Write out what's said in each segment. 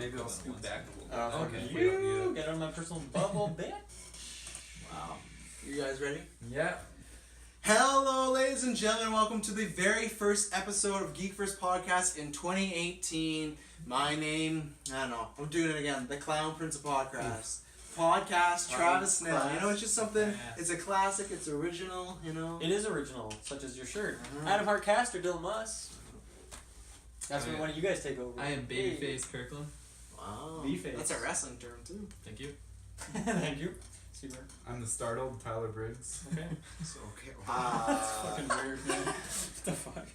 maybe I'll scoot back a little bit. Okay. You get on my personal bubble, bitch. Wow. You guys ready? Yeah. Hello, ladies and gentlemen. Welcome to the very first episode of Geek First Podcast in 2018. My name, I don't know, I'm doing it again. The Clown Prince of Podcast. Travis Snell. You know, it's just something, it's a classic, it's original, you know. It is original, such as your shirt. Adam Hart Cast or Dylan Musk? That's when one of you guys take over. I am Babyface Kirkland. Wow. B-face. That's a wrestling term, too. Thank you. Thank you. Super. I'm the startled Tyler Briggs. Okay. So, okay. That's fucking weird, man. What the fuck?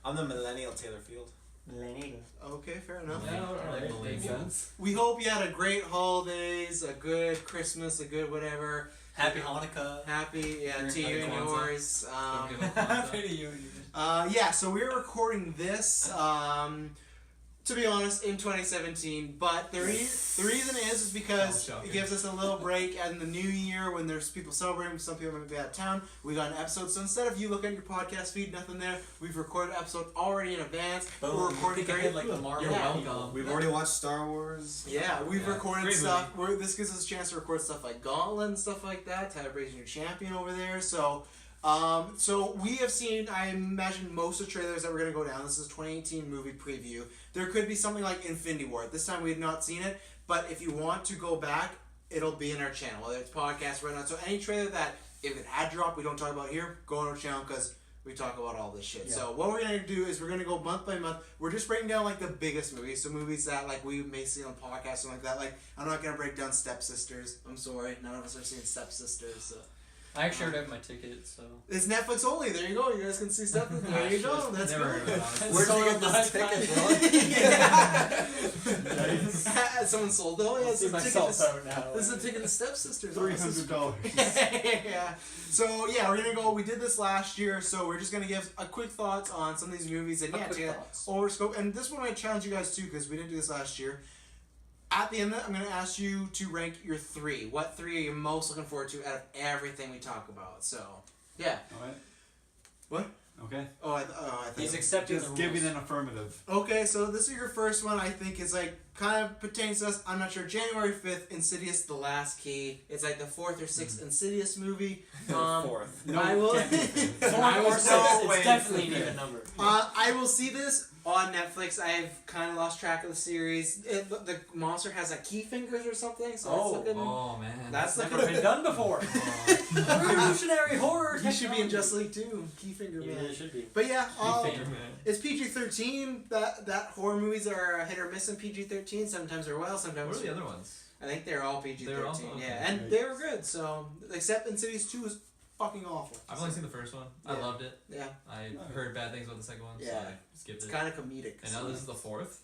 I'm the millennial Taylor Field. Millennial. Okay, fair enough. Yeah, Makes millennial. sense. We hope you had a great holidays, a good Christmas, a good whatever. Happy Hanukkah. Happy, Happy to you and Kwanzaa. yours. Happy to you. Yeah, so we're recording this, to be honest, in 2017, but the reason is because it gives us a little break in the new year when there's people celebrating, some people might be out of town. We got an episode, so instead of you looking at your podcast feed, nothing there, we've recorded an episode already in advance. Boom. We're recording Think ahead like the Marvel. You're Yeah. welcome. We've already watched Star Wars. Yeah, we've Yeah. recorded Great stuff. This gives us a chance to record stuff like Gauntlet and stuff like that. Tyler Brazen, your champion over there. So we have seen, I imagine, most of the trailers that we're going to go down. This is a 2018 movie preview. There could be something like Infinity War. This time we have not seen it, but if you want to go back, it'll be in our channel, whether it's podcast right now. So any trailer that, if it had dropped, we don't talk about here, go on our channel because we talk about all this shit. Yeah. So what we're going to do is we're going to go month by month. We're just breaking down like the biggest movies. So movies that like we may see on podcasts and like that. Like I'm not going to break down Step Sisters. I'm sorry. None of us are seeing Step Sisters. So. I actually already have my ticket, so. It's Netflix only. There you go. You guys can see stuff. There you go. That's Never heard good. about it. Where'd you get this ticket, bro? Yeah. Someone sold it. Oh, yeah, See myself out now. this is a ticket to Stepsisters. $300. Yeah. So, yeah, we're going to go. We did this last year, so we're just going to give a quick thoughts on some of these movies. And, yeah, to overscope. And this one might challenge you guys, too, because we didn't do this last year. At the end of it, I'm going to ask you to rank your three. What three are you most looking forward to out of everything we talk about? So, yeah. Alright. What? Okay. I think He's accepting Just the give me rules. an affirmative. Okay, so this is your first one. I think is like kind of pertains to us. I'm not sure. January 5th, Insidious: The Last Key. It's like the 4th or 6th Insidious movie. Fourth. No, I will. It's definitely an even number. I will see this on Netflix. I've kind of lost track of the series. The monster has like key fingers or something. So Oh. that's looking. Oh man. That's Never looking. been done before. Revolutionary horror. He should be in Just League 2. Key finger Yeah, man. it should be. But yeah, Finger man. it's PG-13. That horror movies are a hit or miss in PG-13. Sometimes they're well, What sometimes. are the other ones? I think they're all PG-13. They're all- okay. Yeah, and they were good. So except Insidious 2 is fucking awful. I've only seen the first one. I Yeah. loved it. Yeah, I heard bad things about the second one, so Yeah. I skipped it's it. kind of comedic. And now this is the fourth.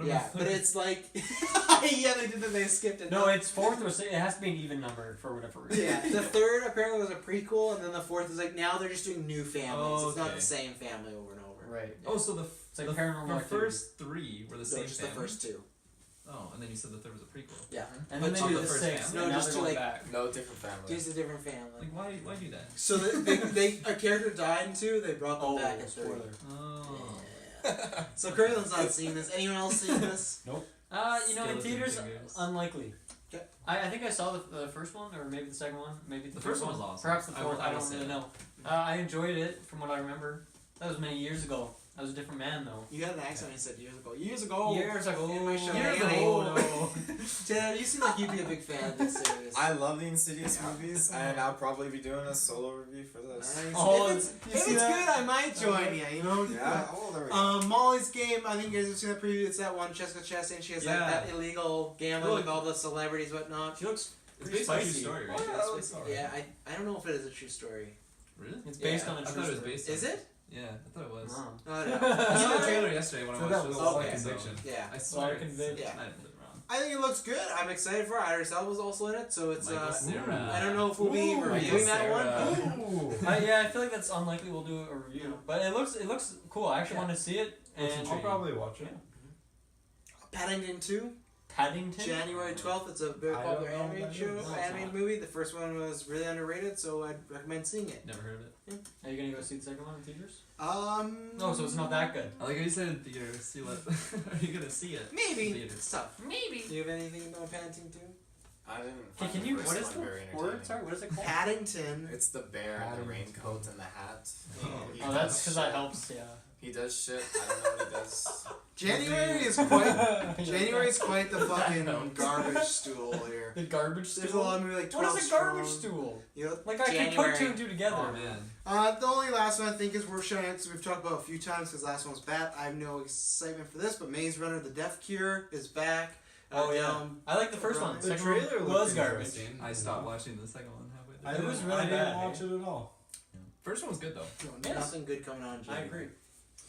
Yeah, but it's like yeah, they did that. They skipped it. No, it's 4th or 6th. It has to be an even number for whatever reason. Yeah, the third apparently was a prequel, and then the fourth is like now they're just doing new families. It's not Okay. the same family over and over. Right. Oh, so the like the Paranormal the first three were the No, same just family? the first two. Oh, and then you said the third was a prequel. Yeah, And But then on they the do the first 6th. family? No, and now just they're to, going like- back. No different family. just a different family. Like why do that? So they a character died in two. They brought them back in three. spoiler. Oh. Yeah. So Kirkland's not seeing this. Anyone else seeing this? In Skeleton theaters, fingers. unlikely. Okay. I think I saw the first one, or maybe the second one, maybe the The third first one was awesome. Perhaps the I fourth. will- I, I will don't say really that. know. I enjoyed it from what I remember. That was many years ago. I was a different man though. You had an accent. You said years ago. Years ago. Years ago. In my show. Years Annie. ago. No. Ted, you seem like you'd be a big fan of this series. I love the Insidious movies, and I'll probably be doing a solo review for this. Nice. Oh, if it's see that? good, I might join you. You know. Yeah. Oh, there we go. Molly's Game. I think you guys have seen the preview. It's that one Jessica Chastain. She has Yeah. that illegal gambling with all the celebrities, whatnot. She looks It's pretty based on a true spicy. story, right? Oh, yeah, that looks alright. Yeah, I don't know if it is a true story. Really? It's based Yeah. on a I true thought it was story. based on Is it? Yeah, I thought it was. Wow. Oh, no. I saw the trailer yesterday when So I that watched was it. a lot of Okay. conviction. Yeah. I swear it's- conviction. Yeah. I didn't put it wrong. I think it looks good. I'm excited for it. Idris Elba's also in it, so it's Michael Cera. I don't know if we'll be Ooh, reviewing that Michael one. Ooh. Yeah, I feel like that's unlikely. We'll do a review, but it looks cool. I actually Yeah. want to see it. And I'll probably watch it. Paddington 2. Paddington? January 12th. It's a very I popular don't know animated what show, that is. animated movie. The first one was really underrated, so I'd recommend seeing it. Never heard of it. Are you gonna go see the second one in theaters? No, So it's not that good. I like how you said in theaters. See what? Are you gonna see it? Maybe. Theaters. It's tough. Maybe. Do you have anything about Paddington 2? I didn't. Hey, find can the you? first What is one the very word? entertaining. Sorry, what is it called? Paddington. It's the bear and the Paddington. raincoat and the hat. Oh. He Oh, that's does because that shit. helps. Yeah. He does shit. I don't know what he does. January is quite. January is quite the fucking garbage stool here. The garbage stool. There's a lot of movie like 12 What is a garbage Strong. stool? You know, Like I can January. put two and two together. Oh man. The only last one I think is worth showing because we've talked about it a few times because last one was bad. I have no excitement for this, but Maze Runner: The Death Cure is back. Oh yeah. I like the first one. The The second one was garbage. I stopped watching the second one halfway I through. It was didn't- really I didn't bad, watch it at all. First one was good though. No, Yes. nothing good coming on. I January. agree.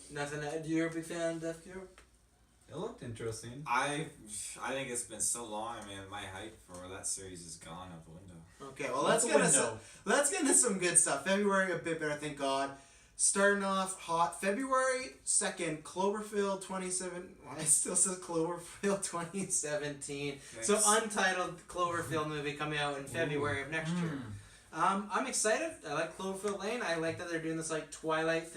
Nothing. You're a big fan of Death Cure? It looked interesting. I think it's been so long. I mean, my hype for that series is gone out the window. Okay, well What's let's get into some good stuff. February a bit better, thank God. Starting off hot, February 2nd, Cloverfield 27. Well, it still says Cloverfield 2017. So Nice. untitled Cloverfield movie coming out in February of next year. I'm excited. I like Cloverfield Lane. I like that they're doing this like Twilight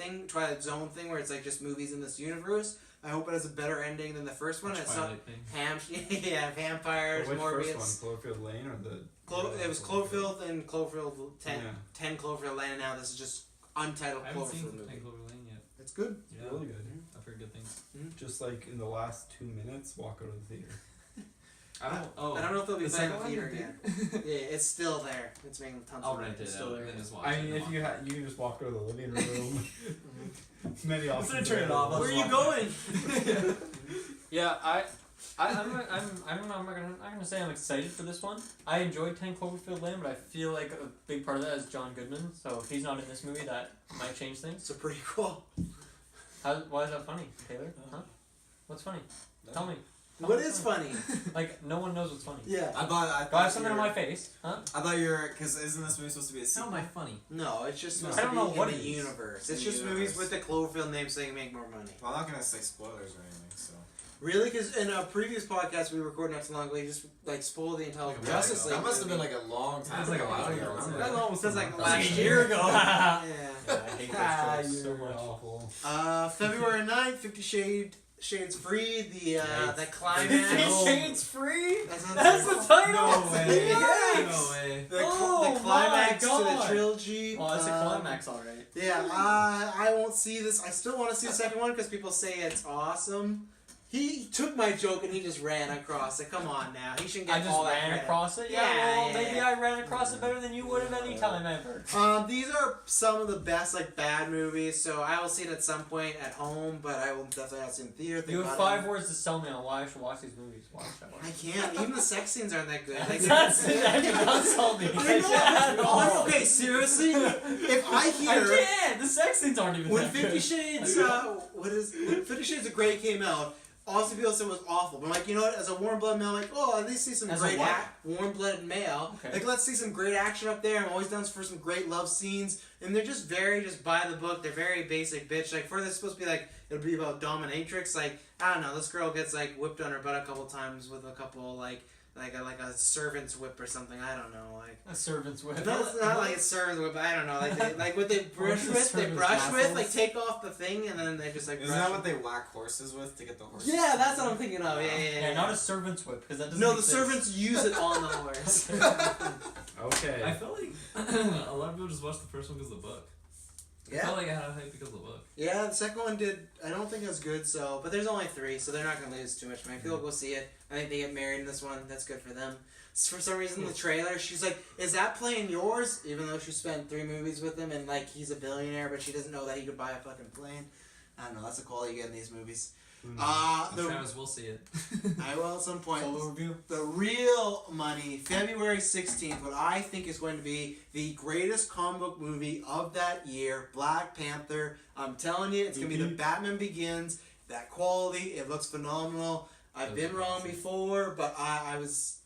Zone thing, where it's like just movies in this universe. I hope it has a better ending than the first one. It's not Twilight thing. yeah, vampires, Which Morbius. first one? Cloverfield Lane or the? It was Cloverfield and Cloverfield 10, Yeah. 10 Cloverfield Lane, and now this is just untitled I haven't seen Cloverfield movie. Ten Clover Lane yet. It's good. Yeah, Really good. I've heard good things. Just like in the last 2 minutes, walk out of the theater. I don't. Oh, I don't know if they'll be the playing second in the one theater you again. Yeah, it's still there. It's making tons I'll of money. rent it It's out still there. and then just watch I it. mean, if you you can just walk out of the living room. Many I'm options. gonna turn it off. Where are you going? Yeah, I'm gonna say I'm excited for this one. I enjoyed 10 Cloverfield Lane, but I feel like a big part of that is John Goodman. So if he's not in this movie, that might change things. It's a pretty cool. Why is that funny, Taylor? Huh? What's funny? Tell me. Tell What me is what's funny? Like no one knows what's funny. Yeah. I thought Do I have something on my face? Huh? I thought you were because isn't this movie supposed to be a How sequel? am I funny? No, it's just supposed I to don't be know in what the it is. universe. In It's the just universe. movies with the Cloverfield name so they can make more money. Well, I'm not gonna say spoilers or anything. So Really? Because in a previous podcast we recorded not so long ago, we just like spoiled the entire Like a Justice League. that must have been movie. like a long time. It's like a ago. while I don't ago, remember. wasn't That almost feels like That was like last a year ago. Yeah. Yeah, I hate those jokes so You're much. awful. February 9th, 50 Shades Free, the Yikes. climax. No. Shades Free? That's That's the title? No way. Yikes. No way. Oh the climax my to the God. trilogy. Oh, that's a climax, alright. Yeah, I won't see this. I still want to see the second one because people say it's awesome. He took my joke and he just ran across it. Come on now. He shouldn't get I just all that ran credit. across it? Yeah, well, yeah, maybe yeah. I ran across it better than you would have any time ever. These are some of the best like bad movies, so I will see it at some point at home, but I will definitely not see it in theater. Think You have about 5 it. words to sell me on why I should watch these movies. Why should I watch I can't. Even the sex scenes aren't that good. Like, That's it. I cannot sell me. I know. Oh, okay, seriously. If I I hear can't. The sex scenes aren't even when that 50 good. Shades, when 50 Shades of Grey came out, also people said it was awful. But I'm like, you know what? As a warm-blooded male, like, oh, at least see some As a great what? warm-blooded male. Okay. Like, let's see some great action up there. I'm always down for some great love scenes, and they're just very just by the book. They're very basic, bitch. Like, for this supposed to be like it'll be about dominatrix. Like, I don't know. This girl gets like whipped on her butt a couple times with a couple like a servant's whip or something. I don't know. Like. A servant's whip. No, it's not like a servant's whip. I don't know. Like what they brush What's a with. They servant's brush with. muscles? Like take off the thing and then they just like. Isn't brush that with- what they whack horses with to get the horses? Yeah, that's what I'm thinking of. Yeah. Yeah, not a servant's whip, because that doesn't No, the exist. servants use it on the horse. Okay. I felt like a lot of people just watched the first one because of the book. I felt like I had a hype because of the book. Yeah, the second one did. I don't think it was good. So, but there's only 3, so they're not gonna lose too much money. People will go see it. I think they get married in this one. That's good for them. For some reason, the trailer, she's like, "Is that playing yours?" Even though she spent 3 movies with him, and like he's a billionaire, but she doesn't know that he could buy a fucking plane. I don't know. That's the quality you get in these movies. Travis will see it. I will at some point. Solo review. The real money, February 16th, what I think is going to be the greatest comic book movie of that year, Black Panther. I'm telling you, it's going to be the Batman Begins. That quality, it looks phenomenal. I've been wrong before, but I was...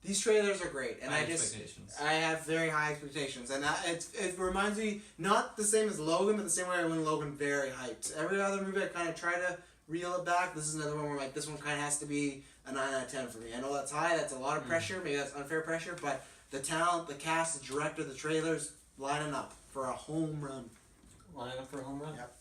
These trailers are great, and High I expectations. have very high expectations, and it reminds me not the same as Logan, but the same way when Logan very hyped. Every other movie I kind of try to reel it back. This is another one where like this one kind of has to be a 9 out of 10 for me. I know that's high. That's a lot of pressure. Maybe that's unfair pressure, but the talent, the cast, the director, the trailers lining up for a home run. Lining up for a home run. Yep.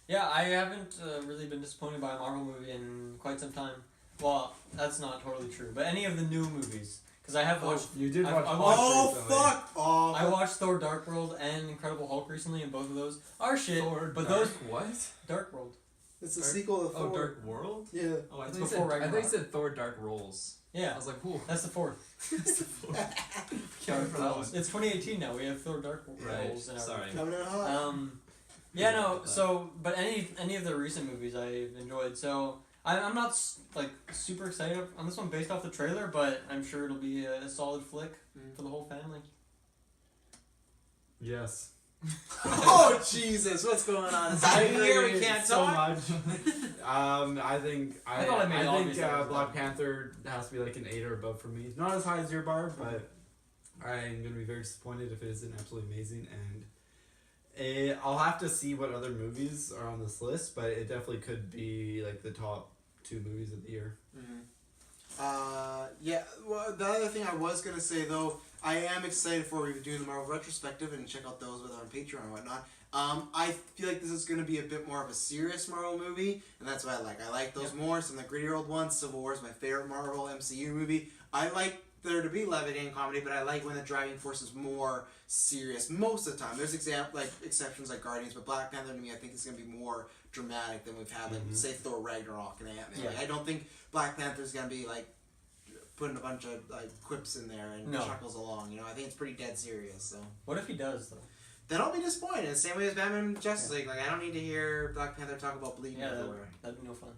Yeah, I haven't really been disappointed by a Marvel movie in quite some time. Well, that's not totally true, but any of the new movies, because I have watched. You did I watch. watched Oh recently. fuck! Oh, I watched Thor: Dark World and Incredible Hulk recently, and both of those are shit. Thor but Dark those what? Dark World. it's a Dark- sequel to Oh, Thor. Dark World? Yeah. Oh, I It's thought you said, before I thought you Ragnarok. said Thor Dark Rolls. Yeah, I was like, whoa. that's the fourth. That's the fourth. Can't Dark remember that one. World. It's 2018 now. We have Thor: Dark Right. Worlds in our. Sorry. Coming in hot. Yeah, no. So, but any of the recent movies I've enjoyed. So I'm not like super excited on this one based off the trailer, but I'm sure it'll be a solid flick for the whole family. Yes. Oh Jesus! What's going on? Is that here? We can't so talk. much. I think I thought I made it obvious that it was Black done. Panther has to be like an 8 or above for me. Not as high as your bar, but I'm gonna be very disappointed if it isn't absolutely amazing. And I'll have to see what other movies are on this list, but it definitely could be like the top 2 movies of the year. Yeah. Well, the other thing I was gonna say though, I am excited for we doing the Marvel retrospective and check out those with on Patreon and whatnot. I feel like this is gonna be a bit more of a serious Marvel movie, and that's what I like. I like those more. Some of the grittier old ones. Civil War is my favorite Marvel MCU movie. I like there to be levity and comedy, but I like when the driving force is more serious most of the time. There's exceptions like Guardians, but Black Panther to me I think is gonna be more dramatic than we've had, like say Thor Ragnarok and Ant-Man. Yeah. Like, I don't think Black Panther's gonna be like putting a bunch of like quips in there and No. chuckles along. You know, I think it's pretty dead serious. So What if he does though? then I'll be disappointed. The same way as Batman and Justice League. Like I don't need to hear Black Panther talk about bleeding Yeah, everywhere. that'd be no fun.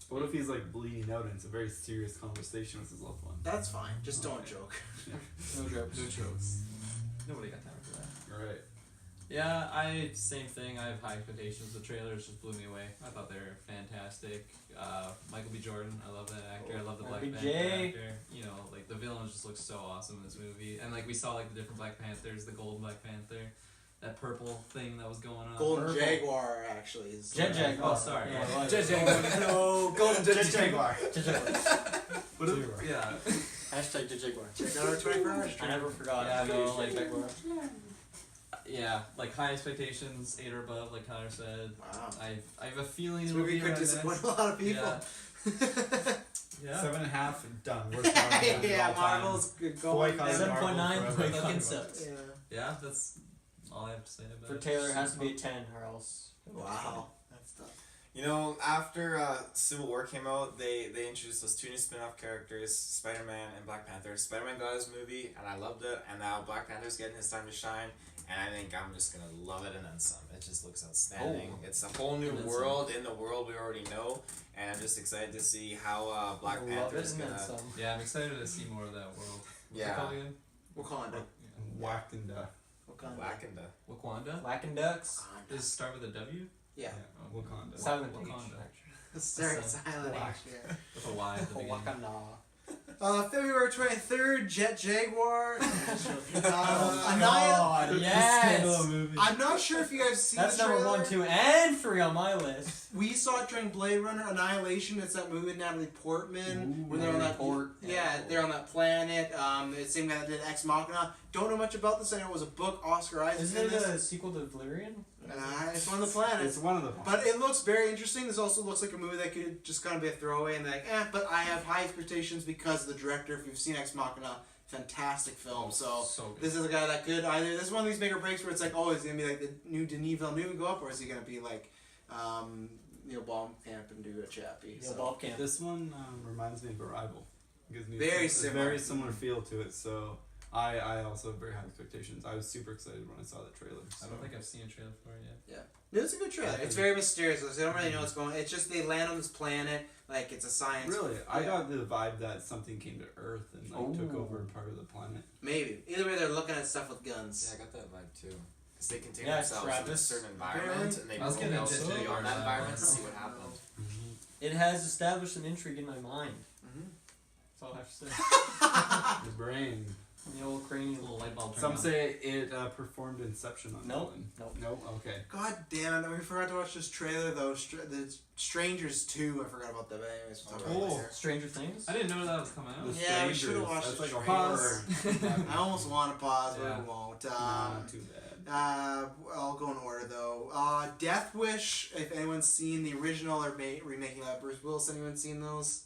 What if he's like bleeding out and it's a very serious conversation with his loved one? That's fine. Just don't Okay. joke. No jokes. No jokes. Nobody got time for that. Alright. Yeah, same thing. I have high expectations. The trailers just blew me away. I thought they were fantastic. Michael B. Jordan, I love that actor. I love the Black RBJ. Panther actor. You know, like the villain just looks so awesome in this movie. And like we saw like the different Black Panthers, the gold Black Panther, that purple thing that was going on. Golden Purple. Jaguar actually is. Jet Jaguar. Oh, sorry. Yeah, well, Jet Jaguar. No, Golden Jet Jaguar. Jet Jaguar. What if, yeah. Hashtag Jet Jaguar. Check out our 24 hours. I never forgot. Yeah, to no, use like- Jet Jaguar. Yeah, like high expectations, 8 or above, like Connor said. Wow. I have a feeling This it'll movie be could around disappoint that. a lot of people. Yeah. 7.5 done. Worst Marvel movie of Yeah, all time. Marvel's going Boycott down. 7.9 Marvel forever. fucking sucks. Yeah. Yeah, that's all I have to say about For it. Taylor, it has to be a 10 or else. Wow. That's tough. You know, after Civil War came out, they introduced those 2 new spin-off characters, Spider-Man and Black Panther. Spider-Man got his movie, and I loved it, and now Black Panther's getting his time to shine, and I think I'm just going to love it and then some. It just looks outstanding. Oh. It's a whole new And then world in the world we already know, and I'm just excited to see how Black Love Panther's it and going then to... some. Yeah, I'm excited to see more of that world. What's it Yeah. called again? Wakanda. Wakanda. Wakanda. Wakanda. Wakanda? Whack and Ducks. Does it start with a W? Yeah. Oh, Wakanda. Silent H. Wakanda. Sorry, That's silent Whack. H. Yeah. With a Y at the beginning. Wakanda. February 23rd, Jet Jaguar. God, Scandal yes! movie. I'm not sure if you guys seen That's the number trailer. 1, 2, and 3 on my list. We saw it during Blade Runner Annihilation. It's that movie with Natalie Portman. Ooh, when they're on that Port. yeah, they're on that planet. It's the same guy that did Ex Machina. Don't know much about this. I know it was a book. Oscar Isaac Isn't in it this. a sequel to Valerian? It's one of the planets. It's one of the. But it looks very interesting. This also looks like a movie that could just kind of be a throwaway and like, but I have high expectations because of the director. If you've seen Ex Machina, fantastic film. So good. this is a guy that could either. This is one of these make or breaks where it's like, oh, is he gonna be like the new Denis Villeneuve go up, or is he gonna be like Neil Blomkamp and do a Chappie? Neil So. Blomkamp. This one reminds me of Arrival. Gives me Very a similar. very similar feel to it. So I also have very high expectations. I was super excited when I saw the trailer. I don't think I've seen a trailer for it yet. It's a good trailer. It's very mysterious. They don't really know what's going on. It's just they land on this planet like it's a science. Really, I Yeah. got the vibe that something came to Earth and like took over part of the planet. Maybe. Either way, they're looking at stuff with guns. Yeah, I got that vibe too. Because they contain Yeah, themselves in a Travis. certain environment, and they I was getting go a Jet beyond Jaguar that vibe. environment to see what happened. It has established an intrigue in my mind. Mhm. That's all I have to say. The brain. The old cranium. Little light bulb. Some turned on. say it performed Inception on Nope. Dylan. Nope. Nope. Okay. God damn it! We forgot to watch this trailer though. The Strangers 2. I forgot about that. But anyways, we'll talk about it later. Stranger Things. I didn't know that was coming out. The Yeah, we Strangers. should've watched That's the like a trailer. horror. I almost want to pause, but Yeah. we won't. Not too bad. I'll go in order though. Death Wish. If anyone's seen the original or remaking that, Bruce Willis. Anyone seen those?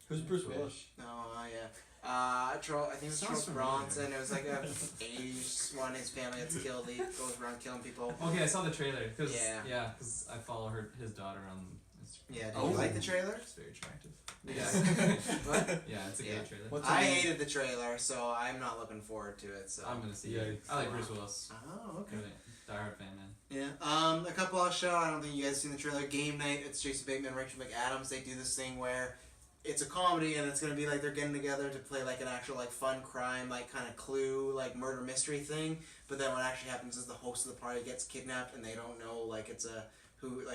Who's Bruce Willis? No, yeah. I think it was Sounds Charles familiar. Bronson. It was like a 80s one. His family gets killed. He goes around killing people. Okay, I saw the trailer. Cause, Yeah. because I follow his daughter on Instagram. Yeah, did you like the trailer? It's very attractive. Yeah. What? Yeah, it's a Yeah. great trailer. What's I her name? hated the trailer, so I'm not looking forward to it. So. I'm gonna see Yeah, it. I like Bruce Willis. Oh, okay. Really, diehard fan, man. Yeah. A couple I'll show. I don't think you guys seen the trailer. Game Night. It's Jason Bateman, Rachel McAdams. They do this thing where it's a comedy and it's gonna be like they're getting together to play like an actual like fun crime like kind of Clue like murder mystery thing. But then what actually happens is the host of the party gets kidnapped and they don't know like it's a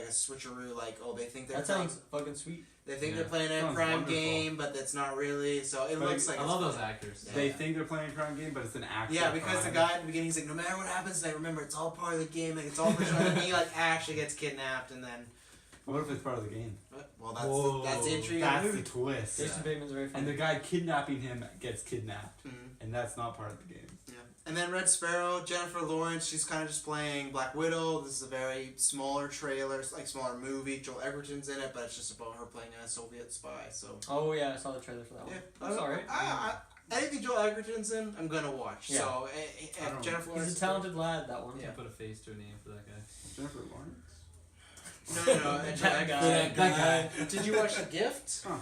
switcheroo like they think they're That sounds fucking sweet. they think Yeah. they're playing a Sounds crime wonderful. game but it's not really. So it But looks like I it's love those fun. actors. Yeah. They think they're playing a crime game, but it's an actual Yeah, because the crime. guy at the beginning, he's like, no matter what happens tonight, remember, it's all part of the game, like, it's all for sure. And then he, like, actually gets kidnapped, and then, What if it's part of the game? well, that's the intrigue of the That's the movie. twist. Jason Bateman's very funny. And the guy kidnapping him gets kidnapped, Mhm. and that's not part of the game. Yeah. And then Red Sparrow, Jennifer Lawrence, she's kind of just playing Black Widow. This is a very smaller trailer, like, smaller movie. Joel Edgerton's in it, but it's just about her playing a Soviet spy, so. Oh yeah, I saw the trailer for that one. Yeah. That's alright. Anything Joel Edgerton's in, I'm gonna watch. Yeah. So, I don't- Jennifer Lawrence. He's a talented lad. That one. You Yeah. can put a face to a name for that guy. Jennifer Lawrence? No. That guy. That guy. Did you watch The Gift? Huh.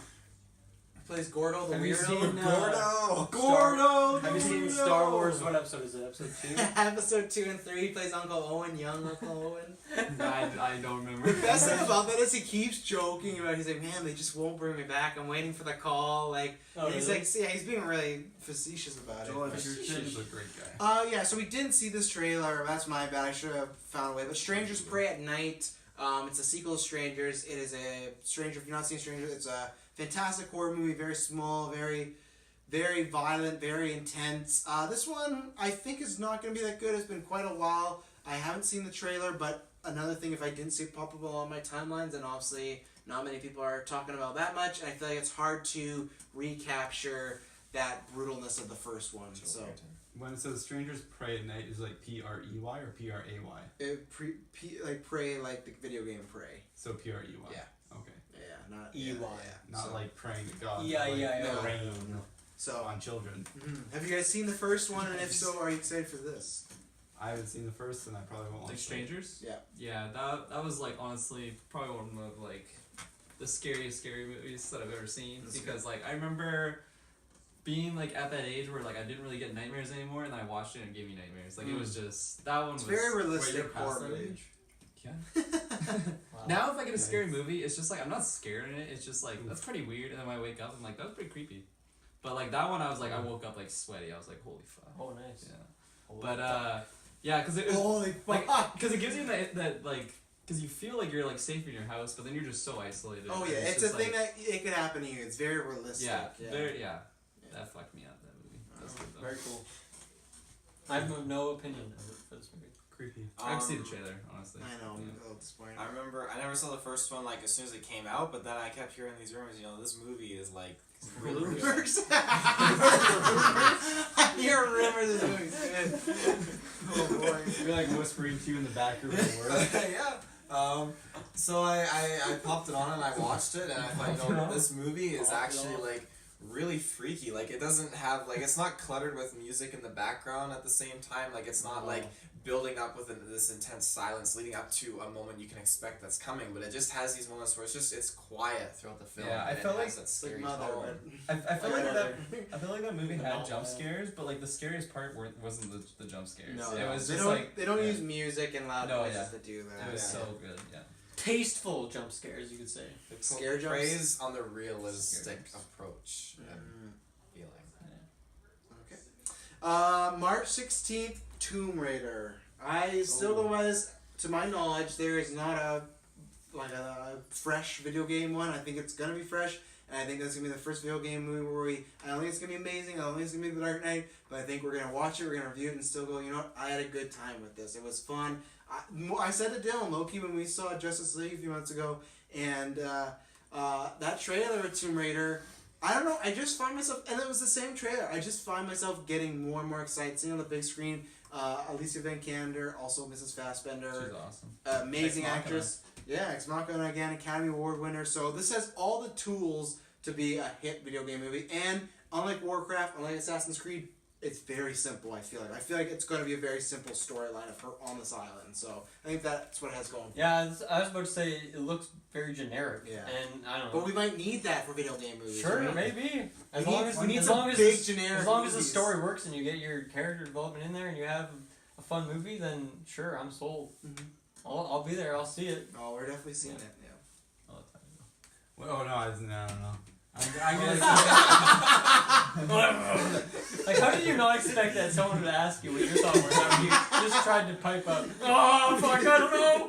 Plays Gordo the Have you weirdo. seen, Gordo! Gordo! Have you seen Gordo! Star Wars? What episode is it? Episode 2? Episode 2 and 3 he plays Uncle Owen, young Uncle Owen. I don't remember. The best thing about that is he keeps joking about. He's like, man, they just won't bring me back. I'm waiting for the call. Like, Oh, and he's really? like, yeah, he's being really facetious about Joel it. Edgerton's a great guy. Yeah. So we didn't see this trailer. That's my bad. I should have found a way. But Strangers Pray at Night. It's a sequel to Strangers. It is a Stranger. If you've not seen Strangers, it's a fantastic horror movie. Very small. Very, very violent. Very intense. This one I think is not going to be that good. It's been quite a while. I haven't seen the trailer, but another thing, if I didn't see it pop up on my timelines, then obviously not many people are talking about that much, and I feel like it's hard to recapture that brutalness of the first one. So, When it says Strangers Pray at Night, is it like P-R-E-Y or P-R-A-Y? pray like the video game Prey. So P-R-E-Y. Yeah. Okay. Yeah, not EY. Not So- like praying to God. Yeah, but like yeah, yeah. praying So, on children. have you guys seen the first one? And if so, are you excited for this? I haven't seen the first, and I probably won't Like watch it. Strangers? Yeah. Yeah, that was like honestly probably one of like the scariest scary movies that I've ever seen. That's Because like I remember being like at that age where like I didn't really get nightmares anymore, and I watched it and it gave me nightmares. Like it was just that one It's was very Wait, realistic you're past horror that movie. age? Yeah. Wow. Now if I get a scary Nice. movie, it's just like I'm not scared in it. It's just like that's pretty weird, and then when I wake up, I'm like that was pretty creepy. But like that one, I was like I woke up like sweaty. I was like holy fuck. Oh, nice. Yeah. Holy But yeah, because it was Holy like fuck! because it gives you that like because you feel like you're like safe in your house, but then you're just so isolated. Oh and yeah, it's a just, thing like, that it could happen to you. It's very realistic. yeah, Yeah. very yeah. Yeah. That fucked me up. That movie. That's good though. Very cool. I have no opinion for this movie. Creepy. I have to see the trailer, honestly. I know. Yeah. I'm a little disappointed. I rember I never saw the first one like as soon as it came out, but then I kept hearing these rumors. This movie is like really good. Rumors. I hear rumors. This movie's good. Oh boy. You're like whispering to you in the back room at work. Yeah. So I popped it on and I watched it, and I thought, this movie is actually like really freaky. Like it doesn't have like it's not cluttered with music in the background at the same time. Like it's not like building up with this intense silence leading up to a moment you can expect that's coming, but it just has these moments where it's quiet throughout the film. Yeah, I and felt it like has that Like scary Mother, tone. I feel Like like Mother. I feel like that movie had No. jump scares, but like the scariest part wasn't the jump scares. No, it was they just don't. like they don't yeah. use music and loud No, noises yeah. to do that. It was Yeah. so good. Yeah. Tasteful jump scares, you could say. Scare jumps. Praise on the realistic Scary. approach and Mm. feeling. Okay. March 16th, Tomb Raider. I still don't know why this. To my knowledge, there is not a fresh video game one. I think it's gonna be fresh. and I think that's gonna be the first video game movie where I don't think it's gonna be amazing, I don't think it's gonna be The Dark Knight, but I think we're gonna watch it, we're gonna review it, and still go, you know what, I had a good time with this. It was fun. I said to Dylan, low-key, when we saw Justice League a few months ago, and that trailer of Tomb Raider, I don't know, I just find myself, and it was the same trailer, I just find myself getting more and more excited, seeing on the big screen, Alicia Vikander, also Mrs. Fassbender. She's awesome. Amazing Ex Machina. actress. Yeah, Ex Machina again, Academy Award winner. So this has all the tools to be a hit video game movie. And unlike Warcraft, unlike Assassin's Creed, it's very simple, I feel like. I feel like it's going to be a very simple storyline of her on this island. So I think that's what it has going for it. Yeah, I was about to say it looks very generic. Yeah. And I don't know. But we might need that for video game movies. Sure, right? maybe. As We long need- as we need as some long as big the- generic as long as the movies. story works and you get your character development in there and you have a fun movie, then sure, I'm sold. Mhm. I'll be there. I'll see it. Oh, we're definitely seeing it. Yeah. All the time. Well, oh no, I don't know. I'm gonna Like, how did you not expect that someone would ask you what your thought was after you just tried to pipe up? Oh fuck, I don't know.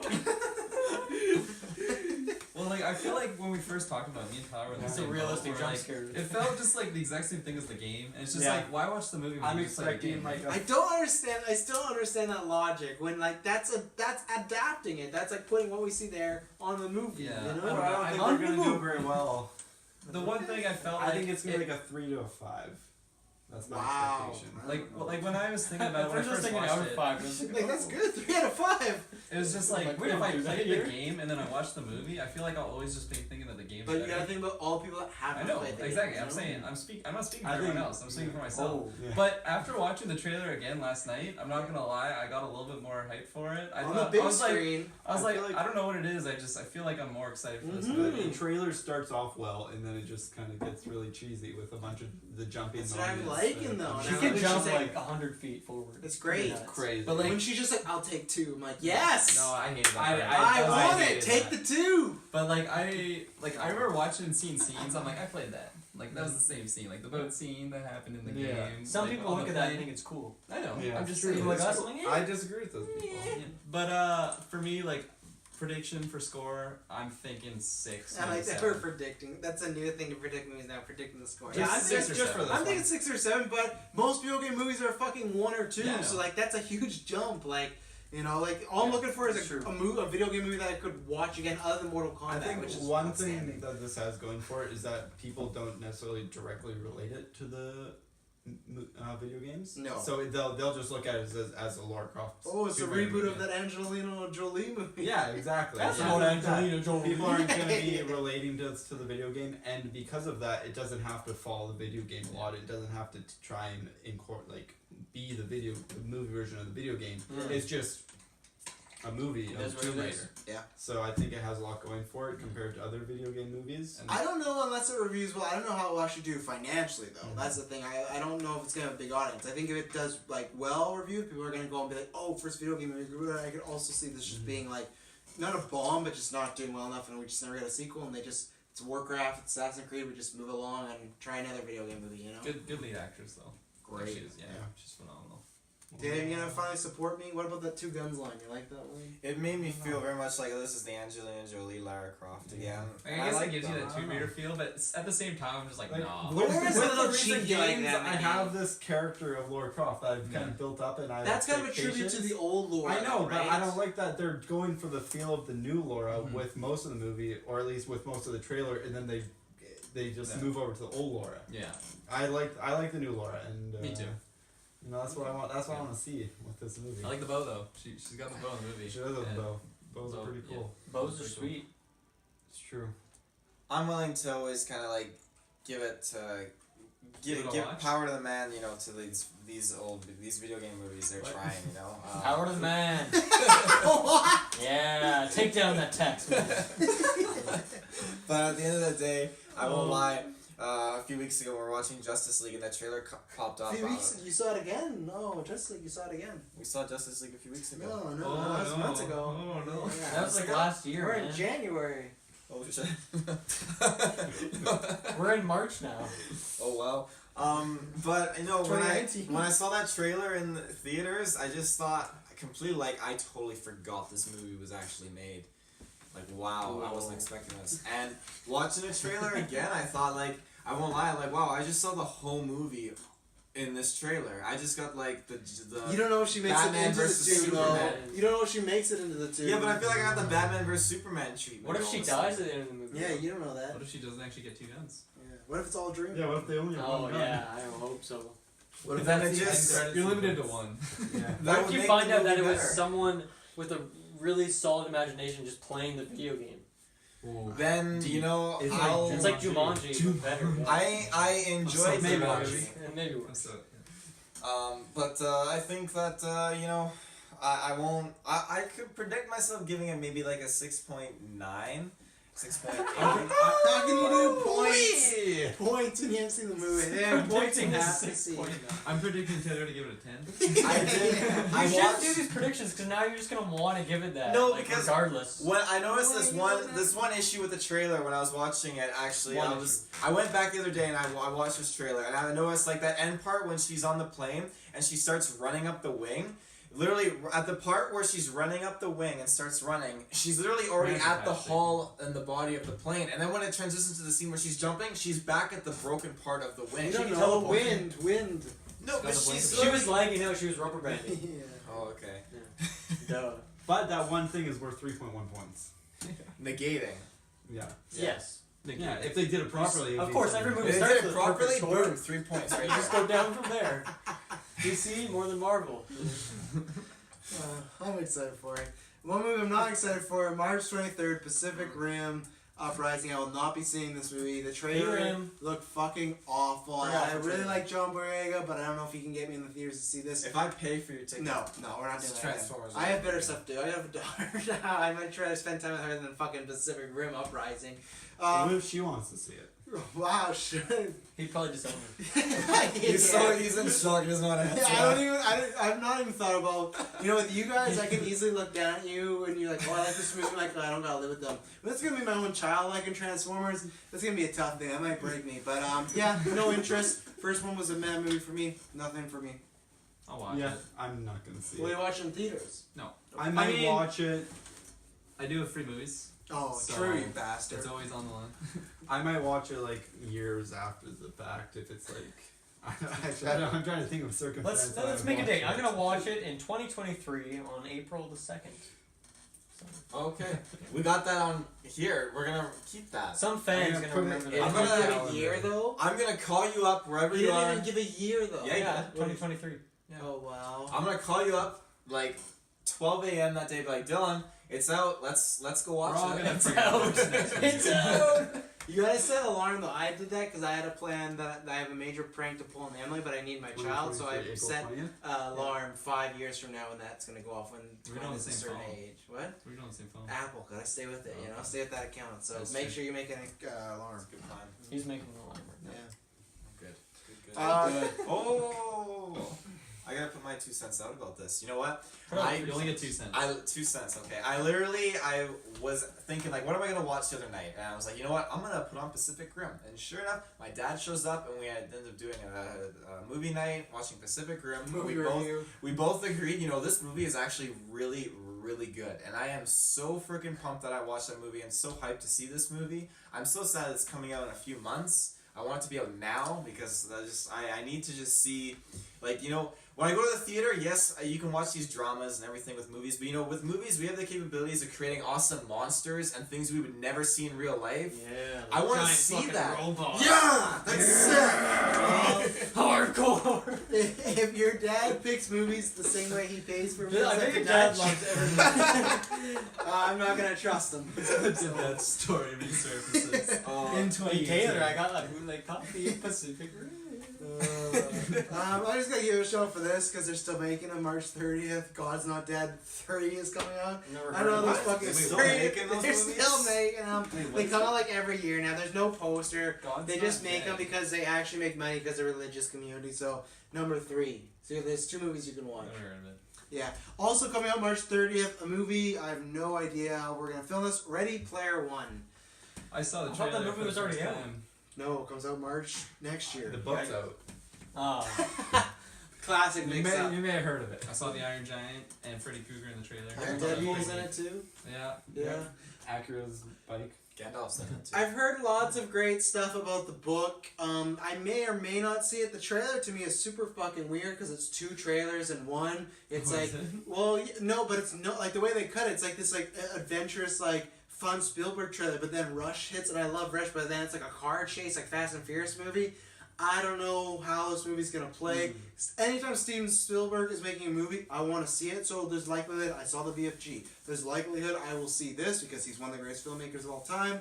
Well, like I feel like when we first talked about it, me and Tyler were in the It's a same boat, realistic where, jump like, scare. It felt just like the exact same thing as the game, and it's just Yeah. like, why watch the movie when I'm you just like the expecting game? like a I don't understand. I still don't understand that logic. When like that's adapting it. That's like putting what we see there on the movie. Yeah. You I know? don't know, I think On we're the gonna do movie. very well. The one thing I felt I like think it's gonna be it- like a 3 to a 5. That's my Wow. expectation. like when I was thinking about it At when I first I was first thinking watched out of it, 5. I was like, Like that's oh. good. 3 out of 5. it was just like, Like, we if don't I do that played here. the game and then I watched the movie, I feel like I'll always just be thinking that the game's But you better. gotta think about all people that I haven't know, played the exactly. game, I'm you saying know? I'm not speaking for I everyone think- else. I'm speaking for myself. Oh. Yeah. But after watching the trailer again last night, I'm not gonna lie, I got a little bit more hype for it. I on thought the big I was like, screen. I was I like, feel like- I don't know what it is. I feel like I'm more excited for this Mhm. movie. The trailer starts off well, and then it just kind of gets really cheesy with a bunch of the jumping. That's what I'm moments liking, that- though. She Now can that jump she's like 100 feet forward. It's great. Nuts. crazy. But, like- when she's just like, I'll take 2. I'm like, yes. No, I hated that. I- part. I want hated it. Take that. the 2. But I remember watching and seeing scenes. I'm like, I played that. Like that was the same scene, like the boat scene that happened in the Yeah. game. Some like, people on look the at that and plane. think it's cool. I know. Yeah. I'm just People saying. like it's us, cool. like, yeah. I disagree with those people. Yeah. But for me, like prediction for score, I'm thinking 6. I like maybe that 7. we're predicting. That's a new thing to predict movies now. Predicting the score. Yeah, Yeah, I'm I'm, six thinking- or just seven. for I'm this thinking 6 or 7, but most video game movies are fucking 1 or 2. Yeah, I know. So like that's a huge jump. Like. You know, like all I'm Yeah, looking for is true. a video game movie that I could watch again, other than Mortal Kombat. I think which is one outstanding. thing that this has going for it is that people don't necessarily directly relate it to the video games. No. So they'll just look at it as a Lara Croft. Oh, it's a Tomb Raider reboot of movie. that Angelina Jolie movie. Yeah, exactly. That's Yeah. what That Angelina Jolie. People aren't going to be relating to the video game, and because of that, it doesn't have to follow the video game a lot. It doesn't have to try and be the movie version of the video game. Mm. It's just a movie It is of what Tomb it Raider. is. Yeah. So I think it has a lot going for it compared to other video game movies. And I don't know unless it reviews well. I don't know how it will actually do financially though. Mhm. That's the thing. I don't know if it's gonna have a big audience. I think if it does like well reviewed, people are gonna go and be like, oh, first video game movie. I could also see this just Mhm. being like not a bomb, but just not doing well enough, and we just never get a sequel. And they just it's Warcraft, it's Assassin's Creed. We just move along and try another video game movie. You know. good lead actress though. Like, Great. she's, yeah, Yeah. she's phenomenal. Dave, you gonna finally support me? What about that 2 guns line? You like that one? It made me feel very much like this is the Angelina Jolie Lara Croft again. I And guess like it gives you that. that Tomb Raider feel, but at the same time, I'm just like, Like, nah. with, Laura's with a little the recent cheeky like games, that, I maybe. have this character of Lara Croft that I've kind Yeah. of built up, and I have That's kind of a tribute to expectations. the old lore. I know, right? but I don't like that they're going for the feel of the new Laura Mhm. with most of the movie, or at least with most of the trailer, and then they just Yeah. move over to the old Laura. Yeah, I like the new Laura, and me too. You know, that's what I want. That's what I Yeah. want to see with this movie. I like the bow though. She's got the bow in the movie. She does have And- the bow. Bows bow, are pretty yeah. cool. Bows are Pretty cool. sweet. It's true. I'm willing to always kind of like give Give it a give watch? power to the man, you know, to these video game movies they're What? trying, you know. Power to the man. What? Yeah, take down that text, man. But at the end of the day, I Oh. won't lie. A few weeks ago, we were watching Justice League, and that trailer popped A up. few weeks, you saw it again? No, just like you saw it again. We saw Justice League a few weeks ago. No, no, Oh, that was no. months ago. Oh, no. Yeah, That was like last year, We're in man. January. Oh shit. We're in March now. Oh wow. But you know when 2019. I saw that trailer in the theaters, I just thought completely like I totally forgot this movie was actually made. Like, wow, I wasn't expecting this. And watching the trailer again, I thought, like, I won't lie, like, wow, I just saw the whole movie in this trailer. I just got, like, the You don't know if she makes Batman it into the versus two, though. Superman. You don't know if she makes it into the two. Yeah, but I feel like I got the Batman vs Superman treatment. What if all she of a sudden. dies at the end of the movie? Yeah, you don't know that. What if she doesn't actually get 2 guns? Yeah. What if it's all a dream? Yeah, what if they only have Oh one gun? yeah, I don't hope so. What if Then then it it's just... you're limited to 1. Yeah. That What would if you make find the out that it movie was better. someone with a really solid imagination just playing the video game? Ooh. Then, you know, It's like I'll... It's like Jumanji, but better. Yeah. I enjoyed Maybe Jumanji. And maybe worse. So, But I think that, you know, I won't... I could predict myself giving it maybe like a 6.9, 6.8. How can you do points? Points when you haven't seen the movie. Yeah, points and have to see. I'm predicting Taylor to give it a 10. I did. I You should watched... do these predictions because now you're just gonna want to give it that. No, like, because regardless. When I noticed Why this you one know this one issue with the trailer when I was watching it, actually, I went back the other day and I watched this trailer and I noticed like that end part when she's on the plane and she starts running up the wing. Literally at the part where she's running up the wing and starts running, she's literally already Range at the capacity. hull and the body of the plane. And then when it transitions to the scene where she's jumping, she's back at the broken part of the wing. You She don't can know. teleport. Wind. No, but Got the she's She was literally- lagging out. She was rubber banding. Yeah. Oh, okay. Duh. But that one thing is worth 3.1 points. Negating. Yeah. Yes. Yeah, if they did it properly. it'd Of be course, something. every If movie they starts did with it a perfect properly, score. boom, 3 points right You just there. go down from there. DC more than Marvel. I'm excited for it. One movie I'm not excited for, March 23rd, Pacific Rim Uprising. I will not be seeing this movie. The trailer Rim. looked fucking awful. Yeah, I really trailer. like John Boyega, but I don't know if he can get me in the theaters to see this. If I pay for your ticket, No, we're not doing It's that. Transformers. I have better stuff to do. I have a daughter now. I might try to spend time with her than fucking Pacific Rim Uprising. What if she wants to see it? Wow, should He'd probably disown her. he's in shock. He doesn't want to answer. I've not even thought about, with you guys, I can easily look down at you and you're like, oh, I like this movie. I'm like, no, I don't gotta live with them. But it's gonna be my own child, like in Transformers. That's gonna be a tough thing. That might break me. But, yeah, no interest. First one was a mad movie for me. Nothing for me. I'll watch Yeah, it. I'm not gonna see Will it. you watch it in theaters? I might mean- watch it. I do have free movies. Oh, So, true, you bastard. It's always on the line. I might watch it like years after the fact if it's like. I'm trying to think of circumstances. Let's make a date. I'm gonna watch it in 2023 on April the 2nd. Okay, we got that on here. We're gonna keep that. Some fans I'm gonna gonna remember put it- that. I'm Did you gonna- give a year, though? I'm gonna call you up wherever You you didn't are. even give a year, though. Yeah, 2023. Oh, wow. I'm gonna call you up like 12 a.m. that day. Be like, Dylan, it's out. Let's go watch We're all it. gonna It's figure out out. which next one. It's out. You gotta set an alarm though. I did that because I had a plan that I have a major prank to pull on Emily, but I need my child, so I 2023, set April 20th? an alarm 5 years from now when that's gonna go off when We're on the is a same certain phone. age. What? We're on the same phone. Apple, gotta stay with it. Okay. Stay with that account. So That's make true. sure you make an alarm. Good plan. He's making the alarm right Yeah. now. Good. Oh, I gotta put my 2 cents out about this. You know what? You only get 2 cents. 2 cents. Okay. I was thinking like, what am I gonna watch the other night? And I was like, you know what? I'm gonna put on Pacific Rim. And sure enough, my dad shows up, and we ended up doing a movie night, watching Pacific Rim. Movie we both review. we both agreed. This movie is actually really, really good, and I am so freaking pumped that I watched that movie and so hyped to see this movie. I'm so sad it's coming out in a few months. I want it to be out now because I need to just see, like, when I go to the theater, yes, you can watch these dramas and everything with movies, but with movies we have the capabilities of creating awesome monsters and things we would never see in real life. Yeah. I want to giant see fucking that. Robot. Yeah, that's sick. Hardcore. If your dad picks movies the same way he pays for movies, I like think a your dad Dutch, loves everything. I'm not gonna trust him. Did that story resurfaces. In 2018. Taylor, I got that bootleg copy of Pacific Rim. I just gotta give a show for this because they're still making it March 30th. God's Not Dead 3 is coming out. Never I heard don't know of those it. fucking They're still stories. making those They're movies? still making them. They come out like every year now. There's no poster. God's They Not just make Dead. them because they actually make money because they're a religious community. So number 3. So there's 2 movies you can watch. Never heard of it. Yeah. Also coming out March 30th, a movie. I have no idea how we're gonna film this. Ready Player One. I saw the I thought trailer. that movie for was the already first out. time. No, it comes out March next year. The book's out. Oh. Classic You mix up. may have heard of it. I saw the Iron Giant and Freddy Krueger in the trailer. Deadpool's in it too. Yeah. Yeah. Acura's bike. Gandalf's in it too. I've heard lots of great stuff about the book. I may or may not see it. The trailer to me is super fucking weird because it's 2 trailers in one. It's What like, is it? well, no, but it's no like the way they cut it. It's like this like adventurous like fun Spielberg trailer, but then Rush hits, and I love Rush, but then it's like a car chase, like Fast and Furious movie. I don't know how this movie's gonna play. Anytime Steven Spielberg is making a movie, I want to see it. So there's likelihood I saw the VFG. There's likelihood I will see this because he's one of the greatest filmmakers of all time.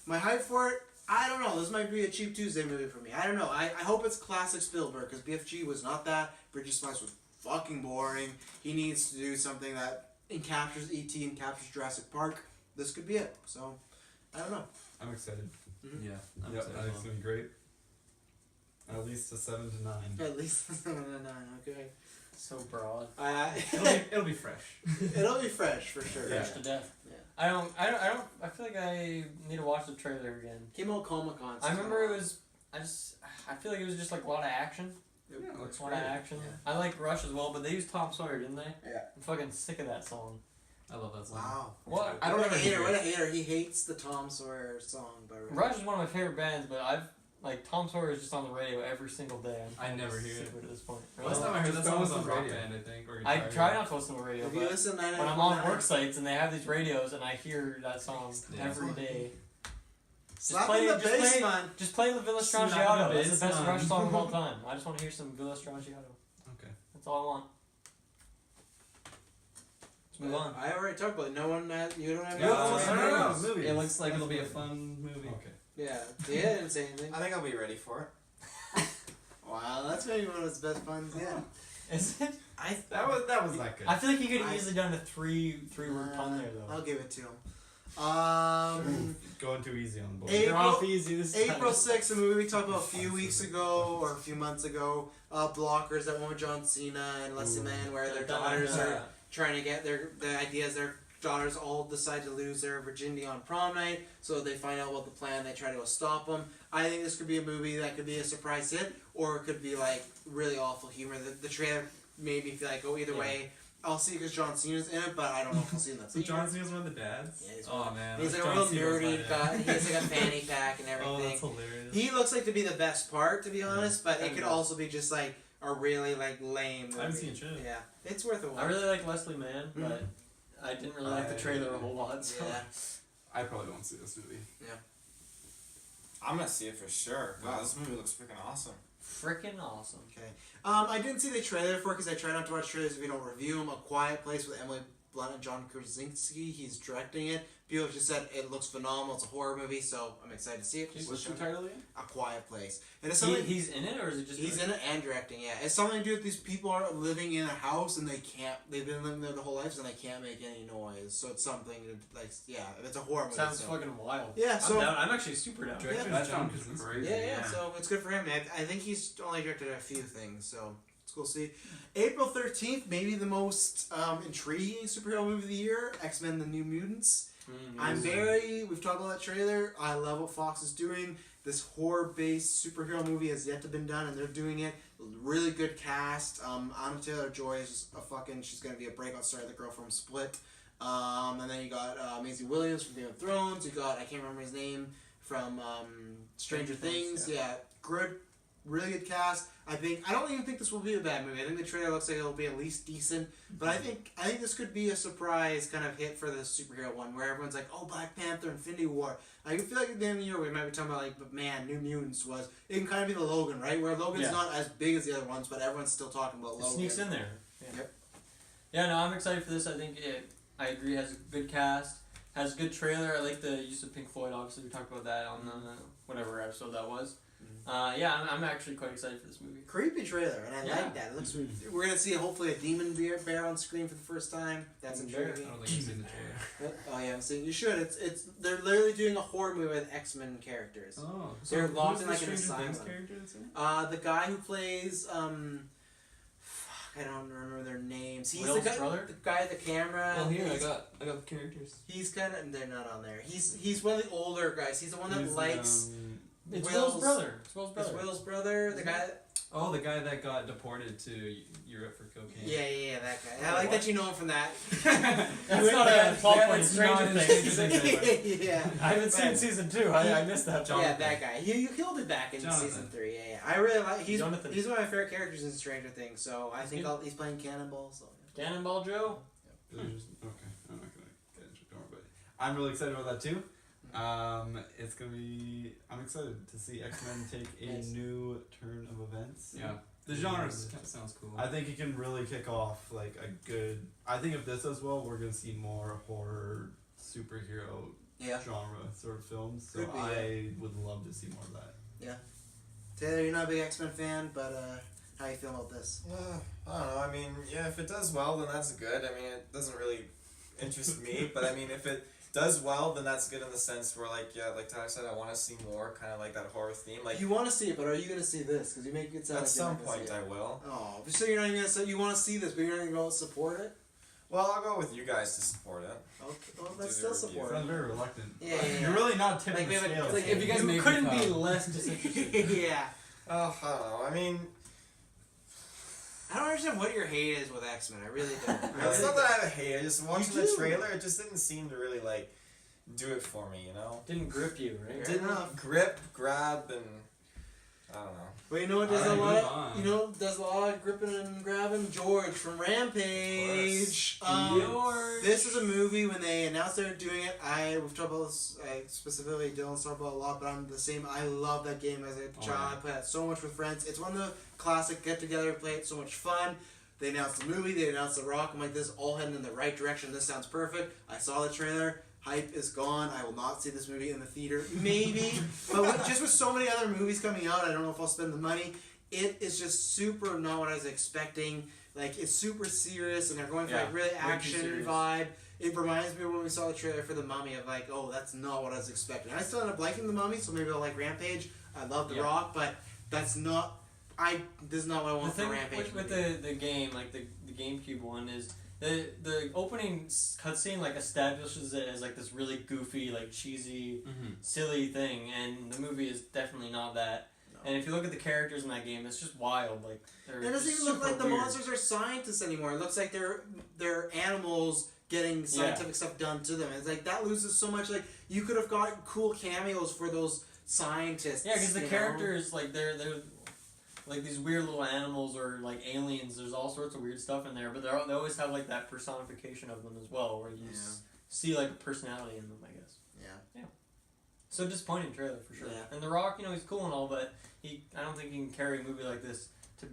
My hype for it, I don't know. This might be a cheap Tuesday movie for me. I don't know. I hope it's classic Spielberg because BFG was not that. Bridge of Spies was fucking boring. He needs to do something that encaptures E.T. and captures Jurassic Park. This could be it. So I don't know. I'm excited. Yeah, I'm Yep, excited I think as it's well. gonna be great. At least a 7 to 9. At least 7 out of 9. Okay. So broad. It'll be fresh. It'll be fresh for sure. Fresh to death. Yeah. I feel like I need to watch the trailer again. Came out Comic-Con. I remember it was, I feel like it was just like a lot of action. Yeah, it looks A lot of great. action. Yeah. I like Rush as well, but they used Tom Sawyer, didn't they? Yeah. I'm fucking sick of that song. I love that song. Wow. What? I don't What a ever hater! hear What a it. hater! He hates the Tom Sawyer song by Rush is one of my favorite bands, but Tom Sawyer is just on the radio every single day. I never hear sick it. of it at this point. Last Really? time I heard that Just song was don't on listen to Rock radio. Band, I think. Or I Guitar try Hero. not to listen to radio, If you but listen to when I'm on work sites and they have these radios and I hear that song Yeah. every day. Slap in the bass, man. Just play La Villa Slap in the Strangiato. That's bass, the best man. Rush song of all time. I just want to hear some Villa Strangiato. Okay. That's all I want. Let's move on. I already talked about it. No one has, you don't have Yeah, no, movies. It looks like it'll be a fun movie. Okay. Yeah. Yeah, didn't say anything. I think I'll be ready for it. Wow, that's maybe one of his best puns. Yeah. Is it? That was not good. I feel like you could I- have easily done a three-word pun there though. I'll give it to him. Going too easy on the board. April- You're off easy this time. April 6th, a movie we talked about a few weeks ago or a few months ago. Blockers, that one with John Cena and Leslie Mann, where their daughters are trying to get the idea is their daughters all decide to lose their virginity on prom night, so they find out about the plan, they try to go stop them. I think this could be a movie that could be a surprise hit, or it could be like really awful humor. The trailer made me feel like, oh, either way, I'll see because John Cena's in it, but I don't know if I'll see him in the So theater. John Cena's one of the dads? Yeah, he's Oh one- man. He's I like a wish real John Cena was nerdy that guy. dad. He has like a fanny pack and Oh, everything. that's hilarious. He looks like to be the best part, to be honest, but it Kinda could does. also be just like a really like lame movie. I haven't seen shit. Yeah, it's worth a watch. I really like Leslie Mann, but I didn't really like the trailer a whole lot. So. Yeah. I probably won't see this movie. I'm gonna see it for sure. Wow, this movie looks freaking awesome. Freaking awesome. Okay. I didn't see the trailer for it because I try not to watch trailers if we don't review them. A Quiet Place with Emily Blunt and John Krasinski. He's directing it. People just said it looks phenomenal. It's a horror movie, so I'm excited to see it. Just What's to the show- title again? A Quiet Place. And it's something. He's in it, or is it just? He's in it and directing, yeah. It's something to do with these people are living in a house and they've been living there their whole lives and they can't make any noise. So it's something to, like, yeah, it's a horror movie. Sounds so. fucking wild. Yeah, so. I'm down. I'm actually super down. Director Yeah, is that John sounds Krasinski. crazy. Yeah, so it's good for him. I think he's only directed a few things, so it's cool to see. April 13th, maybe the most intriguing superhero movie of the year, X-Men The New Mutants. We've talked about that trailer. I love what Fox is doing. This horror-based superhero movie has yet to been done, and they're doing it. Really good cast. Anna Taylor-Joy is she's going to be a breakout star, the girl from Split. And then you got Maisie Williams from Game of Thrones. You got, I can't remember his name, from Stranger Things. Yeah, good, really good cast. I don't even think this will be a bad movie. I think the trailer looks like it'll be at least decent. But I think this could be a surprise kind of hit for the superhero one, where everyone's like, oh, Black Panther, Infinity War. I feel like at the end of the year we might be talking about, like, but man, New Mutants was. It can kind of be the Logan, right? Where Logan's not as big as the other ones, but everyone's still talking about It Logan. sneaks in there. Yeah. Yep. Yeah, no, I'm excited for this. I think I agree. Has a good cast. Has a good trailer. I like the use of Pink Floyd. Obviously, we talked about that on whatever episode that was. Yeah, I'm actually quite excited for this movie. Creepy trailer, and I Yeah. like that. It looks. We're gonna see hopefully a demon bear on screen for the first time. That's Demon bear? I intriguing. don't think I've seen the trailer. Oh yeah, I'm saying you should. It's they're literally doing a horror movie with X-Men characters. Oh, They're locked who's in the like an Stranger Things asylum. character that's in it? The guy who plays I don't remember their names. He's Will's the guy, brother? the guy with the camera. Oh, here I He's- got the characters. He's kind of. They're not on there. He's one of the older guys. He's the one that Who's, likes. It's Will's- Will's brother. It's Will's It's brother. Will's brother. The guy. Oh, the guy that got deported to Europe for cocaine. Yeah, that guy. I like that you know him from that. That's not a plot point in that's Stranger not in Things. Stranger Things. yeah. I haven't seen season 2. I missed that. Yeah, that guy. He'll be back in Jonathan. season 3. Yeah. I really like. He's Jonathan. one of my favorite characters in Stranger Things. So I think good. he's playing Cannonball. So Cannonball Joe. Okay, I'm not gonna get into it more, but I'm really excited about that too. It's gonna be. I'm excited to see X-Men take a Nice. new turn of events. Yeah. The genre sounds cool. I think it can really kick off like a good. I think if this does well, we're gonna see more horror superhero yeah. genre sort of films. So Could be, I would love to see more of that. Taylor, you're not a big X-Men fan, but how you feel about this? I don't know. I mean, yeah, if it does well, then that's good. I mean, it doesn't really interest me, but I mean, if it does well, then that's good in the sense where, like, yeah, like Tyler said, I want to see more kind of like that horror theme. Like, You want to see it, but are you going to see this? Because you make it sound at like some you're not gonna point, see I it. will. Oh, so you're not even going to say you want to see this, but you're not going to go and support it? Well, I'll go with you guys to support it. Okay, well, that's Do the still review. support I'm it. very reluctant. Yeah. You're really not tipping Like, we the have a- scales. like, here. if you guys made couldn't me be proud. less disinterested. yeah. Oh, I don't know. I mean, I don't understand what your hate is with X-Men. I really don't. it's not that I have a hate. I just watching You the do. trailer. It just didn't seem to really like do it for me. You know, Didn't grip you, right? Fair didn't enough. grip, grab, and I don't know. But you know what does Alright, a move lot? on. You know does a lot of gripping and grabbing? George from Rampage. George. This is a movie when they announced they were doing it. We've talked about this, specifically Dylan's talked about it a lot, but I'm the same. I love that game as a Oh, child. yeah. I played it so much with friends. It's one of the classic get together, play it, so much fun. They announced the movie, they announced The Rock. I'm like, this is all heading in the right direction. This sounds perfect. I saw the trailer. Hype is gone. I will not see this movie in the theater. Maybe. But just with so many other movies coming out, I don't know if I'll spend the money. It is just super not what I was expecting. Like, it's super serious, and they're going for Yeah, like really way too action serious. vibe. It reminds me of when we saw the trailer for The Mummy of like, oh, that's not what I was expecting. I still end up liking The Mummy, so maybe I'll like Rampage. I love The Yeah. Rock, but that's not... This is not what I The want for thing Rampage. with the game, like the GameCube one, is the opening cutscene like establishes it as like this really goofy, like cheesy, Mm-hmm. silly thing, and the movie is definitely not that. No. And if you look at the characters in that game, it's just wild. Like they're It doesn't just even look super like the weird. monsters are scientists anymore. It looks like they're animals getting scientific stuff done to them. It's like that loses so much. Like you could have got cool cameos for those scientists. Yeah, because the you know? characters like they're like these weird little animals or like aliens. There's all sorts of weird stuff in there, but they always have like that personification of them as well, where you see like a personality in them, I guess. Yeah. So disappointing trailer for sure. Yeah. And The Rock, you know, he's cool and all, but I don't think he can carry a movie like this to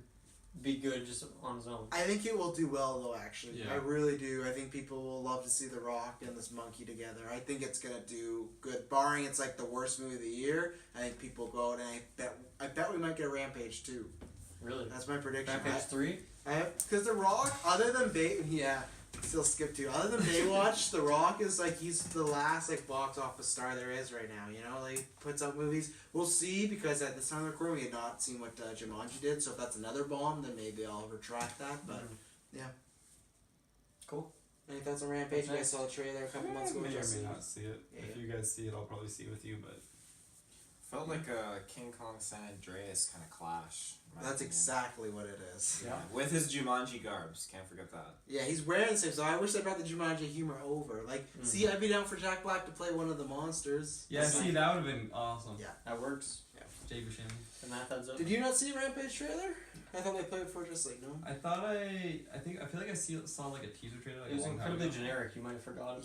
be good just on his own. I think it will do well though. Actually, Yeah. I really do. I think people will love to see The Rock and this monkey together. I think it's gonna do good. Barring it's like the worst movie of the year, I think people go out and I bet we might get a Rampage too. Really. That's my prediction. Rampage 3? Because The Rock, other than still skip 2. Other than Baywatch, The Rock is like he's the last like box office star there is right now. You know, like puts out movies. We'll see because at this time of the recording we had not seen what Jumanji did. So if that's another bomb, then maybe I'll retract that. But yeah, Cool. any thoughts on Rampage? You guys Nice. saw the trailer a couple months ago. May or Jesse? may not see it. Yeah, If yeah. you guys see it, I'll probably see it with you. But Felt like a King Kong San Andreas kind of clash. in my That's opinion. exactly what it is. Yeah, with his Jumanji garbs. Can't forget that. Yeah, he's wearing the same. So I wish they brought the Jumanji humor over. Like, see, I'd be down for Jack Black to play one of the monsters. Yeah, see, that would have been awesome. Yeah. That works. Jay Buscemi. The math adds up. Did you not see Rampage trailer? I thought they played it for just like no. I thought I feel like I saw like a teaser trailer. Like It was a long time incredibly ago. generic. You might have forgotten.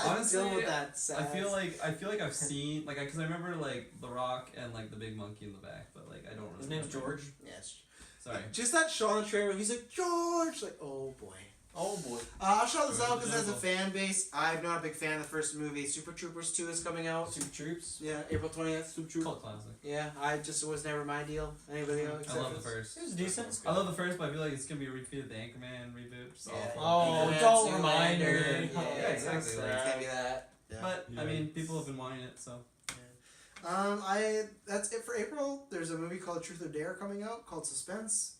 Honestly, dealing with that. Sad. I feel like I've seen like because I remember like The Rock and like the big monkey in the back, but like I don't really. His name's remember. George. Yes. Sorry. Just that shot on the trailer. He's like George. Like oh boy. Oh boy. I'll shout this out because as a fan base, I'm not a big fan of the first movie. Super Troopers 2 is coming out. Super Troops. Yeah, April 20th. Super Troopers. Cult classic. Yeah, it was never my deal. Anybody else? I love the first. It was decent. I love the first, but I feel like it's gonna be a repeat of the Anchorman reboot. Just Yeah. awful. Oh, Yeah, don't Zoolander, remind me. Yeah, Yeah, exactly, like- It's gonna be that. Yeah. But I Yeah. mean, people have been wanting it, so That's it for April. There's a movie called Truth or Dare coming out called Suspense.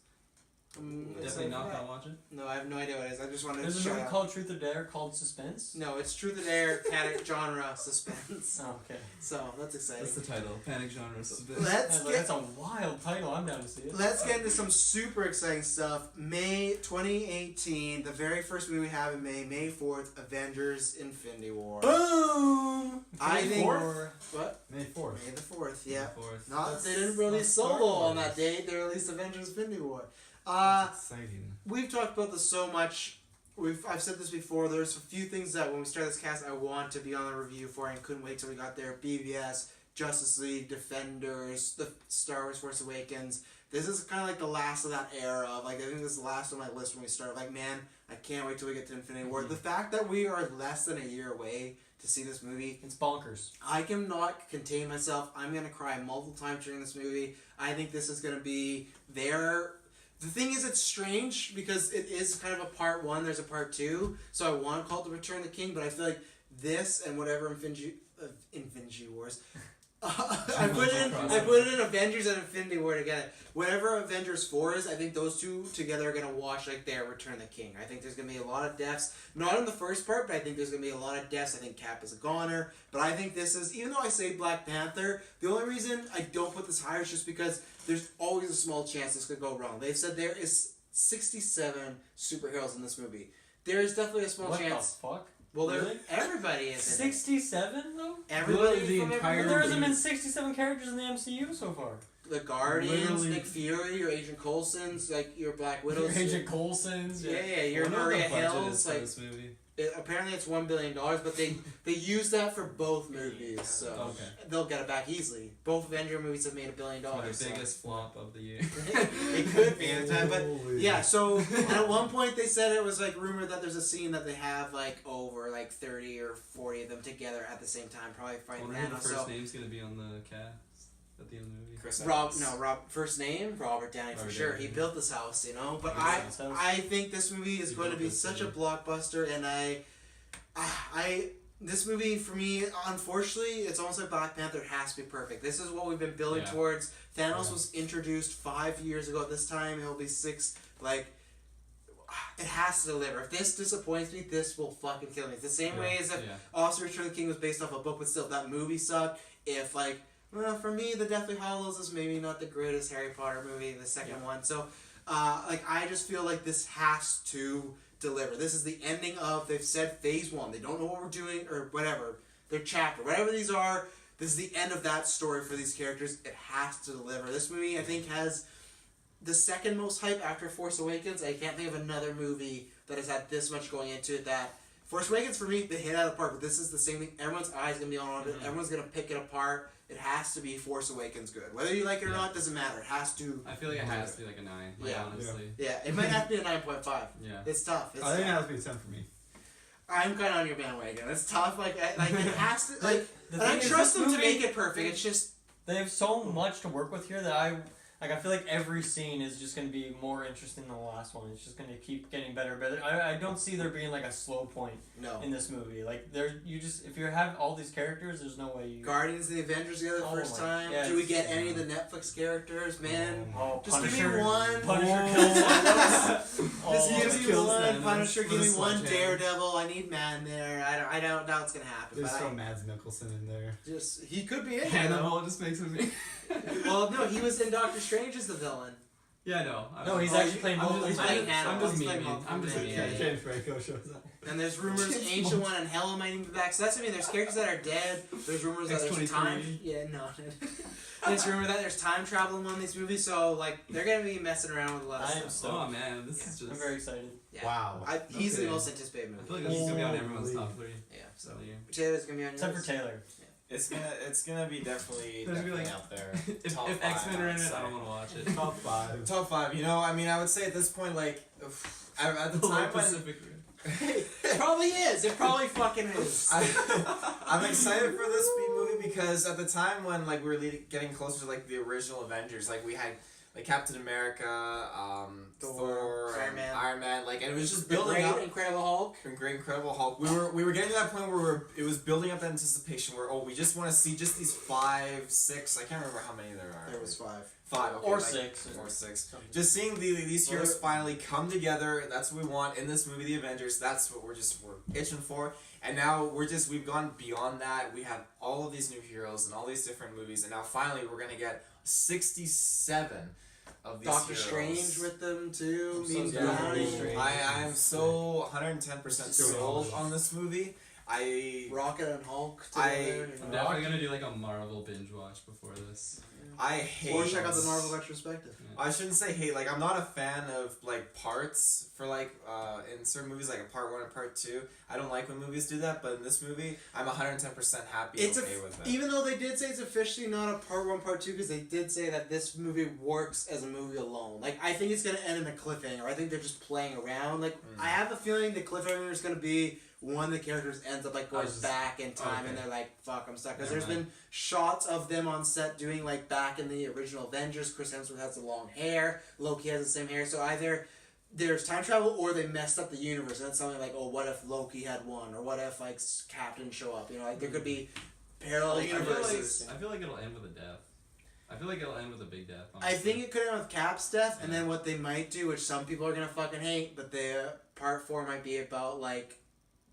Definitely not gonna watch it. No, I have no idea what it is. I just wanted There's to a shout movie out. called Truth or Dare called Suspense. No, it's Truth or Dare, panic genre, suspense. Oh, okay. So that's exciting. That's the title. Panic genre suspense. That's a wild title. I'm down to see it. Let's get into some super exciting stuff. May 2018, the very first movie we have in May 4th, Avengers Infinity War. Boom! I think. Or- What? May 4th. May the 4th, yeah. Fourth. Not, they didn't That's release Star Solo on Wars. that date, they released Avengers Infinity War. That's exciting. We've talked about this so much. I've said this before. There's a few things that when we started this cast, I want to be on the review for, and couldn't wait till we got there. BVS, Justice League, Defenders, the Star Wars Force Awakens. This is kind of like the last of that era. I think this is the last on my list when we start. Man, I can't wait till we get to Infinity War. The fact that we are less than a year away to see this movie, It's bonkers. I cannot contain myself. I'm gonna cry multiple times during this movie. I think this is gonna be their. The thing is, it's strange because it is kind of a part one. There's a part two, so I want to call it the Return of the King, but I feel like this and whatever Infinity Wars. I put it in Avengers and Infinity War together. Whatever Avengers 4 is, I think those two together are gonna wash their Return of the King. I think there's gonna be a lot of deaths, not in the first part, but I think there's gonna be a lot of deaths. I think Cap is a goner, but I think this is, even though I say Black Panther, the only reason I don't put this higher is just because there's always a small chance this could go wrong. They've said there is 67 superheroes in this movie. There is definitely a small What chance. the fuck? Well, Really? everybody is in it. 67 though? Everybody Literally the from entire- But every there movie. hasn't been 67 characters in the MCU so far. The Guardians, Literally- Nick Fury, your Agent Coulson's, your Black Widows. Agent Coulson's. Yeah, your Wonder what Maria the budget Hills. is for this movie. Apparently it's $1 billion, but they use that for both movies, so Okay. they'll get it back easily. Both Avenger movies have made $1 billion. It's So. my biggest flop of the year. It could be at the time, but Holy- yeah. So and at one point they said it was rumored that there's a scene that they have over 30 or 40 of them together at the same time, probably I fighting wonder who the Thanos. first So name's gonna be on the cast at the end of the movie. Chris Rob, Evans. first name Robert Downey for Robert sure. Downey. He built this house, But He built this house. I think this movie is He going to built be this such a city. blockbuster, and this movie for me, unfortunately, it's almost like Black Panther. It has to be perfect. This is what we've been building Yeah. towards. Thanos Yeah. was introduced 5 years ago. At this time, it'll be 6. It has to deliver. If this disappoints me, this will fucking kill me. It's the same way as if Yeah. also Return of the King was based off a book, but still, that movie sucked. If for me, The Deathly Hallows is maybe not the greatest Harry Potter movie, the second one. So, I just feel like this has to deliver. This is the ending of. They've said phase 1. They don't know what we're doing or whatever. Their chapter, whatever these are. This is the end of that story for these characters. It has to deliver. This movie, I think, has the second most hype after Force Awakens. I can't think of another movie that has had this much going into it. That Force Awakens for me, they hit out of the park. But this is the same thing. Everyone's eyes gonna be on it. Everyone's gonna pick it apart. It has to be Force Awakens good. Whether you like it or Yeah. not doesn't matter. It has to. I feel like it has to be like a 9. Yeah. Honestly. Yeah, it might have to be a 9.5. Yeah. It's tough. It's I think it tough. has to be a 10 for me. I'm kind of on your bandwagon. It's tough. It has to. The And I thing is, trust this them to movie- make it perfect. It's just. They have so much to work with here that I feel like every scene is just going to be more interesting than the last one. It's just going to keep getting better and better. I don't see there being a slow point No. in this movie. If you have all these characters, there's no way you. Guardians of the Avengers together the Oh first my- time. yeah, Do we it's- get any of the Netflix characters, man? Oh, Just give me Punisher. one. Punisher Oh. kills Just Oh, give just me kills one. Thanos Punisher, with give a me one sledgehammer. Daredevil. I need man there. I don't know what's gonna happen. There's But still Mads Mikkelsen in there. he could be in there. though. Hannibal just makes me. Well, no, he was in Doctor Strange as the villain. Yeah, I know. No, he's Oh, actually playing I'm both. just- He's I'm playing. just- Hannibal. I'm just He's playing memeing. both. I'm just Yeah, memeing. yeah. James Franco shows up. And there's rumors Ancient One and Hela might even be back. So that's what I mean. There's characters that are dead. There's rumors that there's X-23. time. Yeah, no. There's rumor that there's time travel in one of these movies. So they're gonna be messing around with a lot of I am stuff. so. Oh man, this is just. I'm very excited. Yeah. Wow. He's the Okay. most anticipated I movie. feel like this is gonna be on everyone's Holy. top 3. Yeah. So of the year. Taylor's gonna be on Except for yours. Taylor. It's gonna be definitely There's gonna be up there. If Top if five, X-Men are in I'd it, say. I don't want to watch it. Top 5. Top 5. I would say at this point, at the The time when Pacific Rim. It probably is. It probably fucking is. I'm excited for this speed movie because at the time when we were getting closer to the original Avengers, we had Captain America, Thor, Iron Man. Iron Man, and it was just The building Great up. Incredible Hulk. From Great Incredible Hulk, we were getting to that point where it was building up that anticipation where we just want to see just these 5, 6, I can't remember how many there are. There was 5. 5, okay, Or like, 6. or 6. Just seeing these heroes finally come together, that's what we want in this movie, The Avengers. That's what we're itching for. And now we've gone beyond that. We have all of these new heroes and all these different movies, and now finally we're gonna get 67 of these Doctor heroes. Strange with them too. So Means down. Brownie. Strange. I am so 110% So sold awesome. on this movie. Rocket and Hulk I- together. you I'm know. definitely gonna do like a Marvel binge watch before this. I hate. Or check out the Marvel retrospective. I shouldn't say hate. Like, I'm not a fan of like parts for like in certain movies, like a part 1 and part 2. I don't like when movies do that, but in this movie, I'm 110% happy. It's okay with it. even though they did say it's officially not a part 1, part 2, because they did say that this movie works as a movie alone. Like, I think it's gonna end in a cliffhanger. I think they're just playing around. Like, I have a feeling the cliffhanger is gonna be one of the characters ends up like going back in time, and they're like, "Fuck, I'm stuck." Because there's been shots of them on set doing like back in the original Avengers. Chris Hemsworth has the long hair. Loki has the same hair. So either there's time travel or they messed up the universe. And that's something like, oh, what if Loki had one, or what if like Captain show up? You know, like there could be parallel universes. I feel like it'll end with a death. I feel like it'll end with a big death. I think it could end with Cap's death, and then what they might do, which some people are gonna fucking hate, but the part 4 might be about like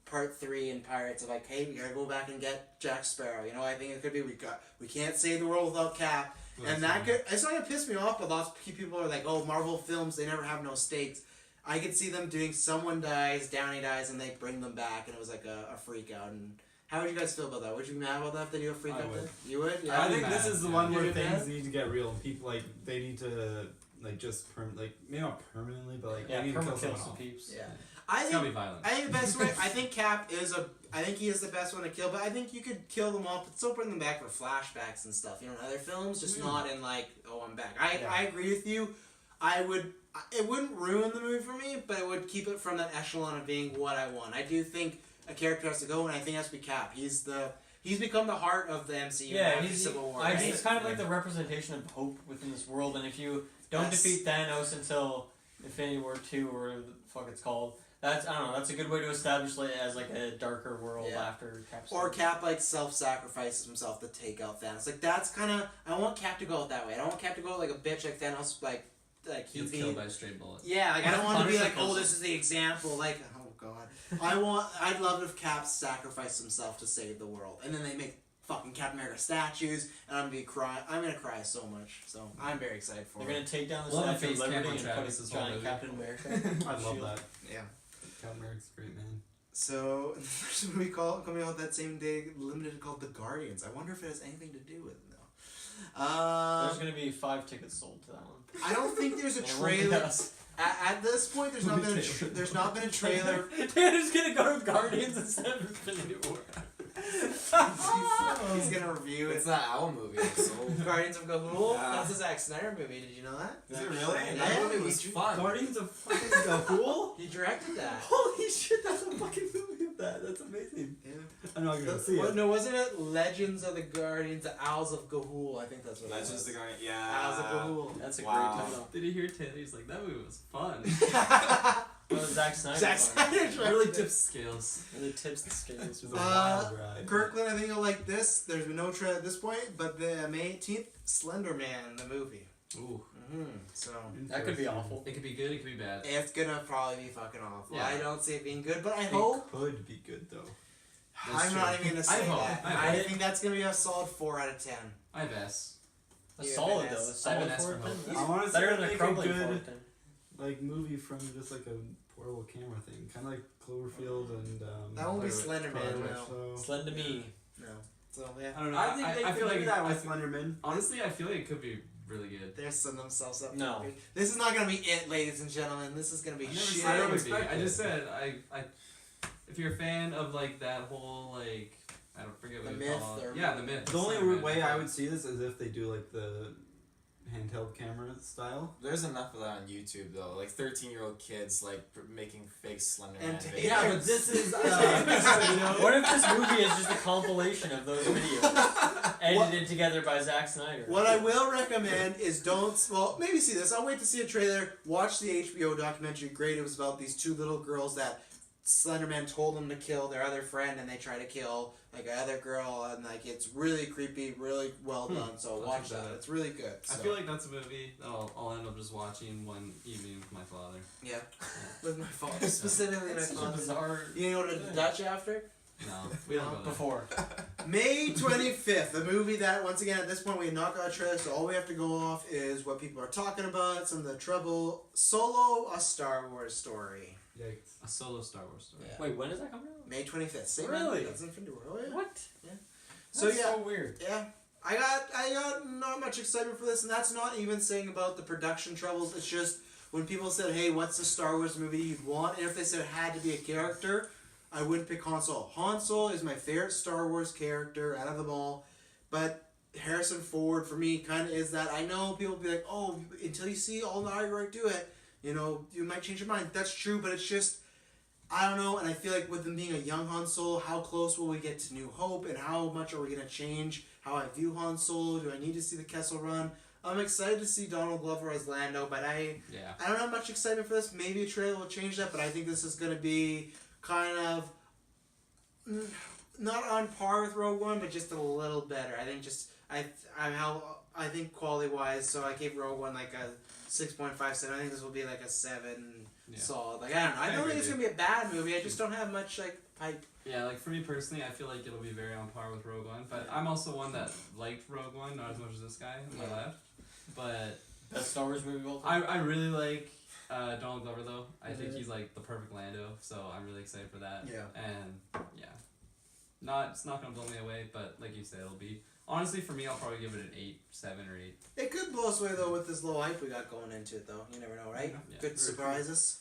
part 3 in Pirates of like, hey, we gotta go back and get Jack Sparrow. You know, I think it could be we can't save the world without Cap, and that could it's not gonna piss me off. But lots of people are like, oh, Marvel films, they never have no stakes. I could see them doing someone dies, Downey dies, and they bring them back, and it was like a freak out. And how would you guys feel about that? Would you be mad about that if they do a freak I out? would. Thing? You would? I I'd be think this mad. is the Yeah. one where You'd be things mad? need to get real. People like they need to like just like maybe not permanently, but like Yeah, they need to kill perma someone some off. peeps. Yeah. I It's think gonna be violent. I think the best way. I think Cap is I think he is the best one to kill, but I think you could kill them all, but still bring them back for flashbacks and stuff. You know, in other films, just not in like, oh, I'm back. I agree with you. I would. It wouldn't ruin the movie for me, but it would keep it from that echelon of being what I want. I do think a character has to go, and I think it has to be Cap. He's become the heart of the MCU. Yeah, after he's Civil War. I right? think it's kind of like the representation of hope within this world. And if you don't Yes. defeat Thanos until Infinity War 2 or whatever the fuck it's called, that's I don't know. That's a good way to establish it as like a darker world Yeah. after Cap's Or Cap like self-sacrifices himself to take out Thanos. Like that's kind of I want Cap to go out that way. I don't want Cap to go out like a bitch like Thanos. Like He gets killed by a straight bullet. Yeah, like I don't What if want to be Punisher like, oh, kills this is the example. Like, oh god, I'd love if Cap sacrificed himself to save the world, and then they make fucking Captain America statues, and I'm gonna cry so much. So I'm very excited for They're it. gonna take down the Well, Statue of face cam Liberty on and put Travis's a whole giant movie. Captain America. I love Shield. that. Yeah. Captain America's a great man. So there's a movie coming out that same day, limited called The Guardians. I wonder if it has anything to do with it though. There's gonna be 5 tickets sold to that one. I don't think there's a And it won't be trailer. us. At this point, there's not been a trailer. They're just gonna go with Guardians instead of Infinity War. He's gonna review It's it. not our movie. So. Guardians of Gahul. Yeah. That's a Zack Snyder movie. Did you know that? Is it really? Yeah, That movie was he- fun. Guardians of fucking Gahul? He directed that. Holy shit, that's a fucking movie of that. That's amazing. Yeah. I'm not gonna see it. No, wasn't it Legends of the Guardians, the Owls of Gahul? I think that's what Legends it of the was. Guardian. Yeah. Owls of Gahul. That's a Wow. great title. Did you hear Taylor? He's like, that movie was fun. Oh, Zack Snyder. Zack one. Snyder Really directed it. tips scales. Really tips the scales. It's a wild ride. Kirkland, I think you'll like this. There's been no trailer at this point, but the May 18th, Slender Man, the movie. Ooh. So That could be awful. It could be good, it could be bad. it's gonna probably be fucking awful. Yeah. I don't see it being good, but I It hope. could be good though. That's I'm true. not even gonna say I hope. that. I I hope. think that's gonna be a solid 4 out of 10. I have S. A Yeah, solid but though. A that's- I have solid an S 4 for out of hope. 10. I want to Better see than a make a crumbling 4 out good of 10. like movie from just like a portable camera thing, kind of like Cloverfield and. That won't be Wait, Slender Man, Project, no. so- Slend to me. No. So yeah. I don't know. I I think they I could feel do like that I with feel- Slenderman. Honestly, I feel like it could be really good. They're setting themselves up. No. This is not gonna be it, ladies and gentlemen. This is gonna be I never shit. said it would be. expect I it. just said I if you're a fan of like that whole like I don't forget what The you myth call it. or- Yeah, the myth. The only Slenderman. way I would see this is if they do like the handheld camera style. There's enough of that on YouTube though. Like 13-year-old kids like making fake Slender Man And videos. Yeah, but this is What if this movie is just a compilation of those videos edited together by Zack Snyder? What I will recommend is maybe see this. I'll wait to see a trailer. Watch the HBO documentary. Great. It was about these 2 little girls that Slenderman told them to kill their other friend, and they try to kill like another girl, and like it's really creepy, really well done. So I'll watch check that that; out. it's really good. I So. feel like that's a movie that I'll end up just watching one evening with my father. Yeah, with my father specifically. My That's such a father. bizarre. You know what to Dutch after? No, we don't go there. Before. May 25th, the movie that, once again, at this point, we have not got a trailer, so all we have to go off is what people are talking about, some of the trouble. Solo, a Star Wars story. Yikes. A solo Star Wars story. Yeah. Wait, when is that coming out? May 25th. Same Really? That's Infinity War. Oh, yeah. What? So, That's yeah. so weird. Yeah. I got not much excitement for this, and that's not even saying about the production troubles. It's just when people said, hey, what's the Star Wars movie you'd want? And if they said it had to be a character, I wouldn't pick Han Solo. Han Solo is my favorite Star Wars character out of them all, but Harrison Ford, for me, kind of is that. I know people will be like, oh, until you see Alden Ehrenreich do it, you know, you might change your mind. That's true, but it's just, I don't know, and I feel like with them being a young Han Solo, how close will we get to New Hope, and how much are we going to change how I view Han Solo? Do I need to see the Kessel Run? I'm excited to see Donald Glover as Lando, but I don't have much excitement for this. Maybe a trailer will change that, but I think this is going to be kind of not on par with Rogue One, but just a little better. I think I think quality wise, so I gave Rogue One like a 6.57. I think this will be like a 7 solid. Like I don't know. I don't think it's gonna be a bad movie. I just don't have much like hype. Yeah, like for me personally, I feel like it'll be very on par with Rogue One. But I'm also one that liked Rogue One, not as much as this guy on my left. But Best Star Wars movie of all I time? really like Donald Glover though. I think he's like the perfect Lando, so I'm really excited for that. Yeah. And yeah, it's not gonna blow me away, but like you said, it'll be honestly for me. I'll probably give it an 8, 7 or 8. It could blow us away though with this low hype we got going into it though. You never know, right? Yeah. Could surprise us.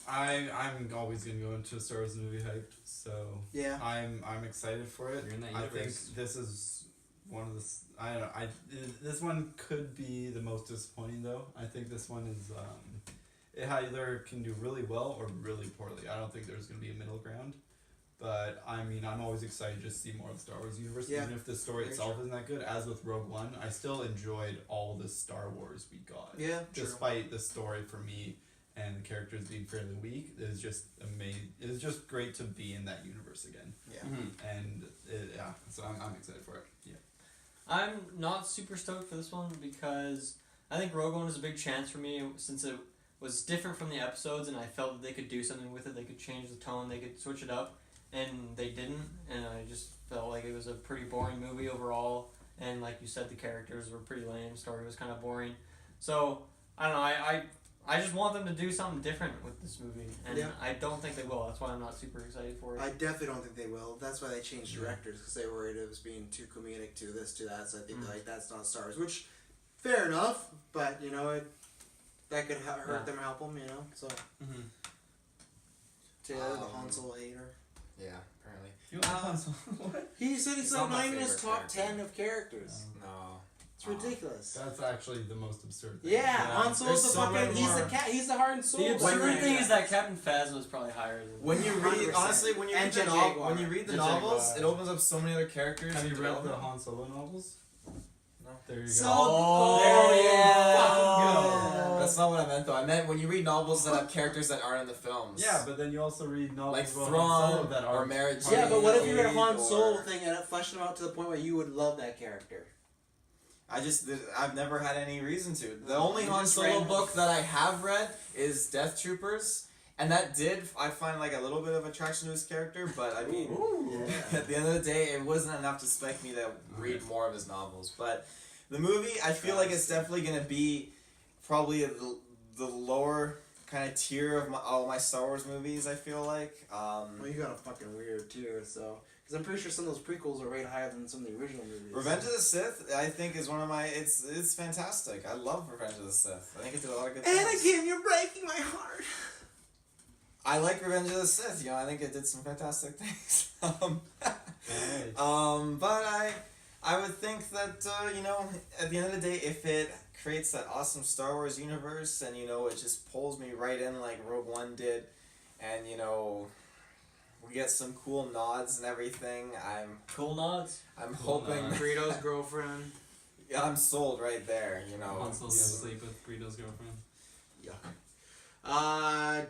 I'm always gonna go into a Star Wars movie hyped, so Yeah. I'm excited for it. You're in that I think universe. this is one of the I don't know this one could be the most disappointing though. I think this one is it either can do really well or really poorly. I don't think there's gonna be a middle ground. But I mean, I'm always excited to see more of the Star Wars universe, Yeah. even if the story Very itself isn't that good. As with Rogue One, I still enjoyed all the Star Wars we got. Yeah. True. Despite the story for me and the characters being fairly weak, it was just amazing. It was just great to be in that universe again. Yeah. And so I'm excited for it. Yeah. I'm not super stoked for this one because I think Rogue One is a big chance for me since it was different from the episodes and I felt that they could do something with it. They could change the tone. They could switch it up. And they didn't, and I just felt like it was a pretty boring movie overall. And like you said, the characters were pretty lame. Story was kind of boring. So I don't know. I just want them to do something different with this movie, and I don't think they will. That's why I'm not super excited for it. I definitely don't think they will. That's why they changed directors because they were worried it was being too comedic to this to that. So I think like that's not Star Wars, which fair enough. But you know that could hurt them or help them. You know so. Taylor, the Han Solo hater. Yeah, apparently. You like Han Solo? What? He said he's not not my even his favorite top character. 10 of characters. No. It's ridiculous. That's actually the most absurd thing. Yeah, Han Solo's the There's so many fucking. He's the more. cat. He's the heart and soul. The of absurd Spider-Man. thing is that Captain Phasma is probably higher than. When you read, 100%. honestly, when you And read the Jet novel, Jaguar. when you read the Jet novels, Jaguar. it opens up so many other characters. Have you to read the develop. Han Solo novels? No. There you go. So- Oh, That's not what I meant though. I meant when you read novels that have characters that aren't in the films. Yeah, but then you also read novels like about Han Solo Thrawn that or are Mary Jane. Yeah, but what if you read a Han or- Solo thing and it fleshed him out to the point where you would love that character? I've never had any reason to. The only You Han just Solo read- book that I have read is Death Troopers, and that did I find like a little bit of attraction to his character, but I mean, at the end of the day, it wasn't enough to spike me to read more of his novels. But the movie, I feel like it's definitely gonna be probably the lower kind of tier of all my Star Wars movies. I feel like. Well, you got a fucking weird tier, so. Because I'm pretty sure some of those prequels are rated higher than some of the original movies. Revenge of the Sith, I think, is one of my. It's fantastic. I love Revenge of the Sith. I think it did a lot of good things. Anakin, you're breaking my heart. I like Revenge of the Sith. You know, I think it did some fantastic things. Right. But I would think that you know, at the end of the day, if it creates that awesome Star Wars universe, and you know, it just pulls me right in like Rogue One did, and you know, we get some cool nods and everything. cool nods. I'm Cool hoping. nods. Greedo's girlfriend. Yeah, I'm sold right there. You know. Han Solo's gonna sleep with Greedo's girlfriend. Yuck.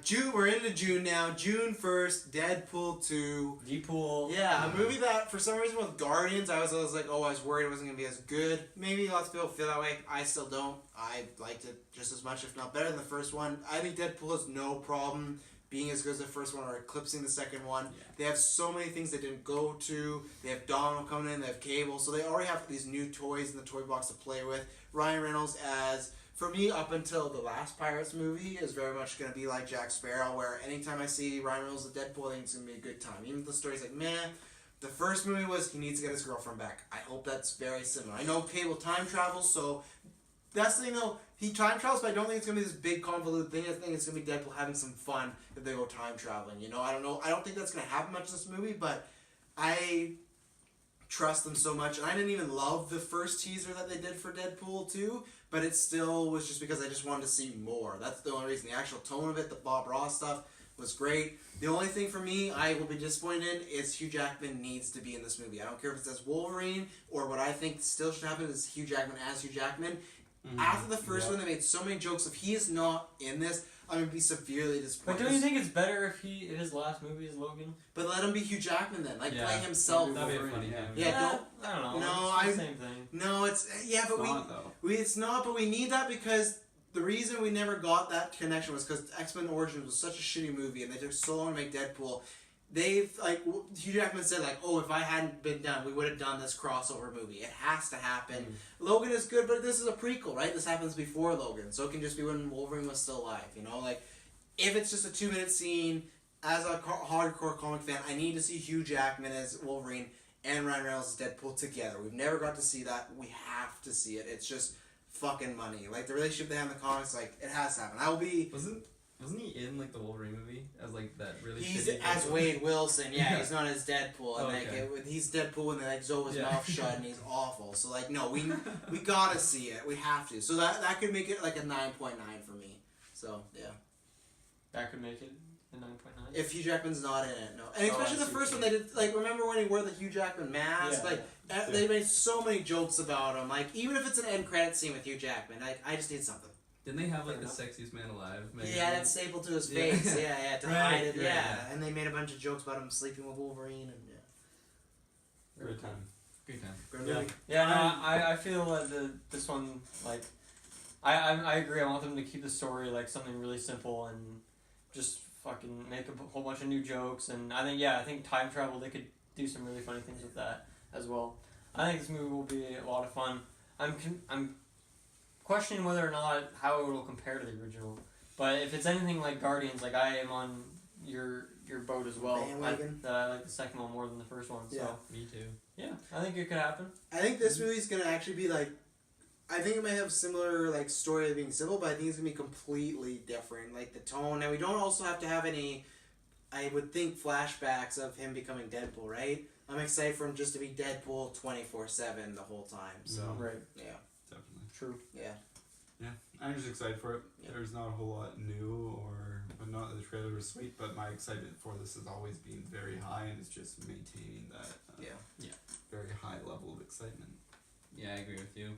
June. We're into June now. June 1st, Deadpool 2. Deadpool. Yeah, a movie that for some reason with Guardians, I was like, oh, I was worried it wasn't gonna be as good. Maybe lots of people feel that way. I still don't. I liked it just as much, if not better, than the first one. I think Deadpool has no problem being as good as the first one or eclipsing the second one. Yeah. They have so many things they didn't go to. They have Donald coming in. They have Cable, so they already have these new toys in the toy box to play with. Ryan Reynolds as. For me, up until the last Pirates movie, is very much going to be like Jack Sparrow, where anytime I see Ryan Reynolds as Deadpool, I think it's going to be a good time. Even if the story's like, meh, the first movie was he needs to get his girlfriend back. I hope that's very similar. I know Cable time travels, so that's the thing though. He time travels, but I don't think it's going to be this big convoluted thing. I think it's going to be Deadpool having some fun if they go time traveling. You know, I don't know. I don't think that's going to happen much in this movie, but I trust them so much. And I didn't even love the first teaser that they did for Deadpool 2. But it still was just because I just wanted to see more. That's the only reason. The actual tone of it, the Bob Ross stuff, was great. The only thing for me I will be disappointed in is Hugh Jackman needs to be in this movie. I don't care if it's as Wolverine or what I think still should happen is Hugh Jackman as Hugh Jackman. Mm-hmm. After the first one, they made so many jokes. If he is not in this, I'm going to be severely disappointed. But don't you think it's better if his last movie is Logan? But let him be Hugh Jackman then. Like, Yeah. play himself. That'd be a Wolverine, funny game. Yeah, I don't know. No, It's the same thing. No, it's... Yeah, but It's not, though. It's not, but we need that because the reason we never got that connection was because X-Men Origins was such a shitty movie and they took so long to make Deadpool. They've, like, Hugh Jackman said, like, oh, if I hadn't been done, we would have done this crossover movie. It has to happen. Logan is good, but this is a prequel, right? This happens before Logan, so it can just be when Wolverine was still alive, you know? Like, if it's just a 2-minute scene, as a hardcore comic fan, I need to see Hugh Jackman as Wolverine and Ryan Reynolds as Deadpool together. We've never got to see that. We have to see it. It's just fucking money. Like, the relationship they have in the comics, like, it has to happen. I will be... Wasn't he in like the Wolverine movie as like that really? He's shitty as Deadpool? Wade Wilson, yeah. He's not as Deadpool. And Okay. he's Deadpool when they like sew his Yeah. mouth shut and he's awful. So like, no, we gotta see it. We have to. So that could make it like a 9.9 for me. So yeah. That could make it a 9.9. If Hugh Jackman's not in it, no. And Oh, I especially the see first what one, you they did like remember when he wore the Hugh Jackman mask? Yeah. Like they made so many jokes about him. Like even if it's an end credit scene with Hugh Jackman, like I just need something. Didn't they have like the Fair sexiest man alive? He had it stapled to his Yeah. face, yeah, to Right, hide it, right, yeah. yeah. And they made a bunch of jokes about him sleeping with Wolverine and yeah. Great time. Great time. Great Yeah. movie. Yeah, no, I feel that this one, like, I agree. I want them to keep the story, like, something really simple and just fucking make a whole bunch of new jokes. And I think time travel, they could do some really funny things with that as well. I think this movie will be a lot of fun. I'm questioning whether or not how it will compare to the original. But if it's anything like Guardians, like, I am on your boat as well. Bandwagon. I like the second one more than the first one. So, Yeah. Me too. yeah, I think it could happen. I think this movie's gonna actually be like, I think it might have similar like story being simple, but I think it's gonna be completely different. Like the tone, and we don't also have to have any, I would think, flashbacks of him becoming Deadpool, right? I'm excited for him just to be Deadpool 24/7 the whole time. So Right. yeah, Definitely. True. yeah. Yeah, I'm just excited for it. Yeah. There's not a whole lot new but not that the trailer was sweet, but my excitement for this has always been very high, and it's just maintaining that Yeah. very high level of excitement. Yeah, I agree with you.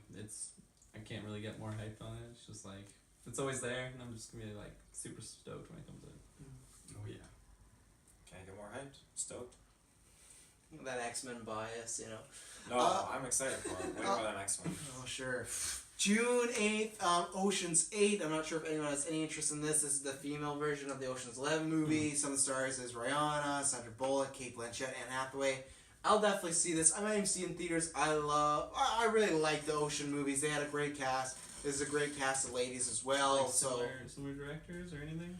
I can't really get more hyped on it. It's just like it's always there, and I'm just gonna be like super stoked when it comes in. Oh yeah. Can I get more hyped? Stoked? That X-Men bias, you know. No, I'm excited for it. Wait for the next one. Oh sure. June 8th, Ocean's 8. I'm not sure if anyone has any interest in this. This is the female version of the Ocean's 11 movie. Some of the stars is Rihanna, Sandra Bullock, Kate Blanchett, Anne Hathaway. I'll definitely see this. I might even see it in theaters. I really like the Ocean movies. They had a great cast. This is a great cast of ladies as well. Like So similar directors or anything?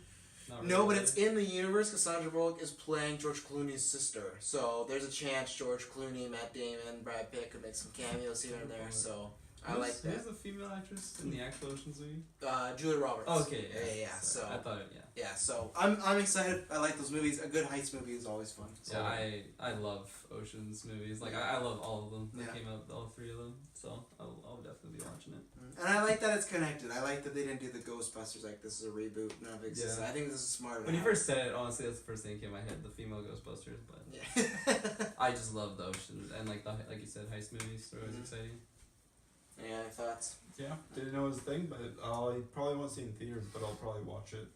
Not no, really. but it's in the universe because Sandra Bullock is playing George Clooney's sister. So there's a chance George Clooney, Matt Damon, Brad Pitt could make some cameos here and there. So I like that. Who's the female actress in the actual Ocean's movie? Julia Roberts. Okay. Yeah. So I thought yeah. So I'm excited. I like those movies. A good heist movie is always fun. So. Yeah, I love Ocean's movies. Like I love all of them. That Yeah. came out, all three of them. So I'll definitely be watching it. And I like that it's connected. I like that they didn't do the Ghostbusters like this is a reboot. None of it exists. Yeah. I think this is smart. When you first said it, honestly, that's the first thing that came to my head: the female Ghostbusters. But yeah. I just love the Oceans and like you said, heist movies. They're always exciting. Any other thoughts? Yeah, didn't know it was a thing, but I probably won't see it in theaters, but I'll probably watch it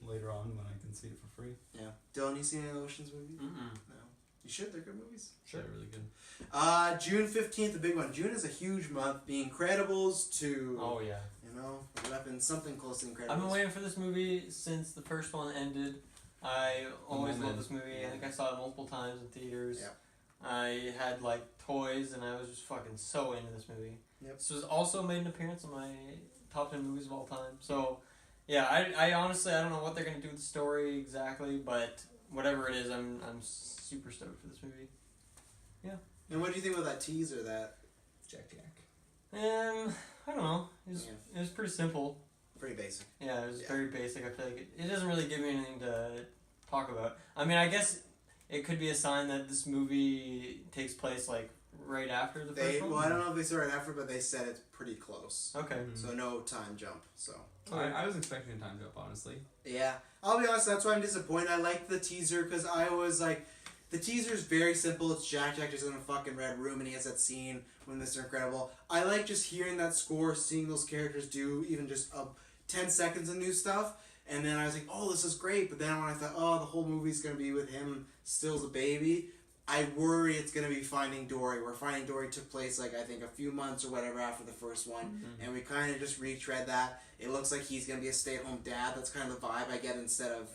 later on when I can see it for free. Yeah. Dylan, you seen any Oceans movies? Mm-mm. No. You should. They're good movies. Sure, really good. June 15th, the big one. June is a huge month. The Incredibles to, Oh yeah. you know, weapons, something close to Incredibles. I've been waiting for this movie since the first one ended. I always loved this movie. I think I saw it multiple times in theaters. Yep. I had like toys, and I was just fucking so into this movie. Yep. This was also made an appearance in my top 10 movies of all time. So, yeah, I honestly I don't know what they're gonna do with the story exactly, but whatever it is, I'm super stoked for this movie. And what do you think about that teaser? That Jack. I don't know. It was pretty simple. pretty basic. Yeah, it was Yeah. very basic. I feel like it doesn't really give me anything to talk about. I mean, I guess it could be a sign that this movie takes place like right after the first one. Well, I don't know if they saw it after, but they said it's pretty close. Okay. Mhm. So no time jump. So I was expecting a time jump, honestly. yeah, I'll be honest. That's why I'm disappointed. I liked the teaser because I was like, the teaser is very simple. It's Jack just in a fucking red room, and he has that scene with Mr. Incredible. I like just hearing that score, seeing those characters do even just 10 seconds of new stuff. And then I was like, oh, this is great. But then when I thought, oh, the whole movie's going to be with him still as a baby, I worry it's going to be Finding Dory, where Finding Dory took place, like, I think a few months or whatever after the first one. Mm-hmm. And we kind of just retread that. It looks like he's going to be a stay-at-home dad. That's kind of the vibe I get instead of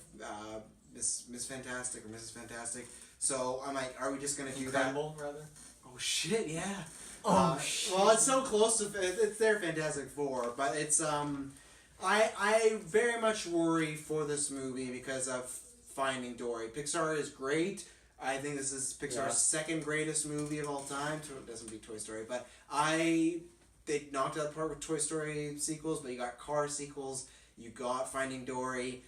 Miss Fantastic or Mrs. Fantastic. So I'm like, are we just going to do that? Incredible, rather. Oh, shit, yeah. Oh, shit. Well, it's so close to it's their Fantastic Four, but it's I very much worry for this movie because of Finding Dory. Pixar is great. I think this is Pixar's second greatest movie of all time. It doesn't beat Toy Story, but they knocked out the park with Toy Story sequels, but you got Car sequels, you got Finding Dory,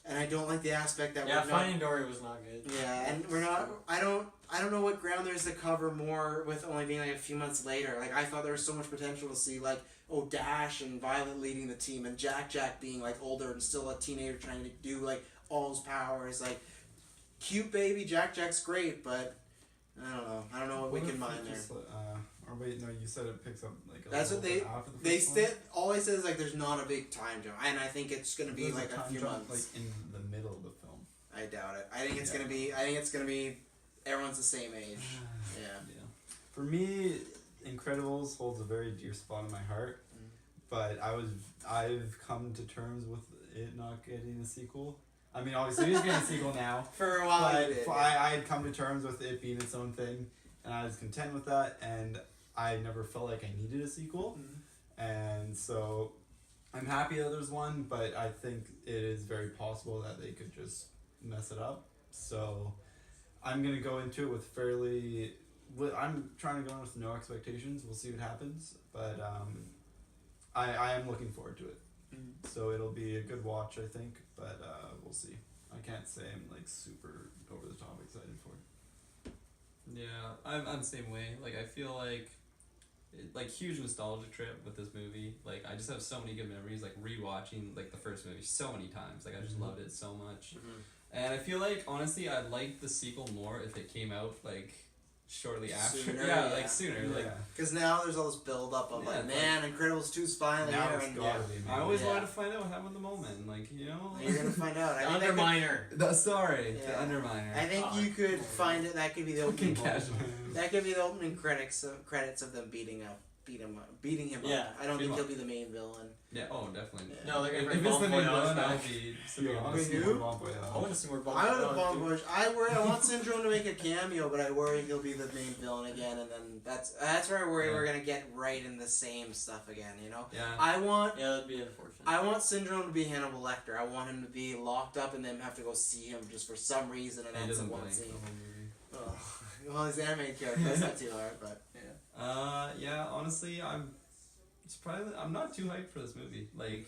and I don't like the aspect that Finding Dory was not good. Yeah, and we're not. I don't know what ground there is to cover more with only being like a few months later. Like I thought there was so much potential to see like Dash and Violet leading the team and Jack being like older and still a teenager trying to do like all his powers. Like cute baby Jack's great, but I don't know what we can mine there. Or wait, no, you said it picks up like a That's what little bit after the they first one? all I said is like there's not a big time jump, and I think it's gonna be There's like a time few jump, months. like in the middle of the film. I doubt it. I think it's Yeah. gonna be everyone's the same age. Yeah. Yeah. For me, Incredibles holds a very dear spot in my heart, but I've come to terms with it not getting a sequel. I mean, obviously, it's getting a sequel now. For a while, But you did. I had come to terms with it being its own thing, and I was content with that, and I never felt like I needed a sequel. And so I'm happy that there's one, but I think it is very possible that they could just mess it up. So I'm going to go into it with I'm trying to go in with no expectations. We'll see what happens, but I am looking forward to it. So it'll be a good watch, I think, but we'll see. I can't say I'm like super over the top excited for it. Yeah, I'm the same way. Like, I feel like huge nostalgia trip with this movie. Like, I just have so many good memories, like rewatching like the first movie so many times. Like, I just loved it so much. And I feel like, honestly, I'd like the sequel more if it came out like shortly after. Sooner, yeah, yeah. like sooner. Like, Because now there's all this build up of Yeah, like, it's man, Incredibles 2's finally Now here, it's and gotta be. I always Yeah. wanted to find out what happened at the moment. Like, you know. you're gonna find out. The I think Underminer. Sorry, the Yeah. Underminer. I think you could find it. That could be the Fucking opening. casual. That could be the opening credits of them beating him Yeah, up. I don't pretty think he'll much. be the main villain. Yeah. Oh, definitely. Yeah. No, they're gonna If bring it's the Bon main Voyage villain, I'll back. be Yeah, super honestly, honest. Who? Bon Voyage. I want to see more Bon I Voyage. would Bon Voyage. I want Syndrome to make a cameo, but I worry he'll be the main villain again, and then that's where I worry we're gonna get right in the same stuff again. You know. Yeah. I want Yeah, that'd be unfortunate. I want Syndrome to be Hannibal Lecter. I want him to be locked up and then have to go see him just for some reason, and He that's the doesn't one blink the scene. whole movie. Ugh. Well, he's an animated character. That's not too hard, but yeah. Yeah, honestly, I'm not too hyped for this movie. Like,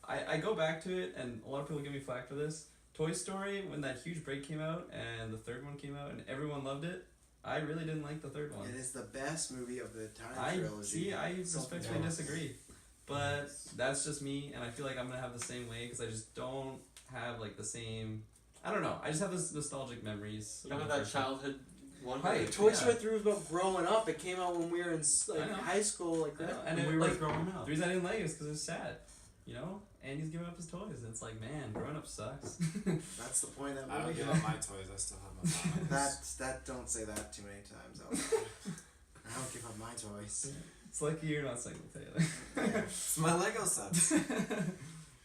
I go back to it, and a lot of people give me flack for this. Toy Story, when that huge break came out, and the third one came out, and everyone loved it, I really didn't like the third one. It is the best movie of the entire trilogy. I Something respectfully else. disagree. But that's just me, and I feel like I'm gonna have the same way, because I just don't have, like, the same... I don't know, I just have this nostalgic memories. You don't of have the that first one. childhood one. Right. Toy Yeah. Story 3 was about growing up. It came out when we were in I know. high school. Like I know, that. and And it, we were like, growing the up. reason I didn't like it is because it was sad. you know, Andy's giving up his toys. And it's like, man, growing up sucks. That's the point of that I don't movie. give up my toys. I still have my box. That don't say that too many times. I don't give up my toys. It's like you're not saying with Taylor. It's my Lego sets.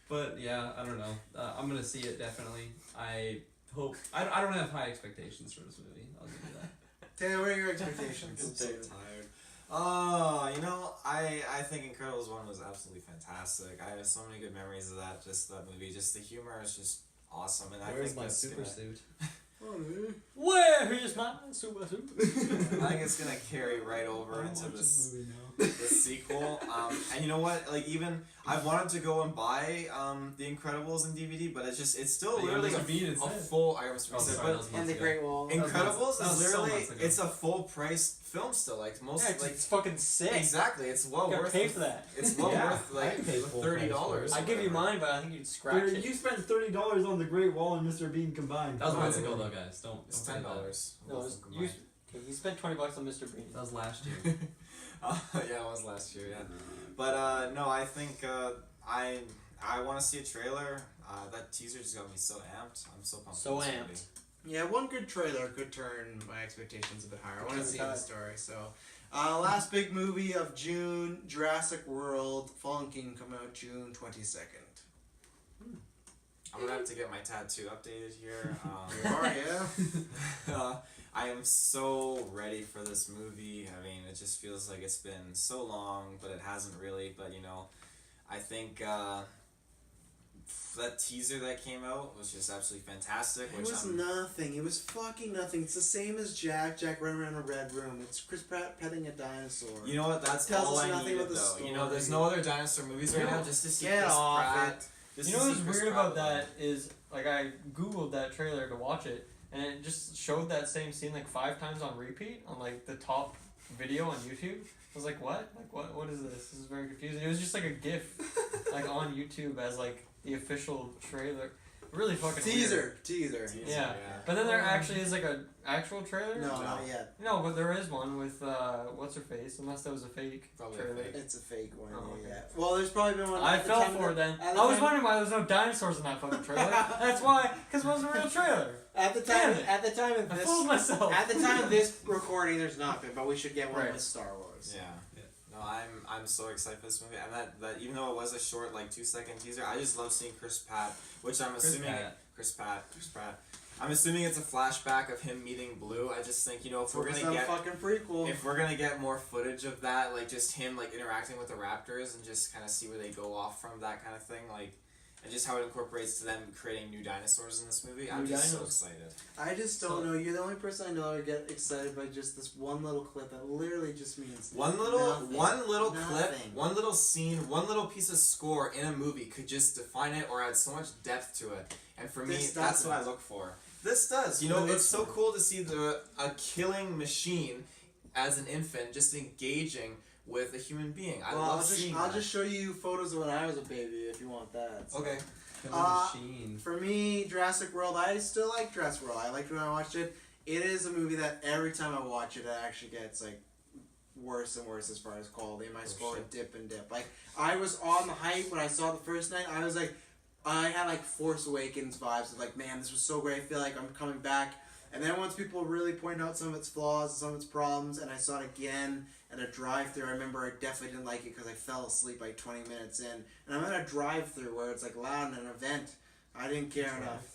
But yeah, I don't know. I'm gonna see it definitely. I hope. I don't have high expectations for this movie. I'll give you that. Taylor, what are your expectations? I'm so tired. Oh, you know, I think Incredibles 1 was absolutely fantastic. I have so many good memories of that. Just that movie. Just the humor is just awesome. And I Where's think my that's super gonna, suit? Where is my super suit? I think it's gonna carry right over into this movie now. the sequel. And you know what? Like even I wanted to go and buy The Incredibles in DVD, but it's still But you literally almost beat it a instead. full. I almost Oh, said, sorry, that but was And months the ago. Great Wall. Incredibles That is was so literally months ago. it's a full price film still. Like most Yeah, it's, like it's fucking sick. exactly. It's well You gotta worth pay for that. It's well Yeah, worth I like pay full $30. price for I'd give you mine, but I think you'd scratch Dude, it. you spent $30 on the Great Wall and Mr. Bean combined. That was Oh, months yeah. ago though, guys. Don't. It's don't forget that. $10. No, it's, you spent $20 on Mr. Bean. That was last year. Yeah, it was last year. Yeah, but no, I think I want to see a trailer. That teaser just got me so amped. I'm so pumped. So for this amped. movie. Yeah, one good trailer could turn my expectations a bit higher. I want to Okay. see the story. So, last big movie of June, Jurassic World: Fallen Kingdom, coming out June 22nd. I'm gonna have to get my tattoo updated here. You are, yeah. I am so ready for this movie. I mean, it just feels like it's been so long, but it hasn't really. But you know, I think that teaser that came out was just absolutely fantastic. It Which was I'm, nothing. It was fucking nothing. It's the same as Jack. Jack running around a red room. It's Chris Pratt petting a dinosaur. you know what? That's Tells all us I nothing needed about the though. You know, story. there's no other dinosaur movies right now. Just to see Get Chris off Pratt. it. Just You to know see what's Chris weird Pratt about that is, like, I googled that trailer to watch it, and it just showed that same scene like 5 times on repeat on like the top video on YouTube. I was like, what? Like, what is this? This is very confusing. It was just like a GIF, like on YouTube as like the official trailer. Really fucking weird. Teaser. Teaser, Yeah. But then there actually is like a actual trailer. No, No. not yet. No, but there is one with what's her face, unless that was a fake Probably a trailer. fake. It's a fake one. Oh, okay. Yeah. Well, there's probably been one. I at the fell time for it that- then. at the I was time- wondering why there was no dinosaurs in that fucking trailer. That's why, because it wasn't a real trailer. At the Damn time. it. At the time of I this. fooled myself. At the time of this recording, there's not been, but we should get one Right. with Star Wars. Yeah. No, I'm so excited for this movie, and that even though it was a short like 2-second teaser, I just love seeing Chris Pratt, which I'm assuming Chris Pratt. I'm assuming it's a flashback of him meeting Blue. I just think, you know, if we're Focus gonna on get fucking prequel. if we're gonna get more footage of that, like just him like interacting with the Raptors and just kind of see where they go off from, that kind of thing, like, and just how it incorporates to them creating new dinosaurs in this movie. I'm New just so dinos. excited. I just don't So- know. You're the only person I know who get excited by just this one little clip that literally just means One little Nothing. clip, one little scene, one little piece of score in a movie could just define it or add so much depth to it. And for me, This that's what I doesn't. look for. This does. You know, It it's so looks cool to see a killing machine as an infant just engaging with a human being. I Well, love I'll seeing I'll that. just show you photos of when I was a baby if you want that. So. Okay. Killing machine. For me, Jurassic World, I still like Jurassic World. I liked it when I watched it. It is a movie that every time I watch it, it actually gets like worse and worse as far as quality. My score shit. dip and dip. Like I was on the hype when I saw it the first night. I was like, I had like Force Awakens vibes of like, man, this was so great. I feel like I'm coming back. And then once people really point out some of its flaws and some of its problems, and I saw it again at a drive-thru, I remember I definitely didn't like it because I fell asleep like 20 minutes in. And I'm at a drive-thru where it's like loud in an event. I didn't care enough.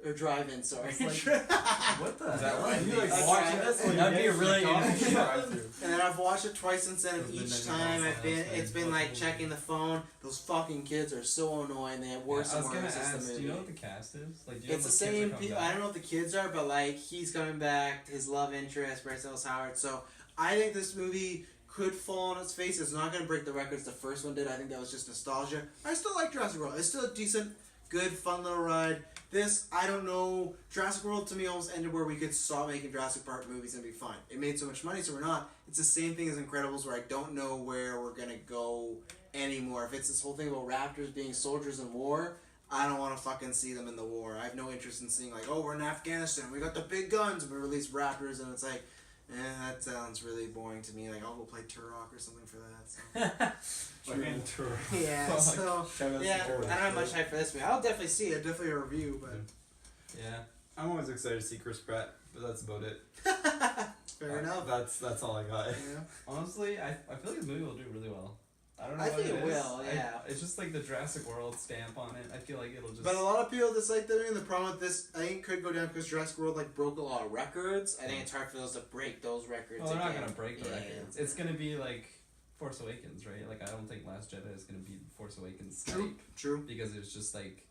Or drive-in, sorry. It's like- What the Is that hell? what You like That's watching right. this? when That'd you be a get really your interesting coffee? drive-thru. And then I've watched it twice since then, and Those each midnight time calls, it's been like checking the phone. Those fucking kids are so annoying. They have worse I was and gonna worse as ask, the do you know movie. what the cast is? Like, do you know It's the if those kids are same coming people. back? I don't know what the kids are, but like he's coming back. His love interest, Bryce Dallas Howard. So I think this movie could fall on its face. It's not going to break the records the first one did. I think that was just nostalgia. I still like Jurassic World. It's still a decent, good, fun little ride. This, I don't know. Jurassic World to me almost ended where we could stop making Jurassic Park movies and be fine. It made so much money, so we're not. It's the same thing as Incredibles where I don't know where we're going to go anymore. If it's this whole thing about raptors being soldiers in war, I don't want to fucking see them in the war. I have no interest in seeing like, oh, we're in Afghanistan. We got the big guns. And we release raptors and it's like, that sounds really boring to me. Like, I'll go play Turok or something for that. So. Fucking tour. Yeah, so, Shout out yeah, to I don't have much hype for this movie. I'll definitely see it, definitely a review, but Yeah. I'm always excited to see Chris Pratt, but that's about it. fair enough. That's all I got. Yeah. Honestly, I feel like this movie will do really well. I don't know. I what think it is. will, yeah. It's just like the Jurassic World stamp on it. I feel like it'll just. But a lot of people dislike the movie, and the problem with this, I think, could go down because Jurassic World like broke a lot of records. I think it's hard for those to break those records. Well, they're not again. gonna break the Yeah. records. It's gonna be like Force Awakens, right? Like I don't think Last Jedi is gonna be Force Awakens True. type True. because it's just like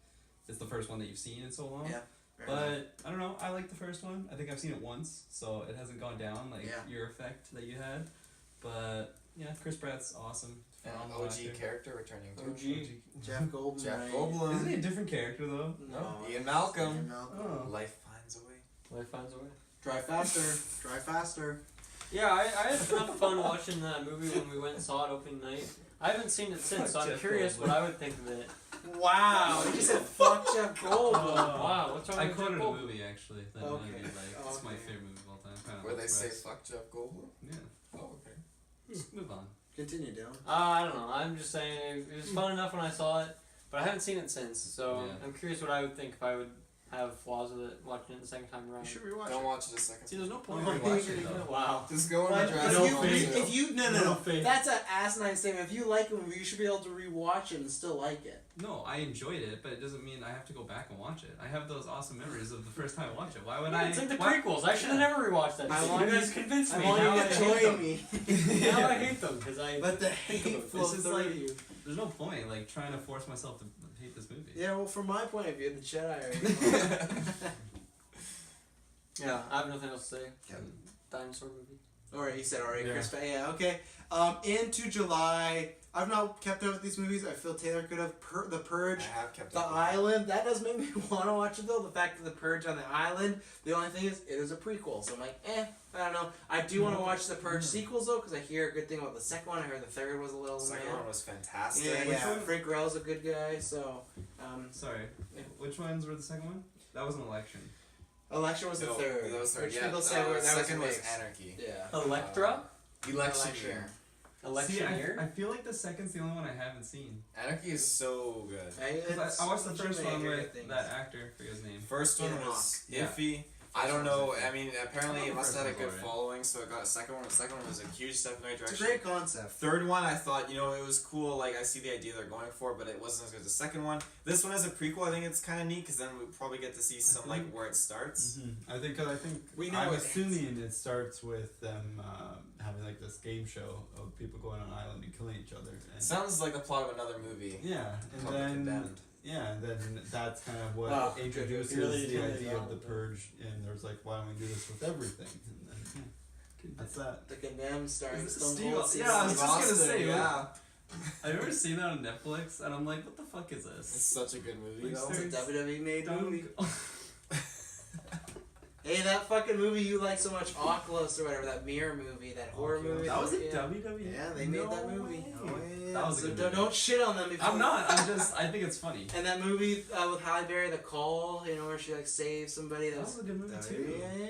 it's the first one that you've seen in so long. Yeah. Fair enough. But I don't know. I like the first one. I think I've seen it once, so it hasn't gone down like Yeah. your effect that you had. But yeah, Chris Pratt's awesome. And Phenomenal OG actor. character returning too. OG. Jeff Goldblum. Jeff right? Goldblum. Isn't he a different character though? No. Ian Malcolm. Ian Malcolm. Oh. Life finds a way. Life finds a way. Drive faster. Drive faster. Yeah, I had enough fun watching that movie when we went and saw it opening night. I haven't seen it since, so I'm Jeff curious Goldblum. what I would think of it. Wow. You said fuck Jeff Goldblum. Wow, what's wrong I with quoted Jeff a Goldblum? movie actually. That Okay. movie, like, it's my Okay. favorite movie of all time. Pineapple Where they say Express. fuck Jeff Goldblum. Yeah. Oh, okay. Just move on. Continue, Dylan. I don't know. I'm just saying it was fun enough when I saw it, but I haven't seen it since. So Yeah. I'm curious what I would think if I would have flaws with it watching it the second time around. You should rewatch Don't it. watch it a second. See, there's no point Oh, in rewatching it though. Wow. Just go on But the if Jurassic No you, World. faith. if you no No faith. that's an asinine statement. If you like a movie, you should be able to rewatch it and still like it. No, I enjoyed it, but it doesn't mean I have to go back and watch it. I have those awesome memories of the first time I watched it. Why would Yeah, it's like the why- prequels. I should have never rewatched that. I You want guys you- convinced me. I want Now you I to hate join them. me. Now I hate them because I. But the Think about it. hateful This is third like- of you. There's no point like trying to force myself to hate this movie. Yeah, well, from my point of view, the Jedi are. Yeah, I have nothing else to say. Kevin. Dinosaur movie. Alright, you said alright, Yeah. Chris. Yeah, okay. Into July. I've not kept up with these movies. I feel Taylor could have. The Purge. I have kept The up with Island. That does make me want to watch it though. The fact that The Purge on the Island. The only thing is, it is a prequel. So I'm like, I don't know. I do want to watch the Purge sequels though, because I hear a good thing about the second one. I heard the third was a little. The second meh. one was fantastic. Yeah, Which yeah. one? Frank Grell's a good guy. So, Sorry. Yeah. Which ones were the second one? That was an election. Election was the No, third. that was third. Which Yeah, people say that second was was mixed. Anarchy. Yeah. Electra. Election year. Election See, year. I feel like the second's the only one I haven't seen. Anarchy is so good. 'Cause I watched the first one with with that actor. Forget his name. First one Ian was Yeah. iffy. I don't know. I mean, apparently Oh, it must first have had a one's good alright. following, so it got a second one. The second one was a huge step in the right It's a direction. great concept. Third one, I thought, it was cool. Like, I see the idea they're going for, but it wasn't as good as the second one. This one is a prequel. I think it's kind of neat because then we probably get to see some like where it starts. Mm-hmm. I think We know I'm it assuming it starts with them having like this game show of people going on an island and killing each other. It And sounds like the plot of another movie. yeah, and Public then Condemned. and then that's kind of what Wow, introduces really the did idea it of the all. purge. And there's like, why don't we do this with everything? And then that's that. The Condemned starring Is it Stone Steve- Cold yeah, Steve I was just gonna Austin, say, yeah. I remember seeing that on Netflix, and I'm like, what the fuck is It's this? such a good movie. Like, though. It's a WWE made movie. Don't- Hey, that fucking movie you like so much, Oculus or whatever, that mirror movie, that horror Oculus. movie. That was a yeah. WWE. Yeah, they made that No movie. way. Oh, yeah. That was a So good don't, movie. don't shit on them before. I'm not. I think it's funny. And that movie with Halle Berry, The Call, where she like saves somebody. That was a good movie Yeah, too. yeah.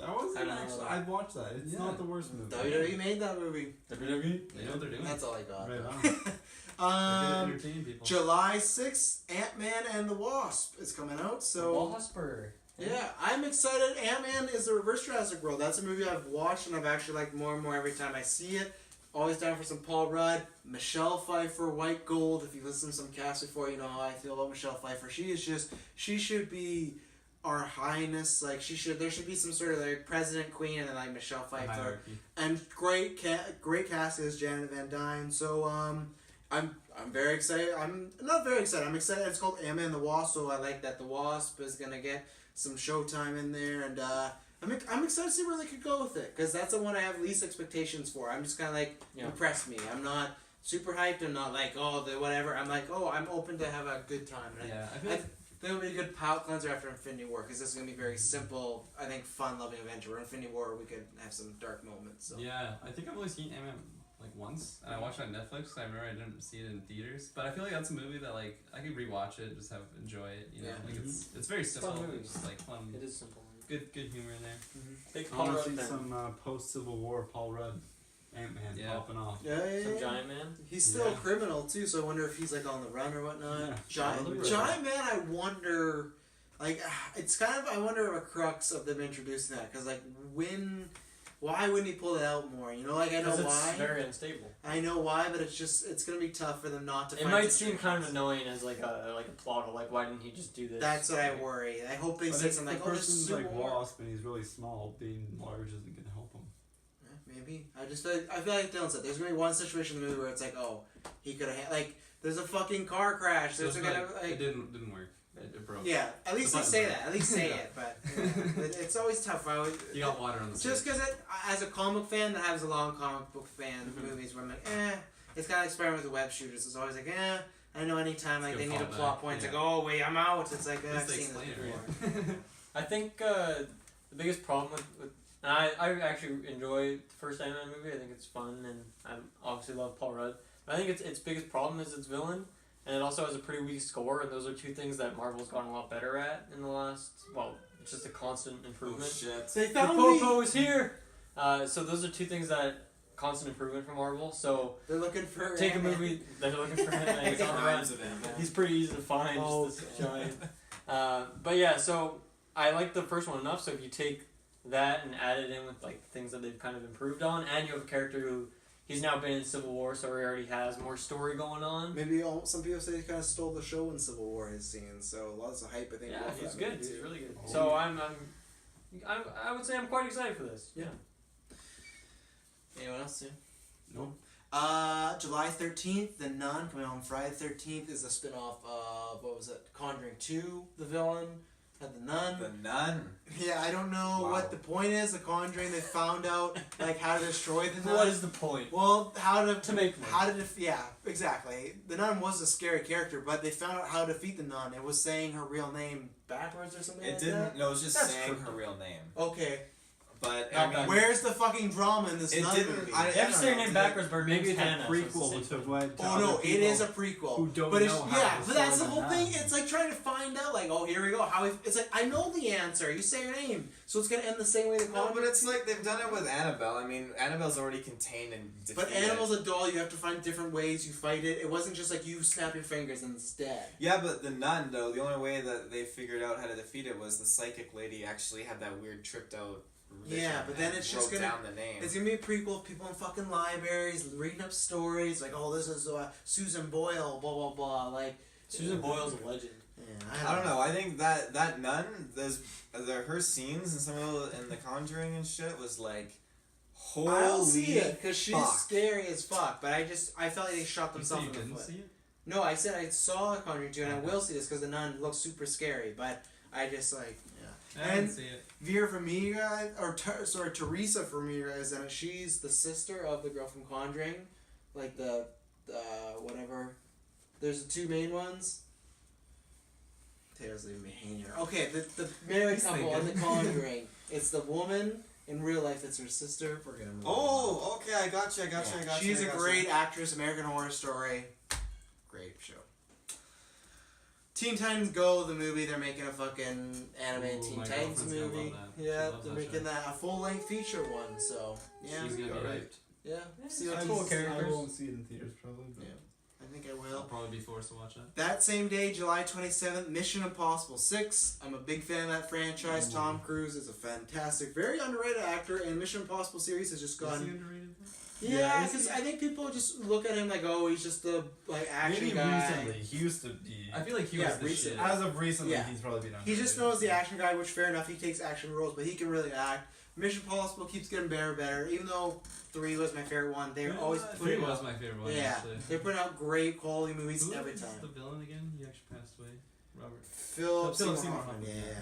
That wasn't I don't know actually. that. I've watched that. It's Yeah. not the worst movie. WWE made that movie. WWE. They know what they're doing. That's all I got. Right on. They're good at entertaining people. July 6th, Ant-Man and the Wasp is coming out. So Wasper. yeah, I'm excited. Ant-Man is the reverse Jurassic World. That's a movie I've watched and I've actually liked more and more every time I see it. Always down for some Paul Rudd. Michelle Pfeiffer, White Gold. If you listen to some casts before, you know how I feel about Michelle Pfeiffer. She should be our highness. Like there should be some sort of like president, queen, and then like Michelle Pfeiffer. Hierarchy. And great cast is Janet Van Dyne. So I'm very excited. I'm not very excited. I'm excited. It's called Ant-Man and the Wasp. So I like that the Wasp is gonna get some showtime in there, and I'm excited to see where they could go with it because that's the one I have least expectations for. I'm just kind of like impress me. I'm not super hyped. I'm not like whatever. I'm like I'm open to have a good time. And Yeah, I feel I like think it'll be a good palate cleanser after Infinity War because this is gonna be very simple. I think fun-loving adventure. Infinity War we could have some dark moments. So. yeah, I think I've only seen Ant-Man like once, and I watched it on Netflix. I remember I didn't see it in theaters, but I feel like that's a movie that like I could rewatch it, just enjoy it. You know, Yeah. like it's very simple. Fun movie. It's just like fun. It is simple. good humor in there. Big I Paul want Rudd to see fan. some post-Civil War Paul Rudd, Ant-Man Yeah. popping off. Some Giant Man. He's still a Yeah. criminal too, so I wonder if he's like on the run or whatnot. Yeah. Giant, Giant Man, I wonder. Like, it's kind of, I wonder a crux of them introducing that, because like why wouldn't he pull it out more? You know, like I know Because it's why. very unstable. I know why, but it's gonna be tough for them not to. It find might seem situations. kind of annoying as like a plot of like why didn't he just do this? That's what I worry. I hope they But say if something the like, "Oh, this is person's Civil like War." Wasp and he's really small, being large isn't gonna help him. Yeah, maybe. I feel like Dylan said there's gonna be one situation in the movie where it's like, oh, he could have like there's a fucking car crash. So There's it's gonna like, it didn't work. It broke. yeah. At least The they say button that. At least say it. But it's always tough. You got water on the Just switch. because as a comic fan that has a long comic book fan movies where I'm like, it's kind of experiment with the web shooters. It's always like, I know anytime like It's they gonna need a fall plot back, point, it's yeah. like, oh wait, I'm out. It's like, I've Just seen this explain before. it, right? I think the biggest problem with and I actually enjoy the first Ant-Man movie. I think it's fun, and I obviously love Paul Rudd. But I think its biggest problem is its villain, and it also has a pretty weak score. And those are two things that Marvel's gotten a lot better at in the last. Well, it's just a constant Oh improvement. shit. They The found me. Popo is here. So those are two things that constant improvement from Marvel. So They're looking for take a Ant-Man. movie they're looking for Ant-Man. He's on the run. Rhymes of Ant-Man. He's pretty easy to find. Oh, just this giant. But yeah, so I like the first one enough. So if you take that and add it in with like things that they've kind of improved on, and you have a character who he's now been in Civil War, so he already has more story going on. Maybe some people say he kind of stole the show in Civil War, his scenes. So lots of hype, I think. Yeah, for he's that good. movie, He's too. really good. Oh, So yeah. I would say I'm quite excited for this. Yeah. Anyone else too? Nope. July 13th, The Nun, coming out on Friday 13th, is a spin-off of, what was it, Conjuring 2, the villain, had The Nun. The Nun. Yeah, I don't know Wow. what the point is, The Conjuring, they found out, like, how to destroy the Nun. What is the point? Well, how to... To make money. How to yeah, exactly. The Nun was a scary character, but they found out how to defeat the Nun. It was saying her real name backwards or something It like didn't. that. No, it was just That's saying true. her real name. Okay. But Not I mean, bad. Where's the fucking drama in this It Nun didn't- movie? I- You have to say your know, name like, backwards, but Maybe it's a Hannah, so it's the prequel same to thing. what. Oh no, it is a prequel. who don't but it's, know how yeah, to but that's the destroy whole the thing. Nun. It's like trying to find out, like, oh, here we go. It's like I know the answer. You say your name, so it's gonna end the same way the no, Conjuring. but it's like they've done it with Annabelle. I mean, Annabelle's already contained and defeated. But Annabelle's a doll. You have to find different ways you fight it. It wasn't just like you snap your fingers and it's dead. Yeah, but the Nun, though, the only way that they figured out how to defeat it was the psychic lady actually had that weird tripped out. Yeah, but then and it's just wrote gonna- down the name. It's gonna be a prequel of people in fucking libraries reading up stories like, oh, this is Susan Boyle, blah blah blah. Like Susan Boyle's a legend. yeah, I don't know. I think that nun, her scenes and some of in The Conjuring and shit was like, holy. I'll see it because she's fuck. scary as fuck. But I felt like they shot You said themselves you in the didn't foot. see it? No, I said I saw Conjuring 2 and I will see this because the nun looks super scary. But I just like I And- didn't see it. Vera Farmiga Teresa Farmiga is in it. She's the sister of the girl from Conjuring, like the whatever. There's the two main ones. Taylor's leaving me hanging here. Okay, the married He's couple in The thinking. Conjuring. It's the woman in real life. It's her sister. We're gonna move on. Oh, okay, I gotcha. She's a great actress. American Horror Story. Great show. Teen Titans Go, the movie. They're making a fucking animated Ooh, Teen my Titans girlfriend's gonna movie. love that. Yeah, She loves they're that making show. that a full length feature one. So yeah, She's gonna be alright. hyped. yeah. See it's what cool cool characters. I won't see it in theaters probably. But. Yeah. I think I I'll will. probably be forced to watch that. That same day, July 27th, Mission Impossible 6. I'm a big fan of that franchise. Ooh. Tom Cruise is a fantastic, very underrated actor, and Mission Impossible series has just Is he gone. underrated? Yeah, Yeah, because I think people just look at him like, oh, he's just the like action Maybe guy. recently he used to be. I feel like he Yeah, was the recent- shit. As of recently, Yeah. he's probably been. He just underrated. knows the action guy, which fair enough. He takes action roles, but he can really act. Mission Impossible keeps getting better and better. Even though 3 was my favorite one, they're always Three putting was out. my favorite one. Yeah, Actually. they're putting out great quality movies Who every is time. the villain again? He actually passed away. Robert. Philip Philip Seymour Seymour Hoffman, Hoffman, yeah.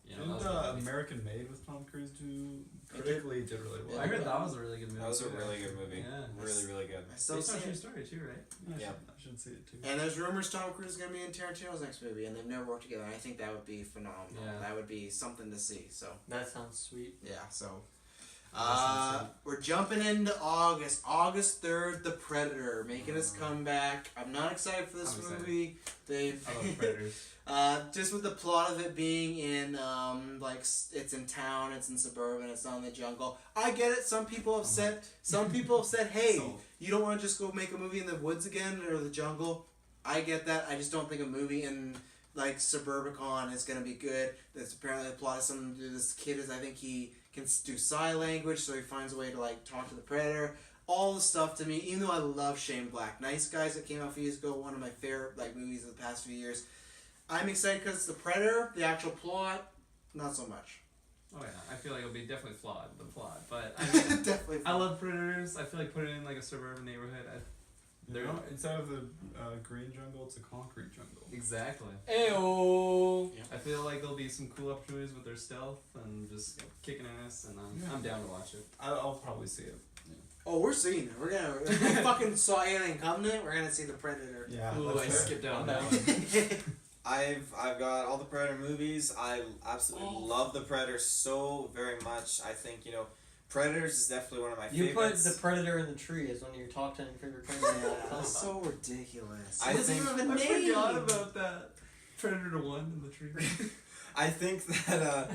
Yeah, Didn't that was a good movie. American Made with Tom Cruise do It critically did really well. I heard that was a really good movie. That was a too, really actually. good movie. Yeah. Really, really good. I still Based on see a true it. story too, right? Yeah. I should see it too. And there's rumors Tom Cruise is going to be in Tarantino's next movie, and they've never worked together. I think that would be phenomenal. Yeah. That would be something to see. So, That sounds sweet. yeah, so. We're jumping into August. August 3rd, The Predator making its comeback. I'm not excited for this I'm movie. They've I love Predators. just with the plot of it being in it's in town, it's in suburban, it's not in the jungle. I get it. Some people have said, hey, So- you don't want to just go make a movie in the woods again or the jungle. I get that. I just don't think a movie in like Suburbicon is gonna be good. That's apparently the plot is something to do. This kid is, I think he can do sign language, so he finds a way to like talk to the predator. All the stuff to me, even though I love Shane Black, Nice Guys that came out a few years ago, one of my favorite like movies of the past few years. I'm excited because it's the Predator. The actual plot, not so much. Oh yeah, I feel like it'll be definitely flawed, the plot. But I mean, Definitely. I love Predators. I feel like putting it in like a suburban neighborhood. You know, instead of the green jungle, it's a concrete jungle. Exactly. Ayo. I feel like there'll be some cool opportunities with their stealth and just kicking ass, and I'm down to watch it. I'll probably see it. Oh, we're seeing it. We're gonna. If we fucking saw Alien Covenant, we're gonna see the Predator. Yeah. Ooh, I that's fair. skipped down I'm that down. one. I've got all the Predator movies. I absolutely love the Predator so very much. I think Predators is definitely one of my You put favorites. the Predator in the Tree as one of your top 10 favorite predators. That's so ridiculous. I It doesn't think- even have a I name. forgot about that. Predator 1 in the tree. I think that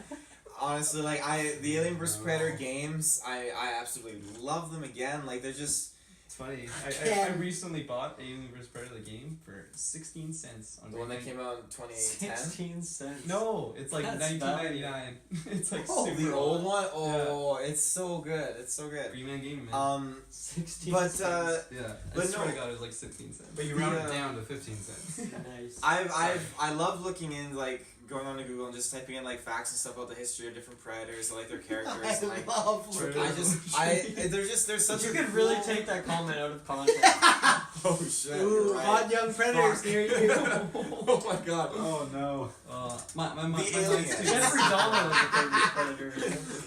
honestly, like the Alien vs Predator games, I absolutely love them again. Like they're just It's funny. I recently bought Alien vs Predator the game for 16 cents on the one that came out in 2010. 16 cents. No, it's like That's $19.99. It's like Oh, super the old one. Oh, it's so good. It's so good. Free-man gaming, man. 16 But cents. Yeah, but I swear no. to God, it was like 16 cents. But you The, round uh, it down to 15 cents. Nice. I love looking in like going onto Google and just typing in like facts and stuff about the history of different predators, like their characters. I and, like, love there's such You a could really cool- take that comment out of context. Oh shit! Ooh, you're right. hot young predators near you. Oh my god. Oh no. My The mom's aliens. too. Jeffrey Dahmer was a favorite predator.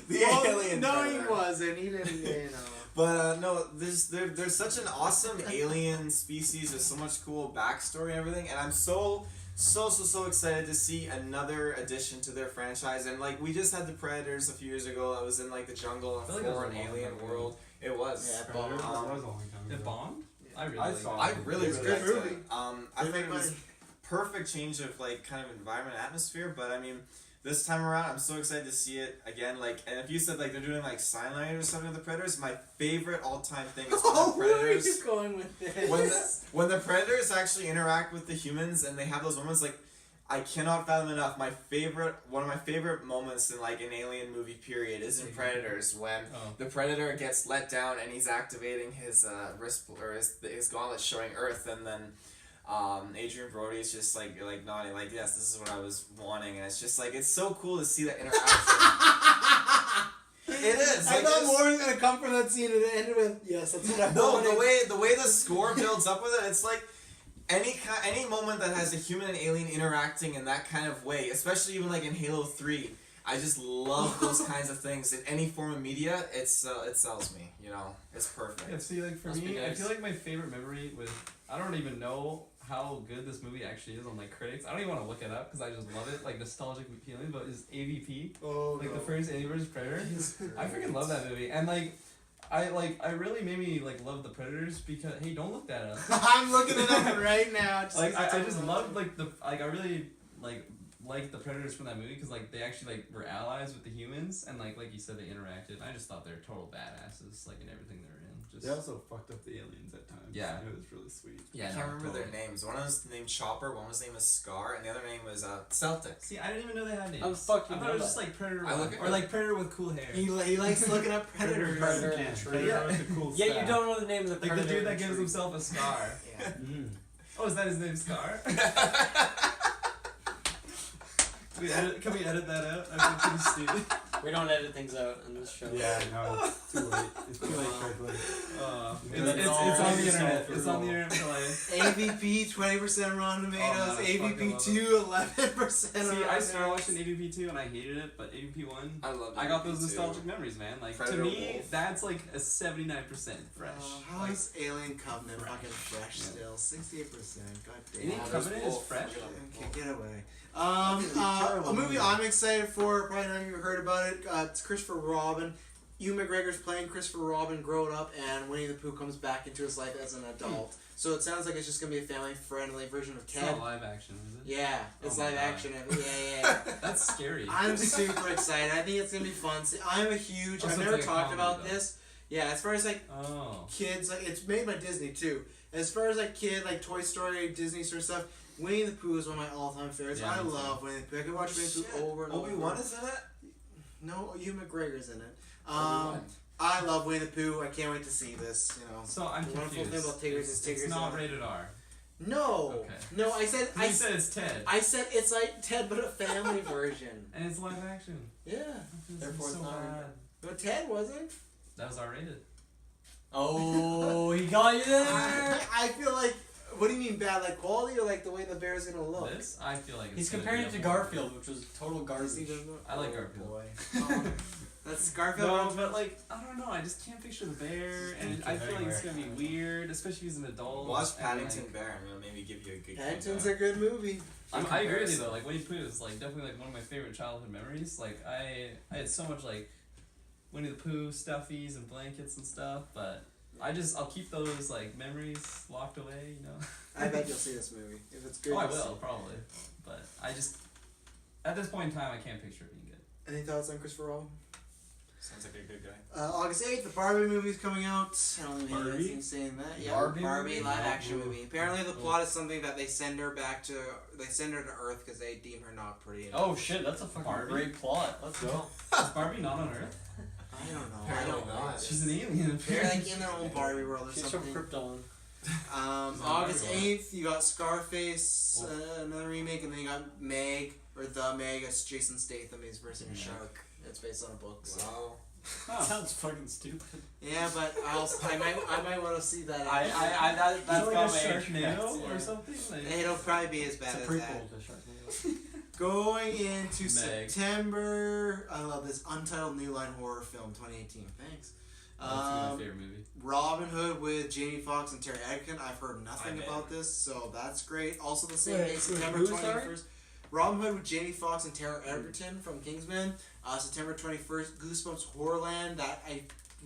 The alien. No, predator. he wasn't. He didn't. But no, there's such an awesome alien species with so much cool backstory and everything, and I'm so excited to see another addition to their franchise. And like we just had the Predators a few years ago. I was in like the jungle and I feel like it was foreign a long alien time ago. world. It was. Yeah, Predator? Um, That was a long time The ago. Bond? I really I like saw it. I really It's a really good liked movie. it. I They think make it was money. perfect change of like kind of environment and atmosphere. But I mean, this time around, I'm so excited to see it again. Like, and if you said like they're doing like sign language or something with the Predators, my favorite all time thing is when Oh, the where are Predators. you going with this? When the Predators actually interact with the humans and they have those moments, like I cannot fathom enough. One of my favorite moments in like an alien movie period is in Predators when the Predator gets let down and he's activating his wrist or his gauntlet showing Earth, and then Adrian Brody is just like nodding like, yes, this is what I was wanting, and it's just like it's so cool to see that interaction. It is. I like, thought it's- more was gonna come from that scene and it ended with yes, that's what I No, wanted. the way the score builds up with it, it's like any moment that has a human and alien interacting in that kind of way, especially even like in Halo 3, I just love those kinds of things in any form of media. It sells me, it's perfect. Yeah, see, like for Must be me, I nice. feel like my favorite memory was I don't even know how good this movie actually is on like critics. I don't even want to look it up because I just love it, like nostalgic feeling. But is AVP Oh, like no. the first Alien vs Predator? I freaking love that movie, and like I really made me like love the Predators because hey, don't look that up. I'm looking it up right now. Like I just love like I really like the Predators from that movie because like they actually like were allies with the humans, and like you said, they interacted. I just thought they're total badasses like in everything they're in. Just They also fucked up the aliens at times. Yeah. It was really sweet. yeah, I can't remember their names. One was named Chopper, one was named Scar, and the other name was Celtic. See, I didn't even know they had names. How the fuck you I thought know it was just that? like Predator I one, look at or it. like Predator with cool hair. He likes looking up predators. Predator in Yeah. the tree. Predator with the cool Yeah, you staff. don't know the name of the Like the predator. dude in that the gives tree. himself a scar. Yeah. Mm. Oh, is that his name, Scar? Can we edit that out? I feel pretty stupid. We don't edit things out in this show. Yeah, no, it's too late. It's too late, Franklin. It's on the internet. It's on the internet for life. AVP 20% Rotten Tomatoes. Oh, man, I fucking AVP love 2 11%. See, I started watching AVP 2 and I hated it, but AVP 1, I love I got those AVP too. nostalgic memories, man. Like Predator to me, Wolf. that's like a 79% fresh. How Like, is Alien Covenant fucking fresh Yeah. still? 68%. God damn. Alien Covenant is fresh. Okay, get away. A movie I'm excited for. Probably none of you heard about it. It's Christopher Robin. Ewan McGregor's playing Christopher Robin grown up, and Winnie the Pooh comes back into his life as an adult. So it sounds like it's just gonna be a family-friendly version of It's Ted. not live action, is it? Yeah, it's Oh my live God. action. Yeah. That's scary. I'm super excited. I think it's gonna be fun. See, I'm a huge. Oh, I've so it's never like a talked comedy, about though. this. Yeah, as far as like Oh. kids, like it's made by Disney too. As far as like kid, like Toy Story, Disney sort of stuff. Winnie the Pooh is one of my all-time favorites. Yeah, I me too. love Winnie the Pooh. I could watch Winnie the Pooh over and over. Obi-Wan is in it? No, Ewan McGregor's in it. Obi-Wan. I love Winnie the Pooh. I can't wait to see this. You know. So I'm The wonderful confused. thing about Tigers is Tigers It's not are- rated R. No. Okay. No, I said. You said it's Ted. I said it's like Ted, but a family version. And it's live action. Yeah. Therefore it's not rated R. But Ted wasn't. That was R rated. Oh, he got you there. I feel like. What do you mean bad? Like quality or like the way the bear's gonna look? This, I feel like it's He's gonna comparing be it to a more- Garfield, which was total garbage. Disney doesn't know? I like Oh, Garfield. boy. Oh, that's Garfield. No, but like I don't know. I just can't picture the bear, and I feel like it's gonna be weird, especially if he's an adult. Watch and, Paddington like, Bear and it'll maybe give you a good Paddington's feedback. a good movie. I agree with you though. Like Winnie the Pooh is like definitely like one of my favorite childhood memories. Like I had so much like Winnie the Pooh stuffies and blankets and stuff, but I'll keep those like memories locked away. You know. I bet you'll see this movie if it's good. Oh, I you'll see will it. probably, but I just at this point in time I can't picture it being good. Any thoughts on Christopher Robin? Sounds like a good guy. August 8th, the Barbie movie's coming out. I don't think Barbie? anything's saying that. Yeah, Barbie Barbie movie? live No. action movie. Apparently, the plot is something that they send her to Earth because they deem her not pretty enough. Oh shit, that's a fucking Barbie? great plot. Let's go. Is Barbie not on Earth? I don't know. Apparently not. She's an alien. They're like in their own Barbie world or She's from something. Krypton. August 8th, you got Scarface, another remake, and then you got Meg, or The Meg, it's Jason Statham, he's versing a shark. It's based on a book. So. Wow. Huh. Sounds fucking stupid. Yeah, but I might want to see that. that's Is it like a got my Sharknado yeah. or something? Like, It'll probably be as bad It's a as prequel that. to Sharknado. Going into Meg. September, I love this Untitled New Line horror film 2018. Thanks. that's my favorite movie. Robin Hood with Jamie Foxx and Terry Egerton. I've heard nothing I about this, so that's great. Also the same Wait, day, September who, sorry? 21st. Robin Hood with Jamie Foxx and Tara Egerton from Kingsman. September 21st, Goosebumps Horrorland.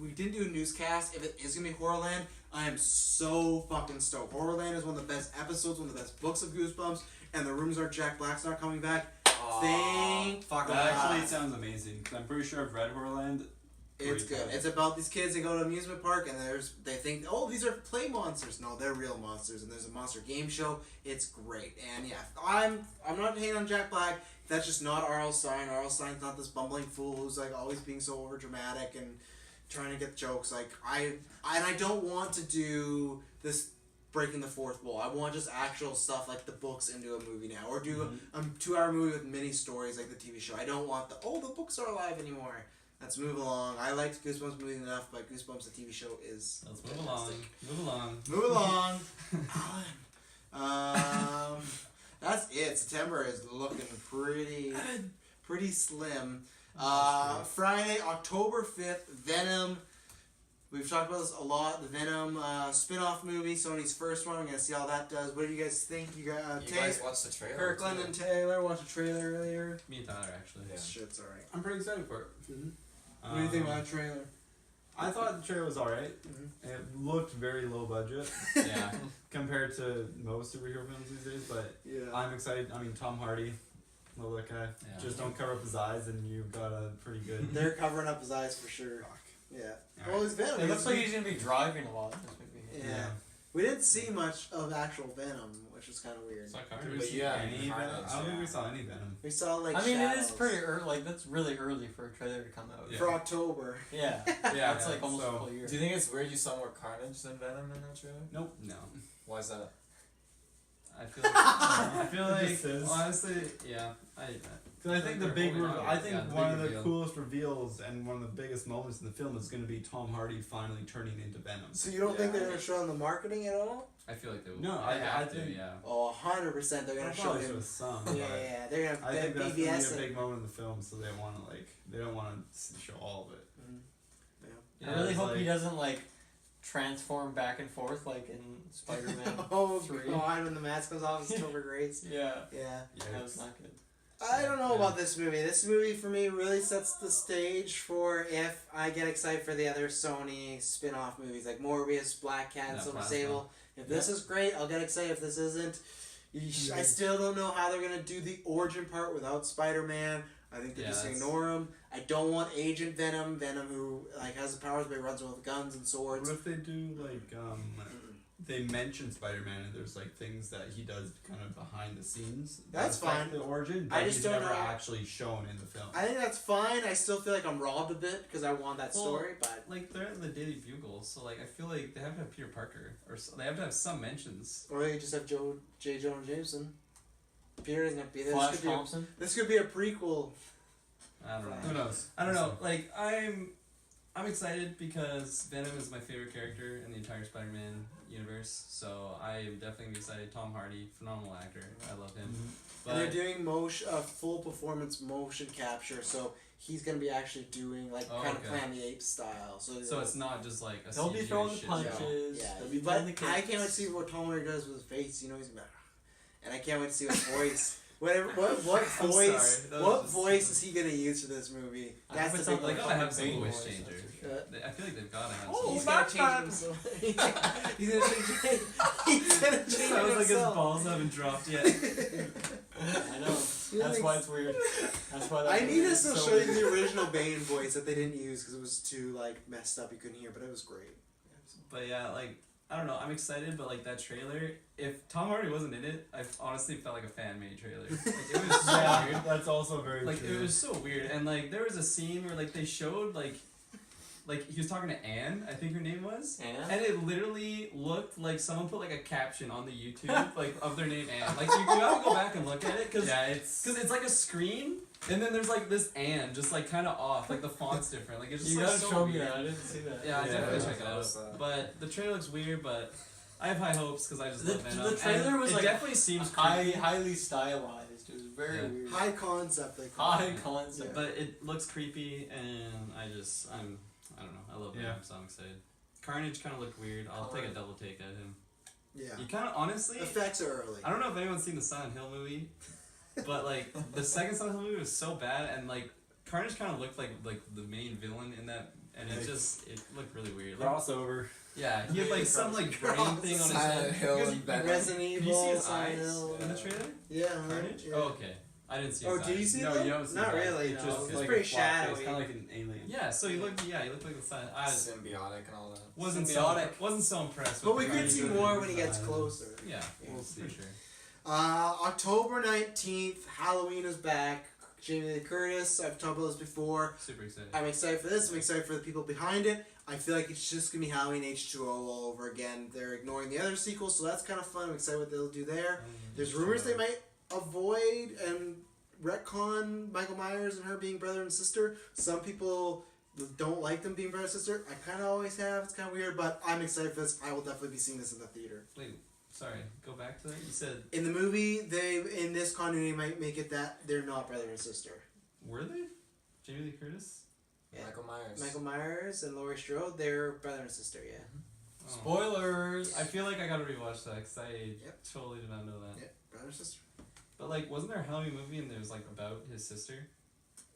We didn't do a newscast. If it is gonna be Horrorland, I am so fucking stoked. Horrorland is one of the best episodes, one of the best books of Goosebumps, and the rumors are Jack Black's not coming back. Thank fuck That actually God. sounds amazing because I'm pretty sure I've read Horrorland. It's Great good. time. It's about these kids. They go to an amusement park and they think, oh, these are play monsters. No, they're real monsters. And there's a monster game show. It's great. And yeah, I'm not hating on Jack Black. That's just not R.L. Stein. R.L. Stein's not this bumbling fool who's like always being so over dramatic and trying to get jokes. Like I don't want to do this breaking the fourth wall. I want just actual stuff like the books into a movie now, or do a 2-hour movie with mini stories like the TV show. I don't want the books are alive anymore. Let's move along. I liked Goosebumps movie enough, but Goosebumps the TV show is Let's move along. fantastic. Move along. Move along. Alan. That's it. September is looking pretty slim. Friday, October 5th, Venom. We've talked about this a lot. The Venom spin-off movie, Sony's first one. We're gonna see how that does. What do you guys think? You got You guys watched the trailer? Kirkland too? and Taylor watched a trailer earlier. Me and Tyler actually. Yeah. Shit's alright. I'm pretty excited for it. What do you think about the trailer? I thought the trailer was alright. Mhm. It looked very low budget Yeah. compared to most superhero films these days, but Yeah. I'm excited. I mean, Tom Hardy, love that guy. Yeah. Just don't cover up his eyes, and you've got a pretty good. They're covering up his eyes for sure. Fuck. Yeah. Alright. Well, it's Venom. It looks like he's gonna be driving a lot in this movie. Yeah. We didn't see much of actual Venom, which was kind of weird. Saw Did Carnage. we But see yeah, any Carnage, Venom? I don't think yeah. we saw any Venom. We saw like. I mean, it is shadows pretty early. Like that's really early for a trailer to come out. Yeah. for October. Yeah, Yeah, that's like almost so- a full year. Do you think it's weird you saw more Carnage than Venom in that trailer? Nope. No. Why is that? I feel like I feel This like is- honestly, yeah. Because I think the They're big, holding on. I think Yeah, the one big of the reveal. coolest reveals and one of the biggest moments in the film is going to be Tom Hardy finally turning into Venom. So you don't think Yeah. they're gonna show on the marketing at all? I feel like they will. No, They I have to, think- yeah. Oh, 100% they're gonna show Probably him. show some. Yeah, but yeah, they're I gonna think that's BBS going to be a it. big moment in the film, so they want to they don't want to show all of it. Yeah, I really it's hope he like- doesn't like transform back and forth like in Spider-Man Oh 3. God, when the mask comes off, it's Topher Grace. Yeah, Yeah. that was Yikes. not good. I don't know about this movie. This movie for me really sets the stage for if I get excited for the other Sony spin-off movies like Morbius, Black Cat, and Silver Sable. If this is great, I'll get excited. If this isn't, I still don't know how they're gonna do the origin part without Spider-Man. I think they just ignore him. I don't want Agent Venom, who like has the powers but he runs with guns and swords. What if they do like they mention Spider-Man and there's like things that he does kind of behind the scenes. That's fine. The origin, but I just he's don't never know. actually shown in the film. I think that's fine. I still feel like I'm robbed a bit because I want that story, but like they're in the Daily Bugle, so like I feel like they have to have Peter Parker or they have to have some mentions. or they just have J. Jonah Jameson. Peter doesn't have to be there. Flash Thompson. This could be a prequel. I don't know. Who knows? I don't know. Like I'm excited because Venom is my favorite character in the entire Spider-Man universe. So I am definitely excited. Tom Hardy, phenomenal actor. I love him. But And they're doing full performance motion capture, so he's gonna be actually doing like kind of Planet of the Apes style. so it's not just like a They'll be CGI throwing the shit punches. show. Yeah, They'll be but throwing the I kicks. can't wait to see what Tom Hardy does with his face. You know he's gonna, and I can't wait to see what voice. What I'm voice? sorry, that was What just- voice is he gonna use for this movie? I That's hope it's the big not They like one. gotta have some Bane voice voice, changer. that's for sure. I feel like they've gotta have Oh, some. He's Batman. gonna change himself. He's gonna change. He's gonna change Sounds like his himself. balls haven't dropped yet. I know. That's why it's weird. That's why. I need to so still show you weird. the original Bane voice that they didn't use because it was too like messed up. You couldn't hear, but it was great. But yeah, like I don't know. I'm excited, but like that trailer. If Tom Hardy wasn't in it, I honestly felt like a fan-made trailer. Like it was so Yeah, weird. that's also very Like true. it was so weird, and like there was a scene where like they showed like he was talking to Anne, I think her name was, and it literally looked like someone put like a caption on the YouTube like of their name Anne. Like you gotta go back and look at it because it's like a screen, and then there's like this Anne just like kind of off, like the font's different. Like it's just You like, gotta so show weird. me that. I didn't see that. Yeah, I Yeah, definitely yeah, check it out. yeah. But the trailer looks weird, but I have high hopes because I just The- love Venom. the trailer And was, it like, definitely seems Highly, creepy, highly stylized. It was very Yeah. weird. High concept, they call High it. concept. but it looks creepy, and I don't know. I love Venom, Yeah. so I'm excited. Carnage kind of looked weird. I'll take a double take at him. Yeah. You kind of honestly, Effects are early. I don't know if anyone's seen the Silent Hill movie, but like the second Silent Hill movie was so bad, and like Carnage kind of looked like the main villain in that, and it looked really weird. Like, Crossover. yeah, he had like some like brain thing on his Silent head. Hill Because and Venom. Resident Did Evil. you see his Silent eyes Hill. in the trailer? Yeah. Carnage? Yeah. Oh, okay. I didn't see Oh, his did you eyes. see No, them? you don't see Not that. really. It's No. just It's like pretty a flat face, shadowy. kind of like an alien. Yeah, so he looked like the Silent. I Symbiotic and all that. wasn't so impressed. But with we the could see Carnage more movie. when he gets closer. Yeah, We'll see. for sure. October 19th, Halloween is back. Jamie Lee Curtis, I've talked about this before. Super excited. I'm excited for this. I'm excited for the people behind it. I feel like it's just going to be Halloween H2O all over again. They're ignoring the other sequels, so that's kind of fun. I'm excited what they'll do there. There's rumors they might avoid and retcon Michael Myers and her being brother and sister. Some people don't like them being brother and sister. I kind of always have. It's kind of weird, but I'm excited for this. I will definitely be seeing this in the theater. Wait, sorry. Go back to that. You said In the movie, in this continuity might make it that they're not brother and sister. were they? Jamie Lee Curtis. Yeah. Michael Myers. Michael Myers and Laurie Strode, they're brother and sister, yeah. Oh. Spoilers. I feel like I gotta rewatch that because I Yep. totally did not know that. Yeah, brother and sister. But like, wasn't there a Halloween movie and there was like about his sister?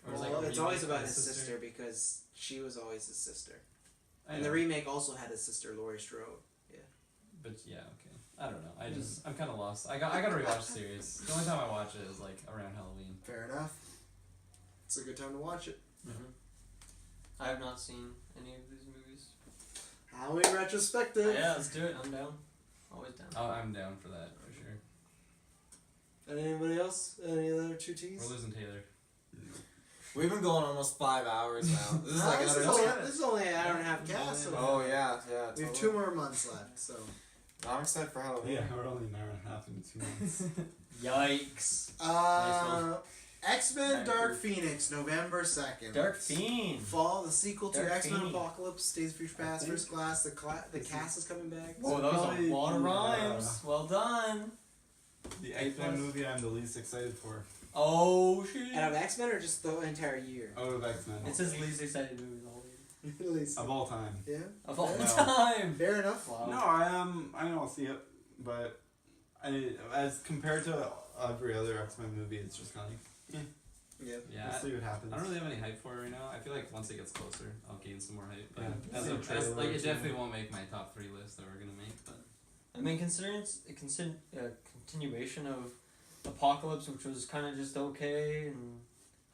Or was, Well, like, a it's always remake about of his sister because she was always his sister. I And know. the remake also had his sister, Laurie Strode. But yeah, okay. I don't know. I'm kind of lost. I gotta rewatch the series. The only time I watch it is like around Halloween. Fair enough. It's a good time to watch it. I have not seen any of these movies. Halloween retrospective. Yeah, let's do it. I'm down. Always down. Oh, I'm down for that for sure. And anybody else? Any other two T's? We're losing Taylor. We've been going almost 5 hours now. This is like this, another. this is only an hour and a half cast. So Oh yeah. we have Totally. 2 more months left. So I'm excited for Halloween. Yeah, we're only an hour and a half into 2 months. Yikes. X-Men Alright, Dark cool. Phoenix, November 2nd. Dark Fiend. Fall, the sequel to Dark X-Men Phoenix. Apocalypse, Days of Future Past, First Class. The cast is coming back. Oh, that was Probably a lot of the, rhymes. Well done. The A+. X-Men movie I'm the least excited for. Oh, shit. Out of X-Men or just the entire year? Out of X-Men. It's his least excited movie of the whole year. At least. Of all time. Yeah. Of all Wow. time. Fair enough. Wow. No, I don't see it, but as compared to every other X-Men movie, it's just kind of like, Yeah. Yeah, We'll see what happens. I don't really have any hype for it right now. I feel like once it gets closer, I'll gain some more hype. But Yeah, as see a, a as, trailer like, or it two. definitely won't make my top 3 list that we're gonna make. But I mean, considering it's a continuation of Apocalypse, which was kind of just okay, and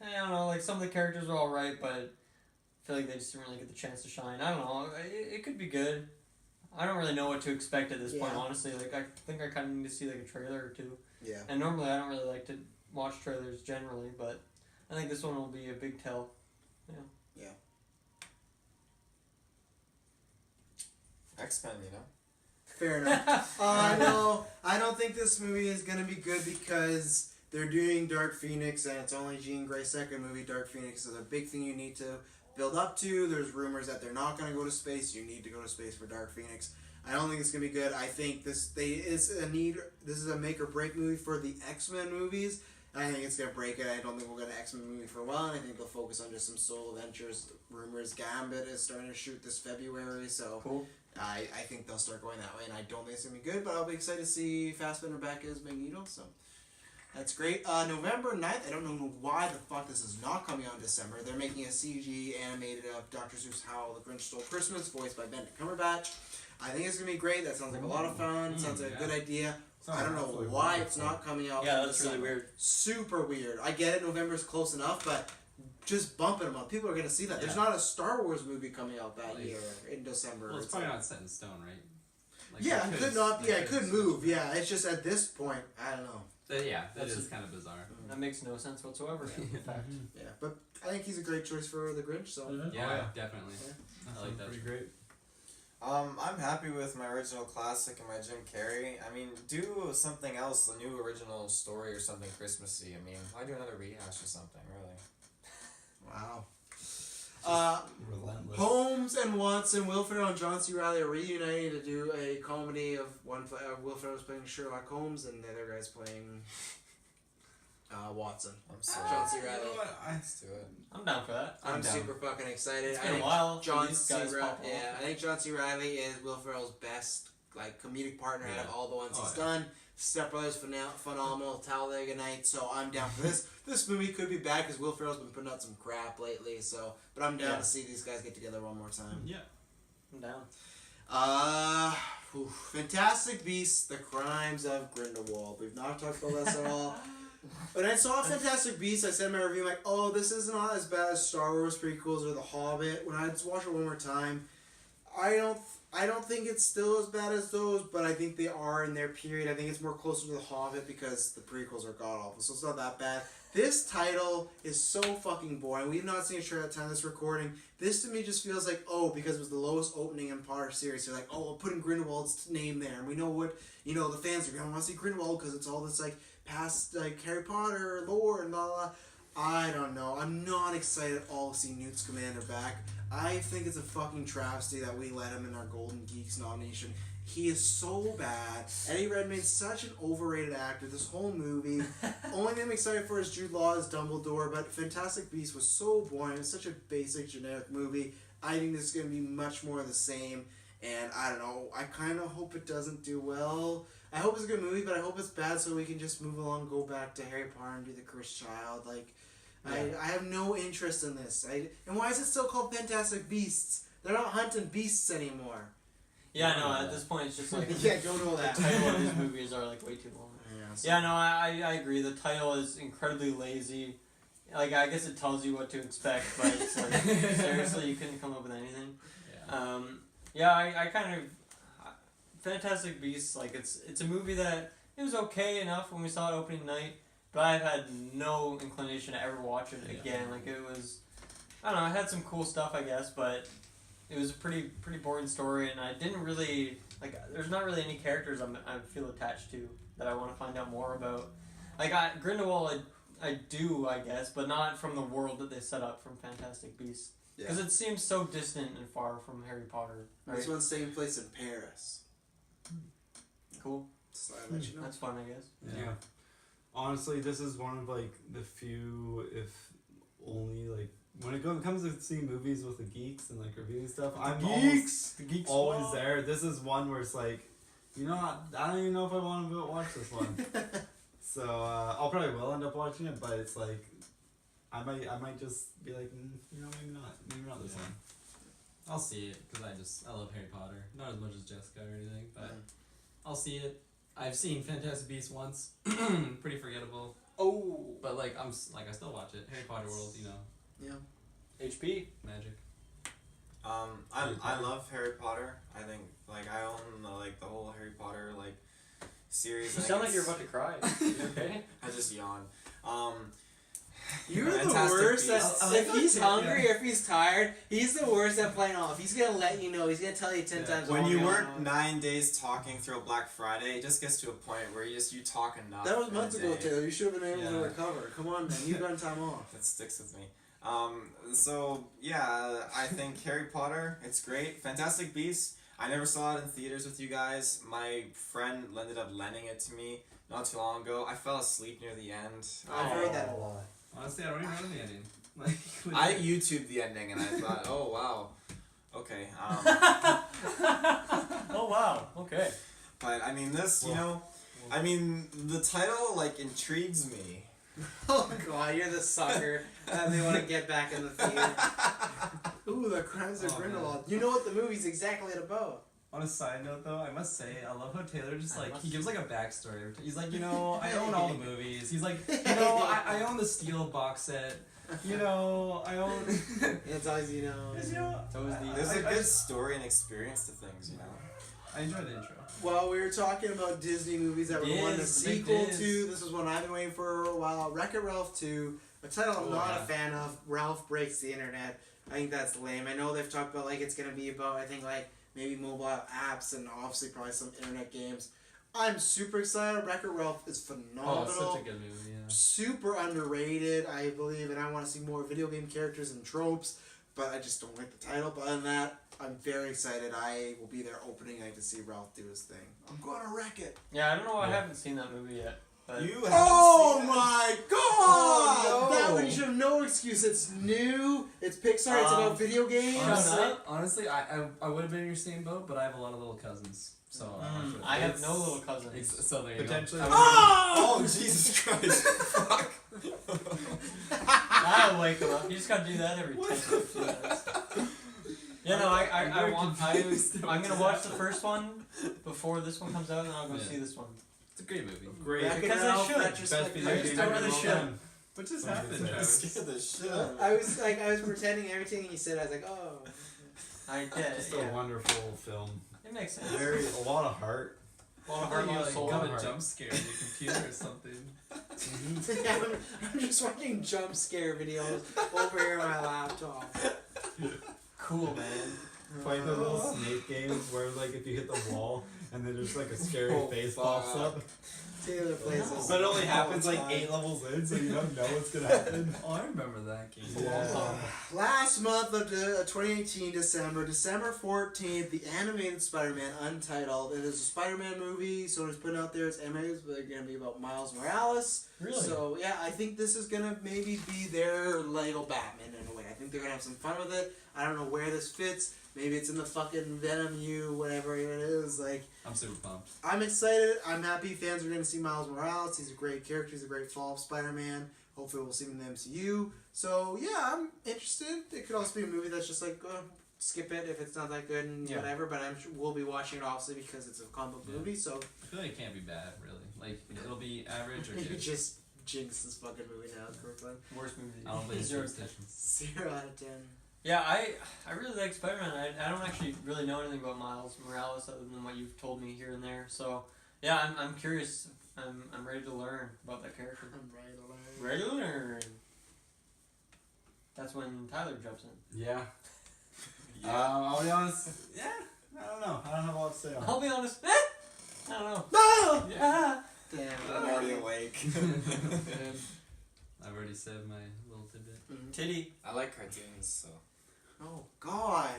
I don't know, like some of the characters were alright, but I feel like they just didn't really get the chance to shine. I don't know, it could be good. I don't really know what to expect at this point, Yeah. honestly. Like, I think I kind of need to see like a trailer or two. Yeah. And normally I don't really like to watch trailers generally, but I think this one will be a big tell. X-Men, you know. Fair enough. No, I don't think this movie is gonna be good because they're doing Dark Phoenix and it's only Jean Grey's second movie. Dark Phoenix is a big thing you need to build up to. There's rumors that they're not gonna go to space. You need to go to space for Dark Phoenix. I don't think it's gonna be good. I think this is a make or break movie for the X-Men movies. I think it's gonna break it. I don't think we'll get an X-Men movie for a while. I think they'll focus on just some solo ventures. Rumors Gambit is starting to shoot this February, so Cool. I think they'll start going that way, and I don't think it's gonna be good, but I'll be excited to see Fassbender back as Magneto, so that's great. November 9th, I don't know why the fuck this is not coming out in December. They're making a CG animated of Dr. Seuss' How the Grinch Stole Christmas, voiced by Benedict Cumberbatch. I think it's gonna be great. That sounds like a lot of fun. Sounds like a good idea. I don't know why it's not coming out. Yeah, in that's really December. weird. Super weird. I get it. November's close enough, but just bumping them up. People are gonna see that. There's Yeah. not a Star Wars movie coming out that Like- year in December. well, it's probably not set in stone, right? Like, Yeah, they it could've- could not. they Yeah, it could could've- move. Yeah, it's just at this point, I don't know. Yeah, that That's is kind of bizarre. That makes no sense whatsoever. In fact. Yeah, but I think he's a great choice for the Grinch. So Yeah, definitely. That I like sounds that. pretty great. I'm happy with my original classic and my Jim Carrey. I mean, do something else, a new original story or something Christmassy. I mean, why do another rehash or something, really? wow. Relentless. Holmes and Watson, Will Ferrell and John C. Reilly are reuniting to do a comedy of Will Ferrell's playing Sherlock Holmes and the other guy's playing Watson. I'm sorry. John C. You know Reilly. what? Let's do it. I'm down for that. I'm down. super fucking excited. It's I been a think while. John These C. guys Reilly, pop off. yeah, I think John C. Reilly is Will Ferrell's best like comedic partner out of Yeah. all the ones Oh, he's yeah. done. Step Brothers phenomenal, Talladega Nights. So I'm down for this. This movie could be bad because Will Ferrell's been putting out some crap lately. So, but I'm down Yeah. to see these guys get together one more time. Yeah. I'm down. Fantastic Beasts: The Crimes of Grindelwald. We've not talked about this at all. When I saw Fantastic Beasts, I said in my review, like, oh, this is not as bad as Star Wars prequels or The Hobbit. When I just watch it one more time, I don't think it's still as bad as those, but I think they are in their period. I think it's more closer to The Hobbit because the prequels are god awful, so it's not that bad. This title is so fucking boring. We've not seen a trailer at the time of this recording. This to me just feels like, oh, because it was the lowest opening in Potter series, they're like, oh, we'll put in Grindelwald's name there, and we know what, the fans are going to want to see Grindelwald because it's all this, like, past, like, Harry Potter lore and blah, blah, blah. I don't know. I'm not excited at all to see Newt Scamander back. I think it's a fucking travesty that we let him in our Golden Geeks nomination. He is so bad. Eddie Redmayne's such an overrated actor. This whole movie. Only thing I'm excited for is Jude Law as Dumbledore, but Fantastic Beasts was so boring. It's such a basic, generic movie. I think this is going to be much more of the same, and I don't know. I kind of hope it doesn't do well. I hope it's a good movie, but I hope it's bad so we can just move along, go back to Harry Potter and do the Cursed Child. Like, I have no interest in this. And why is it still called Fantastic Beasts? They're not hunting beasts anymore. Yeah, no. At this point, it's just like Yeah, don't know the that. title of these movies are like way too long. Yeah, so- Yeah, no, I agree. The title is incredibly lazy. Like, I guess it tells you what to expect, but it's like, seriously, you couldn't come up with anything. Yeah. I kind of Fantastic Beasts, like it's a movie that it was okay enough when we saw it opening night, but I've had no inclination to ever watch it again. Like it was, I don't know, it had some cool stuff, I guess, but it was a pretty boring story, and I didn't really like. There's not really any characters I feel attached to that I want to find out more about. Like Grindelwald, I do, I guess, but not from the world that they set up from Fantastic Beasts. Because it seems so distant and far from Harry Potter. Right? This one's taking place in Paris. Cool. So I let you know. That's fun, I guess. Yeah. Honestly, this is one of like the few, if only like when it comes to seeing movies with the geeks and like reviewing stuff, I'm The Geeks always Squad. there. This is one where it's like, I don't even know if I want to watch this one. So I'll probably will end up watching it, but it's like I might just be like, maybe not this one. I'll see it because I love Harry Potter. Not as much as Jessica or anything, but I'll see it. I've seen Fantastic Beasts once. Pretty forgettable. Oh. But like I still watch it. Harry Potter world, Yeah. HP. magic. I love Harry Potter. I think like I own the whole Harry Potter series. You sound like you're about to cry. You okay? I just yawned. You're the Fantastic worst. Beasts. If he's hungry, if he's tired, he's the worst at playing off. He's gonna let you know. He's gonna tell you 10 times. When over you and work over. 9 days talking through a Black Friday, it just gets to a point where you talk enough. That was in a months ago, day. Taylor. You should have been able to Yeah. recover. Come on, man. You've done time off. That sticks with me. So yeah, I think Harry Potter, it's great. Fantastic Beasts, I never saw it in theaters with you guys. My friend ended up lending it to me not too long ago. I fell asleep near the end. I've heard that a lot. Honestly, I don't even know the ending. Like I YouTubed the ending and I thought, oh wow, okay. Oh wow. Okay. But I mean this, I mean the title intrigues me. Oh god, you're the sucker. They want to get back in the theater. Ooh, the Crimes of Oh, Grindelwald. You know what the movie's exactly about. on a side note though, I must say I love how Taylor just I must he gives a backstory. He's like, I own all the movies. He's like, I own the Steel box set. I own. That's all you know. So is the. There's a good story and experience to things, I enjoy the intro. Well, we were talking about Disney movies that we wanted a Diz, the big sequel Diz. to. This is one I've been waiting for a while. Wreck-It Ralph 2. A title I'm Oh, not yeah. a fan of. Ralph Breaks the Internet. I think that's lame. I know they've talked about it's going to be about, I think, maybe mobile apps and obviously probably some internet games. I'm super excited. Wreck-It Ralph is phenomenal. Oh, it's such a good movie. Yeah. Super underrated, I believe, and I want to see more video game characters and tropes, but I just don't like the title. But other than that, I'm very excited. I will be there opening night to see Ralph do his thing. I'm going to wreck it. Yeah, I don't know. I haven't seen that movie yet. But You haven't Oh seen it? my god! Oh, no. That one you should have no excuse. It's new. It's Pixar. It's about video games. Honestly, I would have been in your same boat, but I have a lot of little cousins. So I have no little cousins. So there you Potentially. go. Oh, Jesus Christ. Fuck. I'll wake him up. You just gotta do that every 10 minutes. Yeah, no, I'm gonna watch the first one before this one comes out, and then I'll go see this one. It's a great movie. Great. Wreck-It Because I Ralph, should. retrospect- Best video I just game don't ever really all should. time. What just What happened, is it? Travis? Scared the shit out of me. I was pretending everything he said. I was like, oh. I did. Just a Yeah. wonderful film. It makes sense. A lot of heart. A lot of I heart, thought a you lot of soul. got Heart. a jump scare on your computer or something. Yeah, I'm just watching jump scare videos over here on my laptop. Cool, man. Playing the little snake games where if you hit the wall and then just a scary Oh, face fuck. pops up. Taylor plays this. But it only all happens the time. 8 levels in, so you don't know what's gonna happen. Oh, I remember that game. Yeah. Last month of 2018, December 14th, the animated Spider-Man Untitled. It is a Spider-Man movie, so it's putting out there. It's animated, but it's going to be about Miles Morales. Really? So, yeah, I think this is going to maybe be their Lego Batman in a way. I think they're going to have some fun with it. I don't know where this fits. Maybe it's in the fucking Venom U, whatever it is. I'm super pumped. I'm excited. I'm happy fans are going to see Miles Morales. He's a great character. He's a great fall of Spider-Man. Hopefully we'll see him in the MCU. So, yeah, I'm interested. It could also be a movie that's just skip it if it's not that good and Yeah. whatever. But I'm sure we'll be watching it, obviously, because it's a comic book movie. So, I feel like it can't be bad, really. It'll be average or you good. just jinx this fucking movie now, Brooklyn. Worst movie. I don't think it's Zero. superstitions. 0 out of 10. Yeah, I really like Spider-Man. I don't actually really know anything about Miles Morales other than what you've told me here and there. So, yeah, I'm curious. I'm ready to learn about that character. I'm ready to learn. Ready to learn. That's when Tyler jumps in. Yeah. Yeah. I'll be honest. Yeah. I don't know. I don't have a lot to say on it. I'll be honest. I don't know. No! Yeah. Damn. I'm already awake. I've already said my little tidbit. Titty. I like cartoons, so. Oh, God.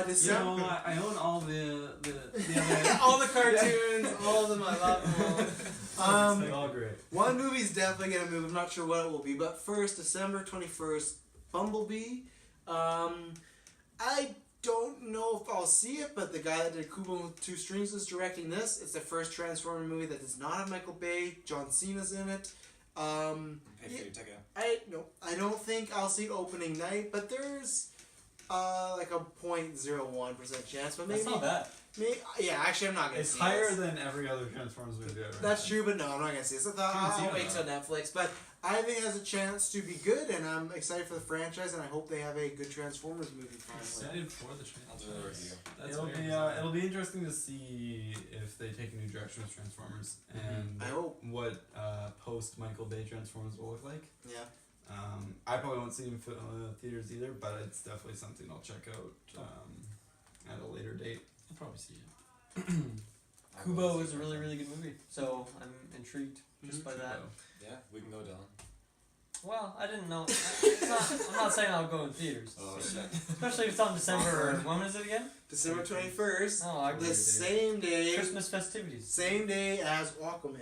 December. I own all the other. All the cartoons, all of them, I love them all. All great. One movie's definitely gonna move. I'm not sure what it will be, but first, December 21st, Bumblebee. I don't know if I'll see it, but the guy that did Kubo with Two Strings is directing this. It's the first Transformer movie that does not have Michael Bay. John Cena's in it. Pay for your ticket. I don't think I'll see it opening night, but there's like a 0.01% chance. But maybe That's not bad. yeah, actually, I'm not gonna It's see higher it. than every other Transformers movie ever. That's true, but no, I'm not gonna see it. So I'll wait till Netflix. But I think it has a chance to be good, and I'm excited for the franchise, and I hope they have a good Transformers movie finally. Excited for the I'll do a review. That's It'll be interesting to see if they take a new direction with Transformers and I hope. what post Michael Bay Transformers will look like. Yeah. I probably won't see it in theaters either, but it's definitely something I'll check out at a later date. I'll probably see it. Kubo is a really, really good movie, so I'm intrigued just by that. Yeah, we can go, Dylan. Well, I didn't know. I'm not saying I'll go in theaters, Oh shit. especially if it's on December. When is it again? December 21st, Oh, I agree the with same day. Christmas festivities. Same day as Aquaman.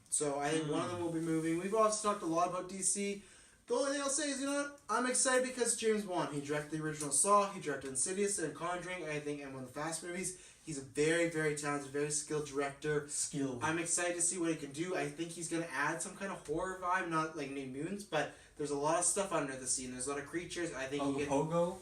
So I think one of them will be moving. We've also talked a lot about DC. The only thing I'll say is, you know what? I'm excited because James Wan. He directed the original Saw. He directed Insidious and Conjuring, I think, and one of the Fast movies. He's a very, very talented, very skilled director. Skilled. I'm excited to see what he can do. I think he's going to add some kind of horror vibe, not like New Mutants, but there's a lot of stuff under the scene. There's a lot of creatures. I think he Pogo.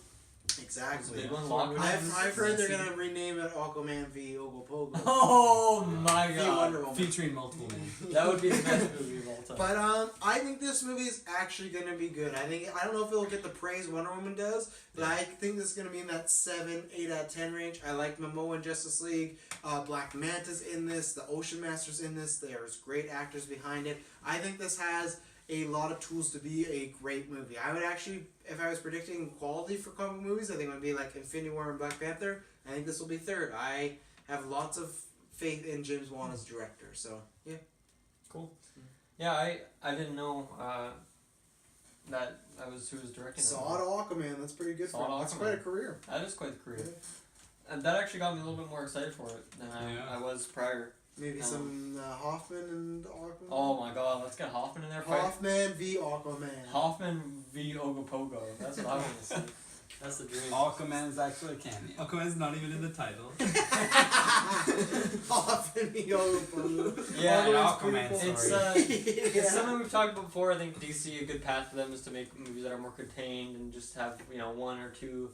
Exactly. Big one. Lock I've heard they're going to rename it Aquaman v. Ogopogo. Oh my V. god. Wonder Woman. Featuring multiple men. That would be the best movie of all time. But I think this movie is actually going to be good. I don't know if it'll get the praise Wonder Woman does, but I think this is going to be in that 7, 8 out of 10 range. I like Momoa in Justice League. Black Manta's in this. The Ocean Master's in this. There's great actors behind it. I think this has a lot of tools to be a great movie. I would actually, if I was predicting quality for comic movies, I think it would be like Infinity War and Black Panther. I think this will be third. I have lots of faith in James Wan as director. So yeah. Cool. Yeah, I didn't know that was who was directing it. Saw to Aquaman. That's pretty good Saw for him. to That's Aquaman. quite a career. That is quite the career. And that actually got me a little bit more excited for it than I was prior. Maybe some Hoffman and Aquaman. Oh my god, let's get Hoffman in there fighting. Hoffman v Aquaman. Hoffman v Ogopogo. That's what I want to see. That's the dream. Aquaman is actually a cameo. Aquaman's not even in the title. Hoffman v Aquaman. Yeah, Aquaman, it's it's something we've talked about before. I think DC, a good path for them is to make movies that are more contained and just have, one or two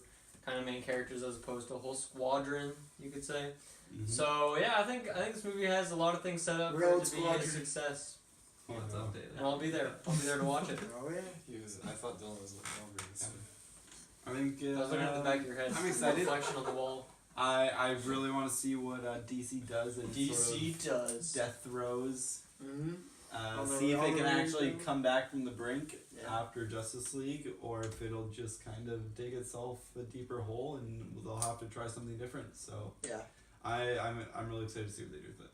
kind of main characters as opposed to a whole squadron, you could say. Mm-hmm. So yeah, I think this movie has a lot of things set up for Road it to be a Squadron. success, Let's update and I'll be there. I'll be there to watch it. Oh yeah. I thought Dylan was looking over this. I think I was looking at the back of your head. I'm excited. Reflection on the wall. I really want to see what DC does and DC does. death throws. Mm-hmm. See if it can actually Movie. come back from the brink Yeah. after Justice League, or if it'll just kind of dig itself a deeper hole and they'll have to try something different. So Yeah. I'm really excited to see what they do with it.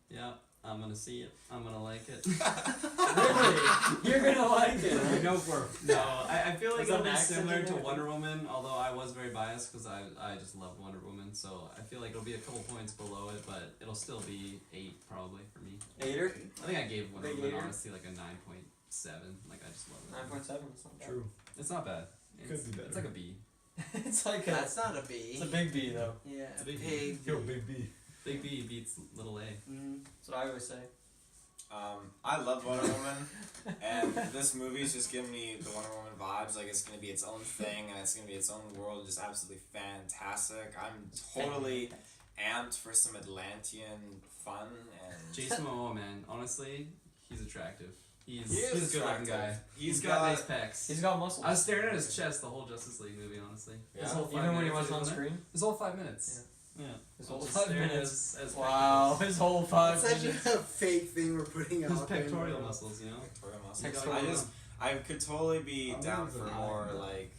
Yeah, I'm gonna see it. I'm gonna like it. Really? You're gonna like it. Go for it. No, I feel like Was that it'll an be accent similar in to there? Wonder Woman, although I was very biased because I just love Wonder Woman, so I feel like it'll be a couple points below it, but it'll still be 8 probably for me. Hater? I think I gave Wonder Big Woman hater? honestly like a 9.7. Like I just love it. 9.7. It's not bad. True. It's not bad. Could be better. It's like a B. It's like a. That's not a B. It's a big B though. Yeah. It's a big Big Yo, Big B. Big B beats little A. Mm-hmm. That's what I always say. I love Wonder Woman, and this movie's just giving me the Wonder Woman vibes. Like it's gonna be its own thing, and it's gonna be its own world. Just absolutely fantastic. I'm totally amped for some Atlantean fun and. Jason Momoa, man, honestly, he's attractive. He's He is a good looking guy. attractive. He's got nice pecs. He's got muscles. I was staring at his chest the whole Justice League movie, honestly. Yeah. His whole 5 Even when he minutes wasn't on wasn't it? screen. His whole 5 minutes. Yeah. His I whole was 5 staring at minutes. His Wow, his whole 5 It's such minutes. a fake thing we're putting out. His there. pectoral muscles, you know. Pectoral muscles. Pectoral. I could totally be I down think for there's an more eye. like.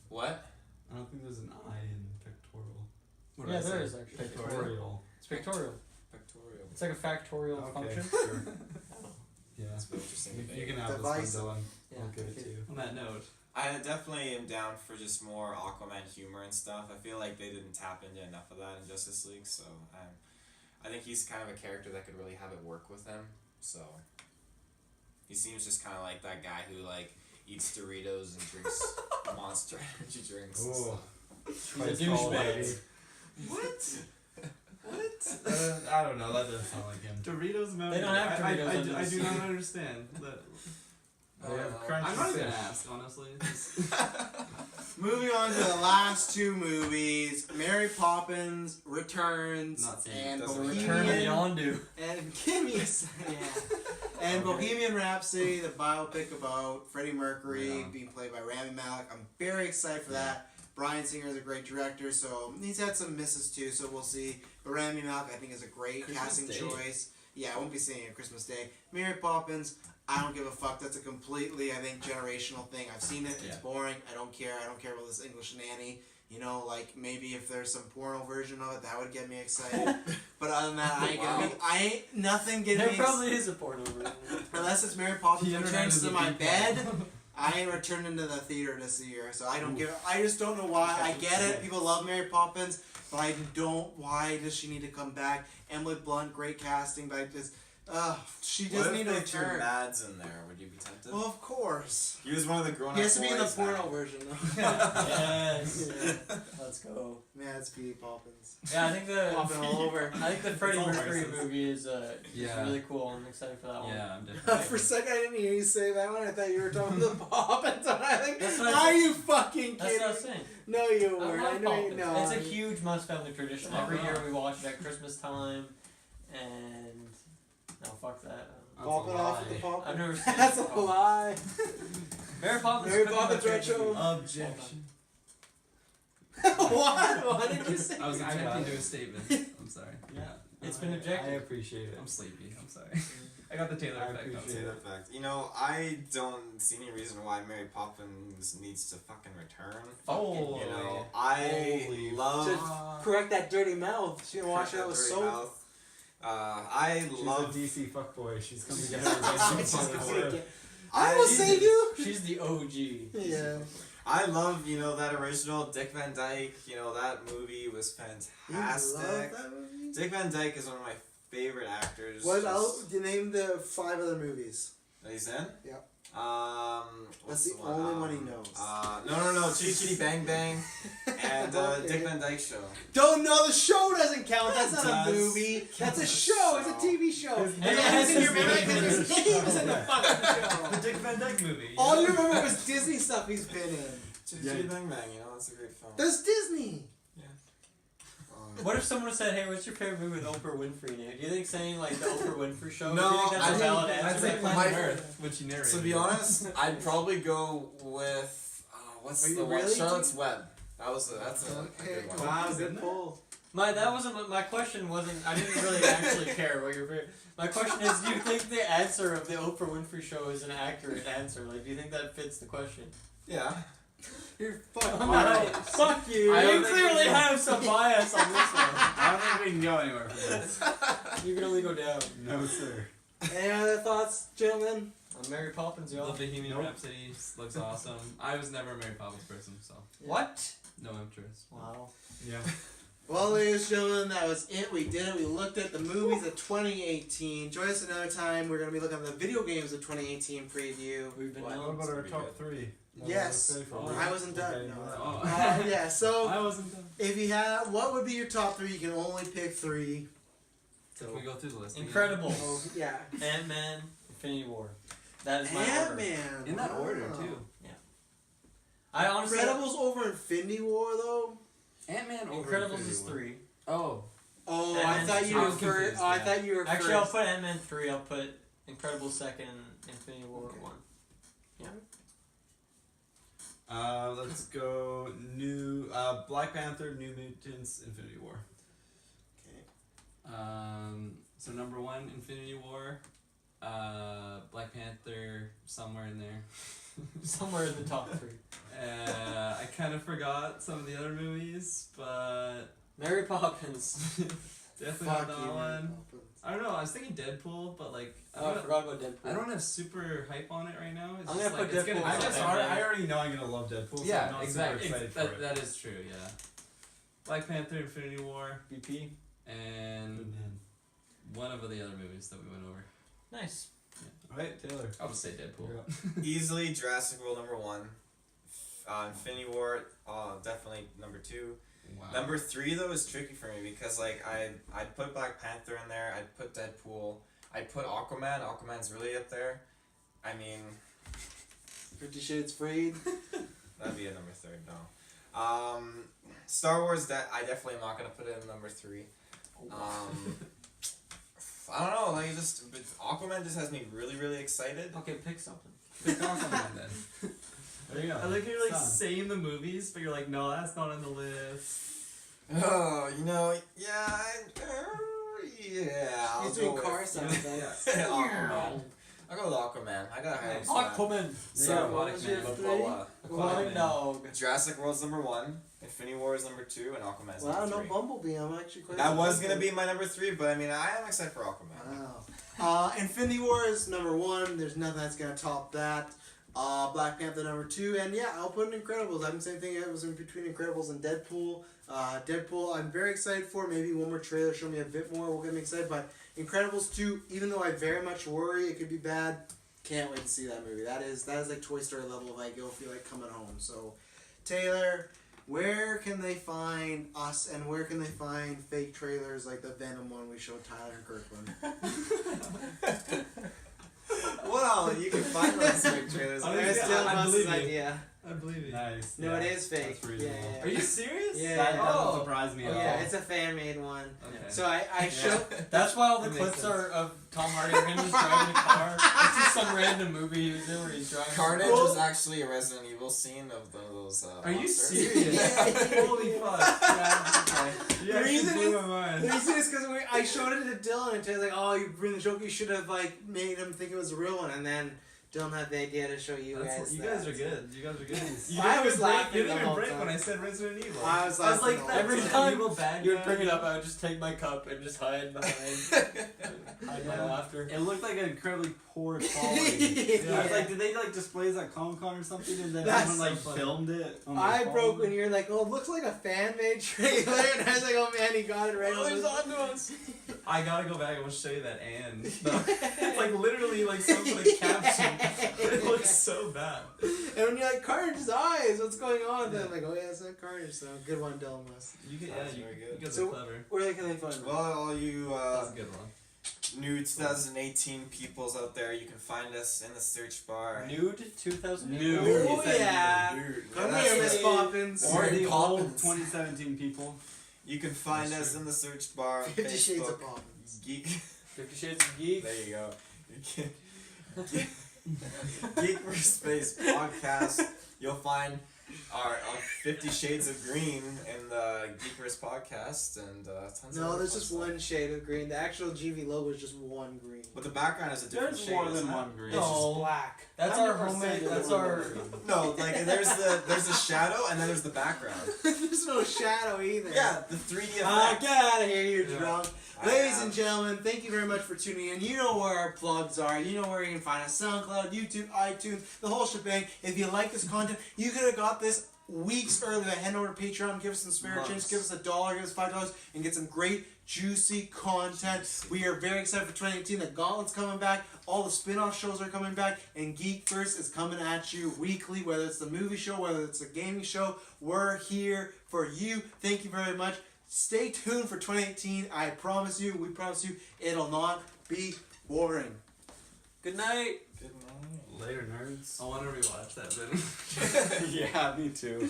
What? I don't think there's an I in pectoral. What did Yeah, I there say? is actually. Pictorial. It's pictorial. Pectoral. It's like a factorial Okay, function. sure. Yeah. That's very interesting. You can have Device. this one, Dylan. Yeah, I'll give it okay. to you. On that note, I definitely am down for just more Aquaman humor and stuff. I feel like they didn't tap into enough of that in Justice League, so I think he's kind of a character that could really have it work with him. So he seems just kind of like that guy who like eats Doritos and drinks Monster energy drinks. and Ooh. stuff. He's a Twice called, douchebag. baby. What? I don't know. That doesn't sound like him. Doritos Mountain They don't have Dew. Doritos under I the do sea. not understand that. They have crunchy I'm not even gonna fish. ask, honestly. Moving on to the last two movies, Mary Poppins Returns Not seen it. and Doesn't Return of the Bohemian Yondu. and give me a second. And Bohemian Rhapsody, the biopic about Freddie Mercury Yeah. being played by Rami Malek. I'm very excited for that. Brian Singer is a great director, so he's had some misses too, so we'll see. But Rami Malek, I think, is a great Christmas casting Day. choice. Yeah, I won't be seeing it on Christmas Day. Mary Poppins, I don't give a fuck. That's a completely, I think, generational thing. I've seen it. It's Yeah. boring. I don't care. I don't care about this English nanny. You know, like maybe if there's some porno version of it, that would get me excited. But other than that, I ain't nothing getting There me probably is a porno version. unless it's Mary Poppins The internet returns is to a my deep bed. well. I ain't returning to the theater to see her, so I don't give. I just don't know why. I get it. People love Mary Poppins, but I don't. Why does she need to come back? Emily Blunt, great casting, but I just, she What doesn't if need to they threw return. Mads in there? Would you be tempted? Well, of course. He was one of the grown-up He has to be in the boys porno now. version though. Yes. Yeah. Let's go. Man, it's P. Poppins. Yeah, I think Popping all over. I think the Freddie It's all Mercury racist. movie is Yeah. really cool. I'm excited for that one. Yeah, I'm For a definitely. second, I didn't hear you say that one. I thought you were talking about the Poppins. And I think, That's what I are said. you fucking That's kidding? what I'm saying. No, you I weren't. love I know you Poppins. know. It's a huge must family tradition. Oh, Every wow. year we watch it at Christmas time, and no, fuck that. That's Pop a it off lie. with the Poppins. I've never seen That's it. a lie. Mary Poppins. Mary is pretty Poppins much retro. everything. Objection. What? What did you say? I was attempting to do a statement. I'm sorry. Yeah. It's been I objected. appreciate it. I'm sleepy. I'm sorry. I got the Taylor I effect. appreciate Say that fact. You know, I don't see any reason why Mary Poppins needs to fucking return. Oh, You know, I Holy love Correct that dirty mouth. She gonna wash it out with Dirty soap. Mouth. I She's love. a DC fuckboy. She's coming to get her revenge on Poppins. I will save you. She's the OG. Yeah. I love, you know, that original Dick Van Dyke. You know, that movie was You love fantastic. that movie? Dick Van Dyke is one of my favorite actors. What Just- else? You name the 5 other movies. that he's in? Yeah. What's That's the only one he knows. No. Chitty Chitty Bang Bang and Okay. Dick Van Dyke Show. Don't know the show doesn't count. That's It not a does. movie. That's a show. It's a TV show. His And name the only is thing you his remember name. because his name is in the fucking The show. Dick Van Dyke movie. All you remember was Disney stuff he's been in. Chitty Yeah. Chitty Bang Bang, you know, that's a great film. That's Disney. What if someone said, "Hey, what's your favorite movie with Oprah Winfrey in it?" Do you think saying like the Oprah Winfrey show? No, do you think that's I a think- valid I'd answer? say My- Planet Earth, which you narrated. To be honest, I'd probably go with what's Are you the one? really? Charlotte's Web. That's a good one. Wow, Isn't good it? pull. My question wasn't. I didn't really actually care what your favorite. My question is, do you think the answer of the Oprah Winfrey show is an accurate answer? Like, do you think that fits the question? Yeah. You're fucking No, right. fuck you. I You don't think clearly we- have some bias on this one. I don't think we can go anywhere from this. You can only go down. No, sir. Any other thoughts, gentlemen? I'm Mary Poppins, The y'all. Bohemian Nope. Rhapsody looks awesome. I was never a Mary Poppins person, so What? no interest. Wow. Yeah. Well, ladies and gentlemen, that was it. We did it. We looked at the movies of 2018. Join us another time. We're going to be looking at the video games of 2018 preview. We've been What known. about our Pretty top good. 3? Yes. I wasn't done. Okay, No. Oh. Yeah, so I wasn't done. if you have, what would be your top 3? You can only pick 3. Can we go through the list? again? Incredible. Oh, yeah. Ant-Man, Infinity War. That is my order. Ant-Man. In that wow. order too. I honestly. Incredibles over Infinity War, though? Ant-Man over Incredibles Infinity is War. 3. Oh. Oh, I Ant-Man thought you I were was first. confused, Oh, I yeah. thought you were Actually, I'll first. put Ant-Man 3. I'll put Incredible 2nd, Infinity War Okay. 1. Let's go new Black Panther, New Mutants, Infinity War. So number 1, Infinity War. Black Panther, somewhere in there. Somewhere in the top 3. I kind of forgot some of the other movies, but Mary Poppins. definitely Fuck not that you, man. one. I don't know. I was thinking Deadpool, but like Oh, I forgot about Deadpool. I don't have super hype on it right now. It's I'm just gonna like, put it's Deadpool gonna on be top something. ten. I already know I'm gonna love Deadpool. So I'm Yeah, not exactly. super excited for it. That is true. Yeah. Black Panther, Infinity War, BP. and Good man. one of the other movies that we went over. Nice. All right, Taylor. I'll just say Deadpool. You're up. Easily Jurassic World number 1. Infinity War, definitely number 2. Wow. Number 3 though is tricky for me because like I'd put Black Panther in there. I'd put Deadpool. I'd put Aquaman. Aquaman's really up there. I mean, 50 Shades Freed. that'd be a number 3. No. Star Wars. That I definitely am not gonna put it in number 3. I don't know. Like but Aquaman just has me really really excited. Okay, pick something. Pick Aquaman then. There you go. I like you're like Done. saying the movies, but you're like, no, that's not on the list. Oh, yeah, yeah. I'll He's go doing with- car sound effects. Aquaman. I'll go with Aquaman. I gotta have Aquaman. So, what was your but, three? well, Aquatic dog. Jurassic World's number 1, Infinity War is number 2, and Aquaman's Wow, number no 3. Bumblebee. I'm actually quite. That was gonna be my number 3, but I mean, I am excited for Aquaman. Wow. Infinity War is number 1. There's nothing that's gonna top that. Black Panther number 2, and yeah, I'll put in Incredibles. I'm the same thing. It was in between Incredibles and Deadpool. Deadpool, I'm very excited for. Maybe one more trailer, show me a bit more, will get me excited. But Incredibles 2, even though I very much worry it could be bad, can't wait to see that movie. That is like Toy Story level of like, you'll feel like coming home. So, Taylor, where can they find us, and where can they find fake trailers like the Venom one we showed Tyler and Kirkland? Well, you can find those fake trailers. Honestly, That's Dylan I Musk's believe you. idea. I believe you. Nice. No, yeah. it is fake. That's reasonable. Yeah. Are you serious? Yeah. That Oh. doesn't surprise me at Yeah, all. it's a fan made one. Okay. So I showed. That's why all the That makes clips sense. are of Tom Hardy or him just driving a car. It's just some random movie he was in where he's driving. Carnage Well- is actually a Resident Evil scene of those. Are you monsters. serious? Yeah. Holy fuck. Yeah, The actually reason blew is- my mind. The reason is because I showed it to Dylan and Taylor's like, oh, you bring the joke, you should have like made him think it was a real one, and then Dylan had the idea to show you guys. You that. guys are good. You guys are good. You I didn't was even break, laughing you the didn't even whole break time. when I said Resident Evil. I was like, laughing the whole every time. time evil bad You would guy. bring it up, I would just take my cup and just hide behind hide my laughter. It looked like an incredibly poor quality. Yeah. I was like, did they like display this at Comic Con or something? And then That's someone like so funny. filmed it? On their I phone? broke when you're like, oh, it looks like a fan made trailer, and I was like, oh man, he got it right Oh, on he's the onto us. I gotta go back. I want to show you that and it's like literally like some sort of caption. It looks so bad. And when you're like, Carnage's eyes, what's going on? Then I'm like, oh yeah, it's not Carnage. So good one, Dylan West. You get That's you, very good. you guys So- are clever. Where can they find them? Well, all you That's a good one. new 2018 peoples out there, you can find us in the search bar. Nude 2000. Nude. Oh He said yeah. Dude, Come that's here, Miss it. Poppins. Or Mary the old Poppins. 2017 people. You can find That's us true. in the search bar on 50 Shades of Facebook. Poppins. Geek. 50 Shades of Geek. There you go. Geek for Space podcast. You'll find our 50 Shades of Green in the Geekers podcast and tons of No, other there's fun just stuff. one shade of green. The actual GV logo is just one green. But the background is a different There's shade. more than isn't it? one green. It's just No. black. That's our 100% homemade. is That's one our. green. No, like there's the shadow and then there's the background. There's no shadow either. Yeah, the 3D effect. Get out of here, you're Yeah. drunk. I Ladies am. and gentlemen, thank you very much for tuning in. You know where our plugs are. You know where you can find us. SoundCloud, YouTube, iTunes, the whole shebang. If you like this content, you could have got this weeks earlier. Head over to Patreon, give us some spare change, Months. give us $1, give us $5, and get some great, juicy content. We are very excited for 2018. The Gauntlet's coming back. All the spin-off shows are coming back. And Geek First is coming at you weekly, whether it's the movie show, whether it's a gaming show. We're here for you. Thank you very much. Stay tuned for 2018. I promise you, we promise you, it'll not be boring. Good night. Good night. Later, nerds. I want to rewatch that video. Yeah, me too.